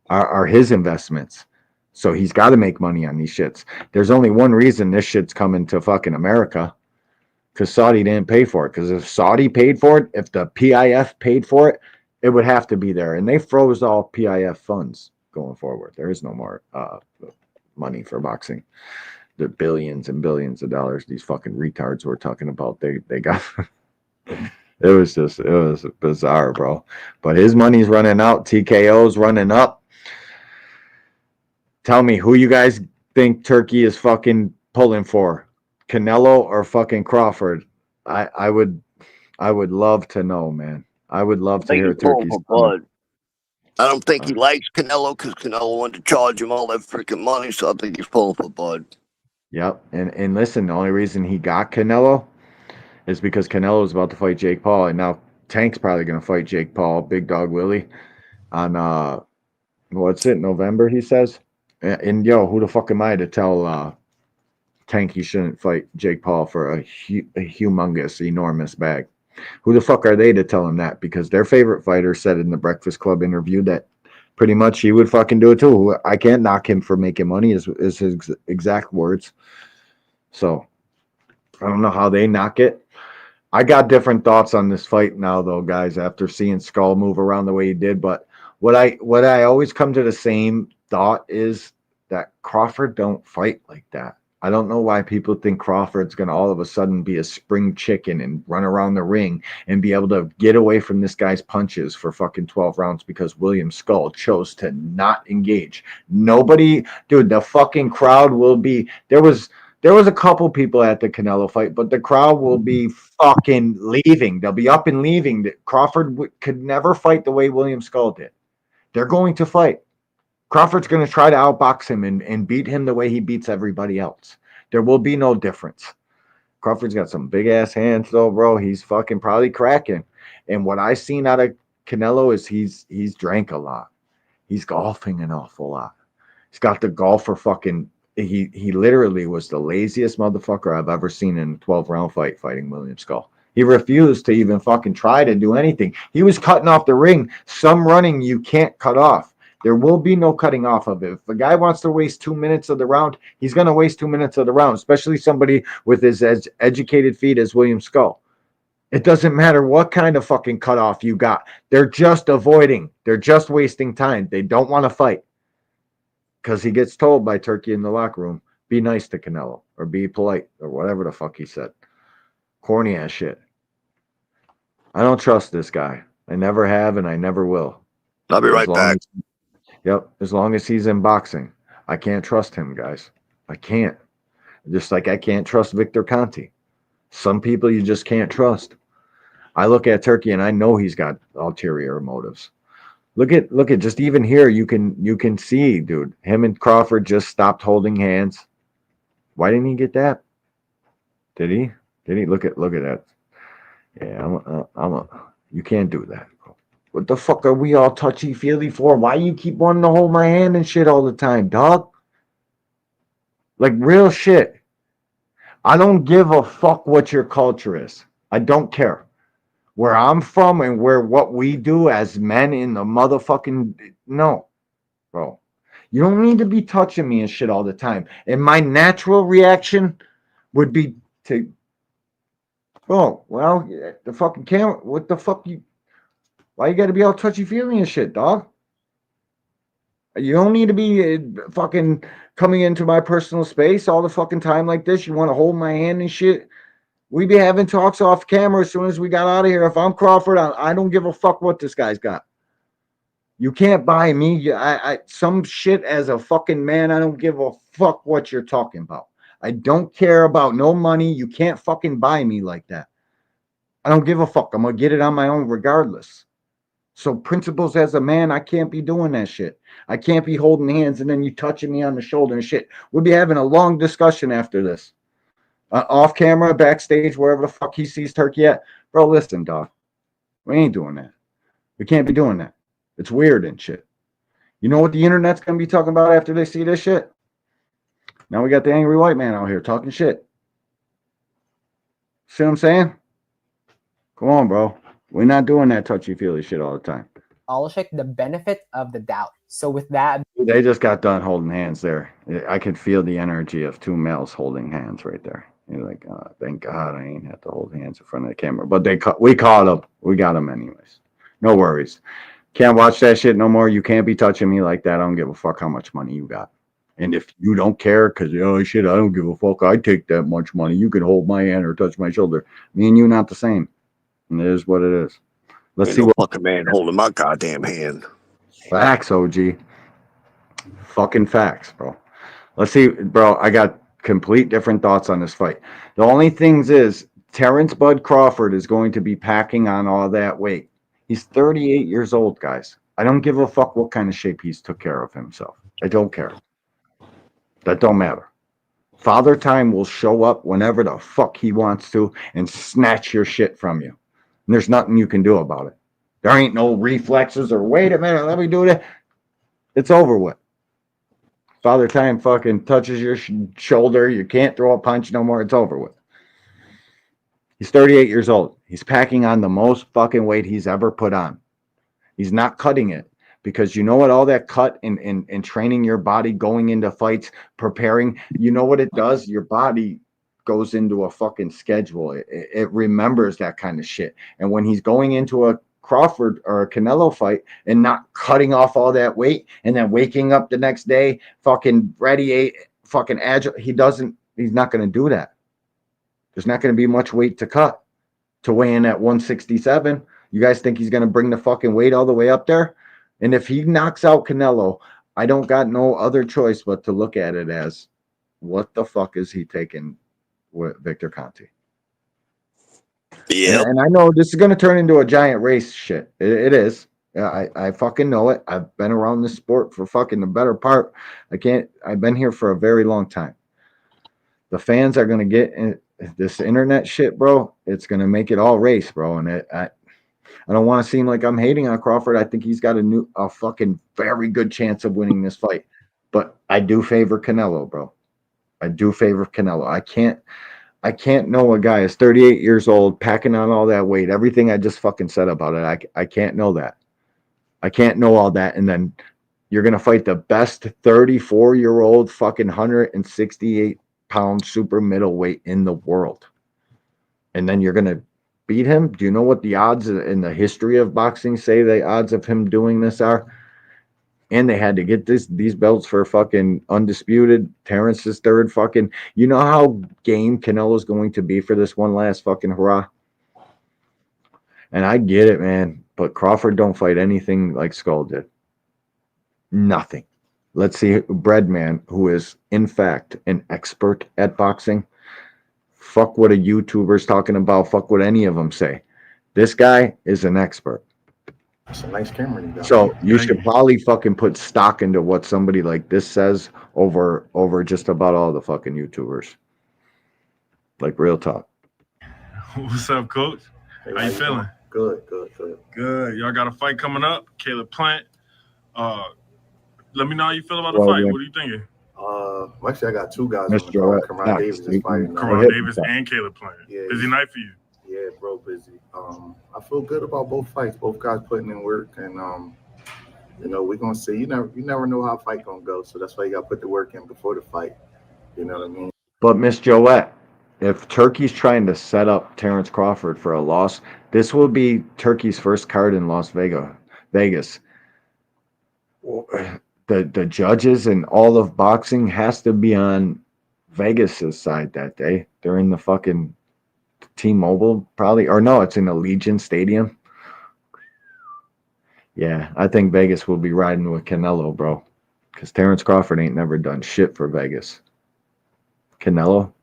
S5: are his investments. So he's got to make money on these shits. There's only one reason this shit's coming to fucking America. Because Saudi didn't pay for it. Because if Saudi paid for it, if the PIF paid for it, it would have to be there. And they froze all PIF funds going forward. There is no more money for boxing. The billions and billions of dollars these fucking retards were talking about, they got. It was bizarre, bro. But his money's running out. TKO's running up. Tell me, who you guys think Turkey is fucking pulling for? Canelo or fucking Crawford? I would love to know, man. I would love to hear Turkey's.
S6: I don't think he likes Canelo because Canelo wanted to charge him all that freaking money, so I think he's pulling for Bud.
S5: Yep, and listen, the only reason he got Canelo is because Canelo is about to fight Jake Paul, and now Tank's probably gonna fight Jake Paul, Big Dog Willie, on what's it, November? He says, and yo, who the fuck am I to tell Tank he shouldn't fight Jake Paul for a humongous, enormous bag? Who the fuck are they to tell him that? Because their favorite fighter said in the Breakfast Club interview that pretty much he would fucking do it too. I can't knock him for making money, is his exact words. So I don't know how they knock it. I got different thoughts on this fight now, though, guys, after seeing Skull move around the way he did. But what I always come to the same thought is that Crawford don't fight like that. I don't know why people think Crawford's going to all of a sudden be a spring chicken and run around the ring and be able to get away from this guy's punches for fucking 12 rounds because William Skull chose to not engage. Nobody, dude, the fucking crowd will be, there was a couple people at the Canelo fight, but the crowd will be fucking leaving. They'll be up and leaving. Crawford could never fight the way William Skull did. They're going to fight. Crawford's going to try to outbox him and beat him the way he beats everybody else. There will be no difference. Crawford's got some big ass hands though, bro. He's fucking probably cracking. And what I've seen out of Canelo is he's drank a lot. He's golfing an awful lot. He's got the golfer fucking. He literally was the laziest motherfucker I've ever seen in a 12-round fight fighting William Skull. He refused to even fucking try to do anything. He was cutting off the ring. Some running you can't cut off. There will be no cutting off of it. If a guy wants to waste 2 minutes of the round, he's going to waste 2 minutes of the round, especially somebody with as educated feet as William Skull. It doesn't matter what kind of fucking cutoff you got. They're just avoiding. They're just wasting time. They don't want to fight. Because he gets told by Turkey in the locker room, be nice to Canelo or be polite or whatever the fuck he said. Corny ass shit. I don't trust this guy. I never have and I never will.
S6: I'll be right back.
S5: Yep. As long as he's in boxing, I can't trust him, guys. I can't. Just like I can't trust Victor Conti. Some people you just can't trust. I look at Turkey and I know he's got ulterior motives. Look at just even here you can see, dude, him and Crawford just stopped holding hands. Why didn't he get that? Did he? Look at that. Yeah, you can't do that, bro. What the fuck are we all touchy-feely for? Why you keep wanting to hold my hand and shit all the time, dog? Like real shit. I don't give a fuck what your culture is. I don't care. Where I'm from and what we do as men in the motherfucking... No, bro. You don't need to be touching me and shit all the time. And my natural reaction would be to. Oh, well, the fucking camera. What the fuck you? Why you got to be all touchy feely and shit, dog? You don't need to be fucking coming into my personal space all the fucking time like this. You want to hold my hand and shit. We be having talks off camera as soon as we got out of here. If I'm Crawford, I don't give a fuck what this guy's got. You can't buy me. Some shit as a fucking man. I don't give a fuck what you're talking about. I don't care about no money. You can't fucking buy me like that. I don't give a fuck. I'm gonna get it on my own regardless. So principles as a man, I can't be doing that shit. I can't be holding hands and then you touching me on the shoulder and shit. We'll be having a long discussion after this. Off camera, backstage, wherever the fuck he sees Turkey at. Bro, listen, dog. We ain't doing that. We can't be doing that. It's weird and shit. You know what the internet's going to be talking about after they see this shit? Now we got the angry white man out here talking shit. See what I'm saying? Come on, bro. We're not doing that touchy-feely shit all the time.
S15: Alashik the benefit of the doubt. So with that,
S5: They just got done holding hands there. I could feel the energy of two males holding hands right there. You're like, oh, thank God I ain't have to hold hands in front of the camera. But we caught up. We got them anyways. No worries. Can't watch that shit no more. You can't be touching me like that. I don't give a fuck how much money you got. And if you don't care, because, oh, shit, I don't give a fuck. I take that much money. You can hold my hand or touch my shoulder. Me and you not the same. And it is what it is. Let's see
S6: no
S5: what
S6: fucking man holding my goddamn hand.
S5: facts, OG. Fucking facts, bro. Let's see, bro. I got complete different thoughts on this fight. The only things is Terrence Bud Crawford is going to be packing on all that weight. He's 38 years old, guys. I don't give a fuck what kind of shape he's took care of himself. I don't care. That don't matter. Father Time will show up whenever the fuck he wants to and snatch your shit from you. And there's nothing you can do about it. There ain't no reflexes or wait a minute, let me do that. It's over with. Father Time fucking touches your shoulder. You can't throw a punch no more. It's over with. He's 38 years old. He's packing on the most fucking weight he's ever put on. He's not cutting it because you know what? All that cut in training your body, going into fights, preparing, you know what it does? Your body goes into a fucking schedule. It remembers that kind of shit. And when he's going into a Crawford or a Canelo fight and not cutting off all that weight and then waking up the next day fucking ready, fucking agile, he's not going to do that. There's not going to be much weight to cut to weigh in at 167. You guys think he's going to bring the fucking weight all the way up there? And if he knocks out Canelo, I don't got no other choice but to look at it as, what the fuck is he taking with Victor Conte?
S6: Yeah.
S5: And I know this is going to turn into a giant race shit. It is. I fucking know it. I've been around this sport for fucking the better part. I've been here for a very long time. The fans are going to get in this internet shit, bro. It's going to make it all race, bro. And I don't want to seem like I'm hating on Crawford. I think he's got a fucking very good chance of winning this fight. But I do favor Canelo, bro. I do favor Canelo. I can't know a guy is 38 years old, packing on all that weight, everything I just fucking said about it. I can't know that. I can't know all that. And then you're going to fight the best 34-year-old fucking 168-pound super middleweight in the world. And then you're going to beat him? Do you know what the odds in the history of boxing say the odds of him doing this are? And they had to get these belts for fucking undisputed. Terrence's third fucking. You know how game Canelo's going to be for this one last fucking hurrah? And I get it, man. But Crawford don't fight anything like Skull did. Nothing. Let's see Breadman, who is, in fact, an expert at boxing. Fuck what a YouTuber's talking about. Fuck what any of them say. This guy is an expert.
S16: That's a nice camera you got.
S5: So you should probably fucking put stock into what somebody like this says over just about all the fucking YouTubers. Like, real talk.
S17: What's up, Coach? How you feeling?
S16: Good.
S17: Good. Y'all got a fight coming up. Caleb Plant. Let me know how you feel about the fight.
S5: Yeah.
S17: What are you thinking?
S16: Actually, I got two guys.
S5: Mr. Joel.
S16: Karan Davis is fighting.
S17: Karan Davis and Caleb Plant.
S16: Yeah,
S17: busy night for you.
S16: Yeah, bro, busy. I feel good about both fights. Both guys putting in work, and we're gonna see. You never know how a fight gonna go, so that's why you gotta put the work in before the fight. You know what I mean?
S5: But Miss Joette, if Turkey's trying to set up Terrence Crawford for a loss, this will be Turkey's first card in Las Vegas. The judges and all of boxing has to be on Vegas's side that day. They're in the fucking T-Mobile probably, or no, it's in Allegiant Stadium. Yeah, I think Vegas will be riding with Canelo, bro, because Terrence Crawford ain't never done shit for Vegas. Canelo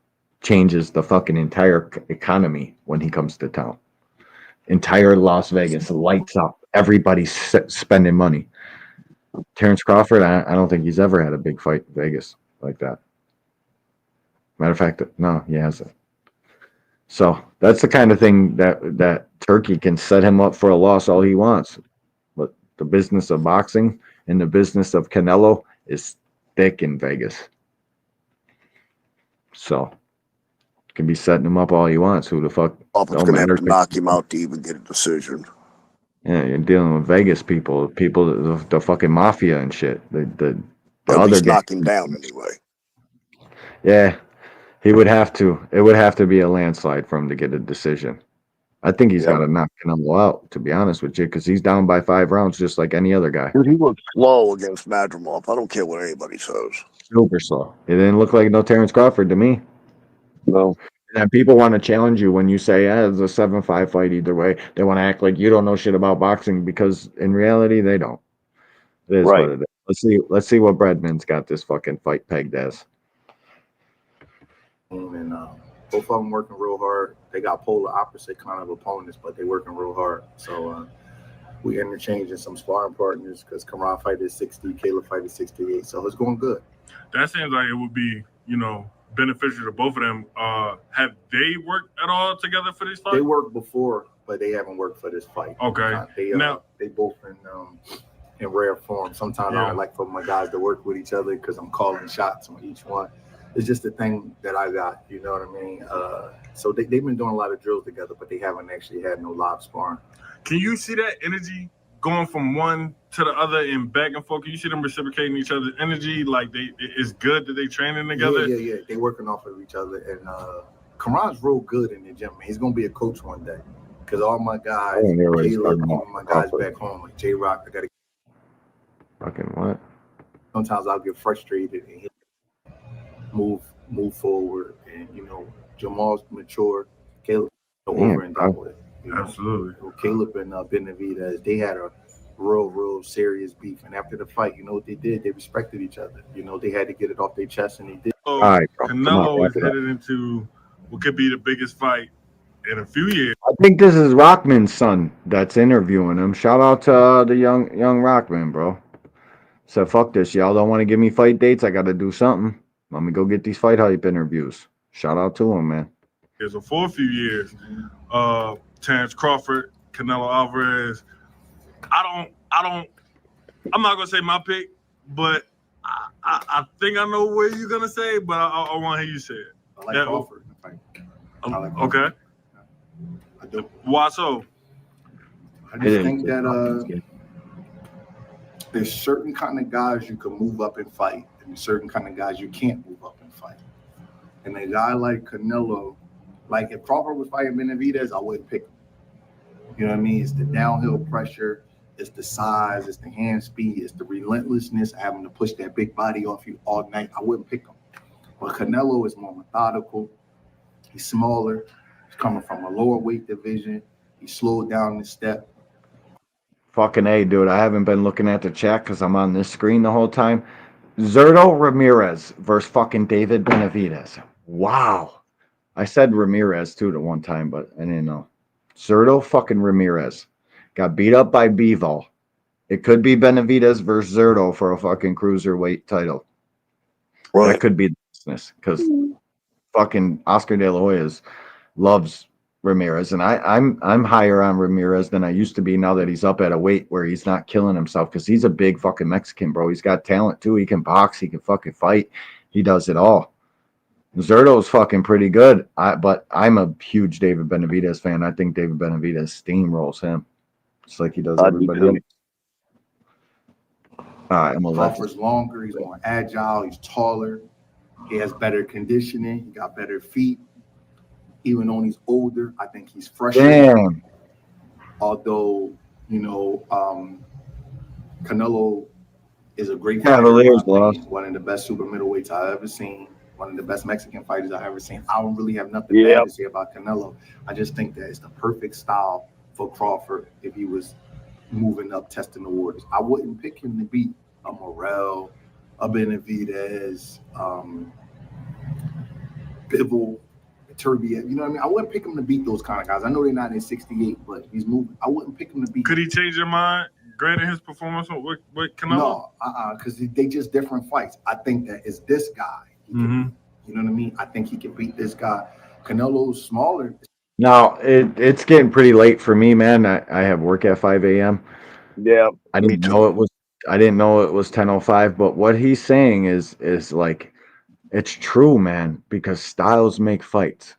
S5: changes the fucking entire economy when he comes to town. Entire Las Vegas lights up. Everybody's spending money. Terrence Crawford, I don't think he's ever had a big fight in Vegas like that. Matter of fact, no, he hasn't. So that's the kind of thing that Turkey can set him up for a loss all he wants. But the business of boxing and the business of Canelo is thick in Vegas. So can be setting him up all he wants. Who the fuck?
S6: Crawford's going to have to knock him out to even get a decision.
S5: Yeah, you're dealing with Vegas people, the fucking mafia and shit. The
S6: Or at
S5: other
S6: least
S5: guy.
S6: knock him down anyway.
S5: Yeah, he would have to. It would have to be a landslide for him to get a decision. I think he's got to knock Canelo out, to be honest with you, because he's down by 5 rounds just like any other guy.
S6: Dude, he was slow against Madrimov. I don't care what anybody says.
S5: Super slow. It didn't look like no Terrence Crawford to me.
S6: No.
S5: And people want to challenge you when you say, yeah, it's a 7-5 fight either way. They want to act like you don't know shit about boxing because in reality they don't. It is what it is. Let's see what Bradman's got this fucking fight pegged as.
S16: And both of them working real hard. They got polar opposite kind of opponents, but they working real hard. So we interchanging some sparring partners because Kamran fight is 60, Caleb fight is 68. So it's going good.
S17: That seems like it would be, beneficial to both of them. Have they worked at all together for this fight?
S16: They worked before, but they haven't worked for this fight.
S17: Okay.
S16: They both in rare form. Sometimes I don't like for my guys to work with each other because I'm calling shots on each one. It's just the thing that I got, you know what I mean? So they've been doing a lot of drills together, but they haven't actually had no live sparring.
S17: Can you see that energy going from one to the other and back and forth? Can you see them reciprocating each other's energy? Like it's good that they training together?
S16: Yeah. They working off of each other. And Kamran's real good in the gym, man. He's going to be a coach one day. Because all my guys, Caleb, all my guys back home, like J-Rock, I got to...
S5: Fucking what?
S16: Sometimes I'll get frustrated and move forward. And, Jamal's mature. Caleb over and done with.
S17: Absolutely.
S16: Caleb and Benavidez, they had a real serious beef. And after the fight, you know what they did? They respected each other. They had to get it off their chest, and they did.
S17: So
S5: all right, bro.
S17: Canelo is headed into what could be the biggest fight in a few years.
S5: I think this is Rockman's son that's interviewing him. Shout out to the young Rockman, bro. Said, fuck this. Y'all don't want to give me fight dates. I got to do something. Let me go get these fight hype interviews. Shout out to him, man.
S17: So for a few years, Terrence Crawford, Canelo Alvarez. I'm not gonna say my pick, but I think I know what you're gonna say, but I want to hear you say it.
S16: I like Crawford.
S17: Okay.
S16: I do.
S17: Why so?
S16: I just think that there's certain kind of guys you can move up and fight, and there's certain kind of guys you can't move up and fight. And a guy like Canelo, like if Crawford was fighting Benavidez, I wouldn't pick him. You know what I mean? It's the downhill pressure, it's the size, it's the hand speed, it's the relentlessness of having to push that big body off you all night. I wouldn't pick him. But Canelo is more methodical. He's smaller. He's coming from a lower weight division. He slowed down the step.
S5: Fucking A, dude. I haven't been looking at the chat because I'm on this screen the whole time. Zurdo Ramirez versus fucking David Benavidez. Wow. I said Ramirez too the one time, but I didn't know. Zurdo fucking Ramirez got beat up by Bivol. It could be Benavidez versus Zurdo for a fucking cruiserweight title. Right. That could be the business because fucking Oscar De La Hoya loves Ramirez, and I'm higher on Ramirez than I used to be now that he's up at a weight where he's not killing himself because he's a big fucking Mexican, bro. He's got talent too. He can box. He can fucking fight. He does it all. Zurdo's fucking pretty good, but I'm a huge David Benavidez fan. I think David Benavidez steamrolls him just like he does everybody else. All right, I'm gonna let
S16: Crawford's longer. He's more agile. He's taller. He has better conditioning. He got better feet. even though he's older. I think he's fresher.
S5: Damn.
S16: Although, you know, Canelo is a great fighter.
S5: Cavaliers lost.
S16: One of the best super middleweights I've ever seen. One of the best Mexican fighters I've ever seen. I don't really have nothing bad to say about Canelo. I just think that it's the perfect style for Crawford if he was moving up, testing the waters. I wouldn't pick him to beat a Morrell, a Benavidez, Bivol, Turbiev. You know what I mean? I wouldn't pick him to beat those kind of guys. I know they're not in 68, but he's moving. I wouldn't pick him to beat.
S17: Could he change your mind, granted his performance with Canelo?
S16: No, because they just different fights. I think that it's this guy. You know what I mean? I think he can beat this guy. Canelo's smaller.
S5: Now it's getting pretty late for me, man. I have work at 5 a.m.
S6: Yeah,
S5: I didn't know it was 10:05, but what he's saying is like it's true, man, because styles make fights.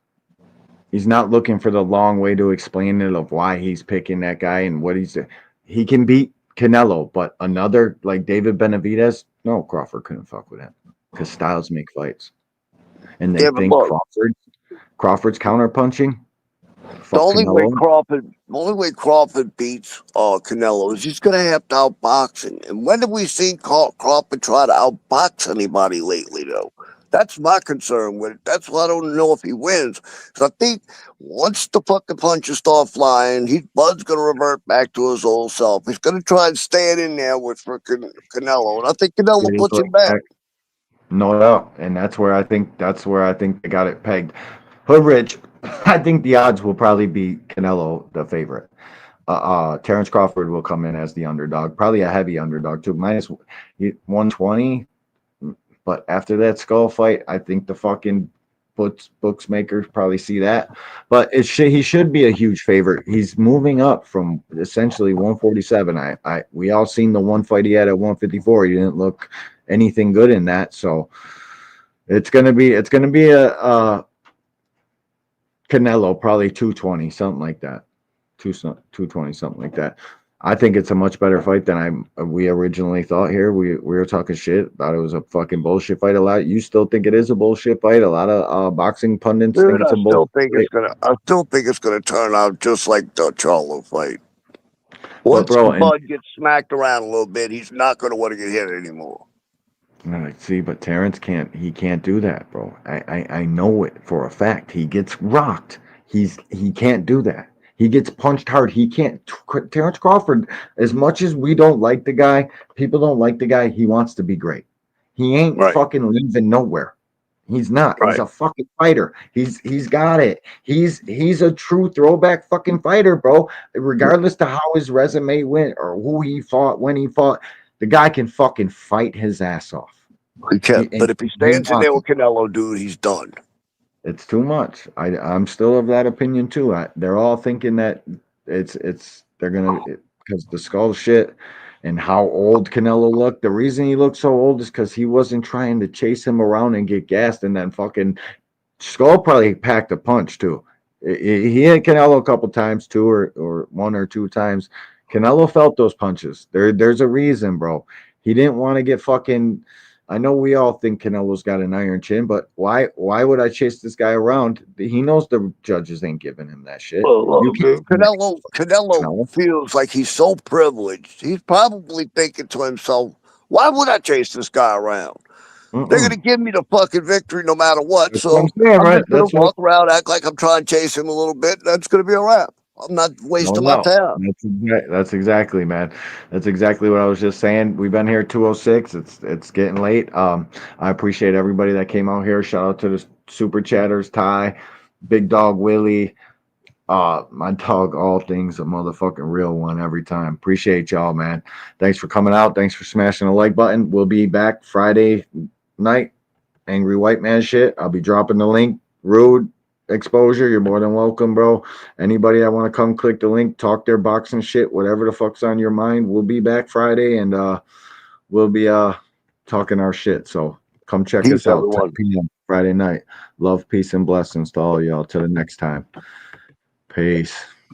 S5: He's not looking for the long way to explain it of why he's picking that guy and what he can beat Canelo, but another like David Benavidez, no, Crawford couldn't fuck with him because styles make fights. And they think Crawford's counterpunching.
S6: The only way Crawford beats Canelo is he's gonna have to outbox him. And when have we seen Crawford try to outbox anybody lately, though? That's my concern with it. That's why I don't know if he wins. Because I think once the fucking punches start flying, Bud's gonna revert back to his old self. He's gonna try and stand in there with freaking Canelo, and I think Canelo puts him back.
S5: No doubt, and that's where I think they got it pegged. Hoodrich, I think the odds will probably be Canelo the favorite. Terrence Crawford will come in as the underdog, probably a heavy underdog too, minus 120. But after that skull fight, I think the fucking booksmakers probably see that. But he should be a huge favorite. He's moving up from essentially 147. We all seen the one fight he had at 154. He didn't look anything good in that. So it's gonna be a Canelo, probably 220, something like that. 220, something like that. I think it's a much better fight than we originally thought here. We were talking shit, thought it was a fucking bullshit fight. You still think it is a bullshit fight? A lot of boxing pundits think it's a bullshit fight.
S6: I still think it's gonna turn out just like the Charlo fight. Once Bud gets smacked around a little bit, he's not gonna want to get hit anymore.
S5: See, but Terrence can't do that, bro. I know it for a fact. He gets rocked. He can't do that. He gets punched hard. He can't. Terrence Crawford, as much as we don't like the guy, people don't like the guy, he wants to be great. He ain't fucking leaving nowhere. He's not. He's a fucking fighter. He's got it. He's a true throwback fucking fighter, bro. Regardless to how his resume went or who he fought, when he fought, the guy can fucking fight his ass off.
S6: He can, but if he stands in there with Canelo, dude, he's done.
S5: It's too much. I'm still of that opinion too. They're all thinking that they're gonna because the skull shit and how old Canelo looked. The reason he looked so old is because he wasn't trying to chase him around and get gassed, and then fucking Skull probably packed a punch too. He hit Canelo a couple times too, or one or two times. Canelo felt those punches. There's a reason, bro. He didn't want to get fucking. I know we all think Canelo's got an iron chin, but why would I chase this guy around? He knows the judges ain't giving him that shit.
S6: Canelo feels like he's so privileged. He's probably thinking to himself, why would I chase this guy around? They're going to give me the fucking victory no matter what.
S5: That's
S6: so
S5: what I'm saying,
S6: I'm just going to walk around, act like I'm trying to chase him a little bit. That's going to be a wrap. I'm not wasting my time.
S5: That's exactly, man. That's exactly what I was just saying. We've been here 206. It's getting late. I appreciate everybody that came out here. Shout out to the super chatters, Ty, Big Dog Willie. My dog, all things a motherfucking real one every time. Appreciate y'all, man. Thanks for coming out. Thanks for smashing the like button. We'll be back Friday night. Angry White Man shit. I'll be dropping the link. Rude exposure, you're more than welcome, bro. Anybody that want to come click the link, talk their boxing shit, whatever the fuck's on your mind, we'll be back Friday, and we'll be talking our shit. So come check us out 10 p.m. Friday night. Love, peace, and blessings to all y'all. Till the next time. Peace.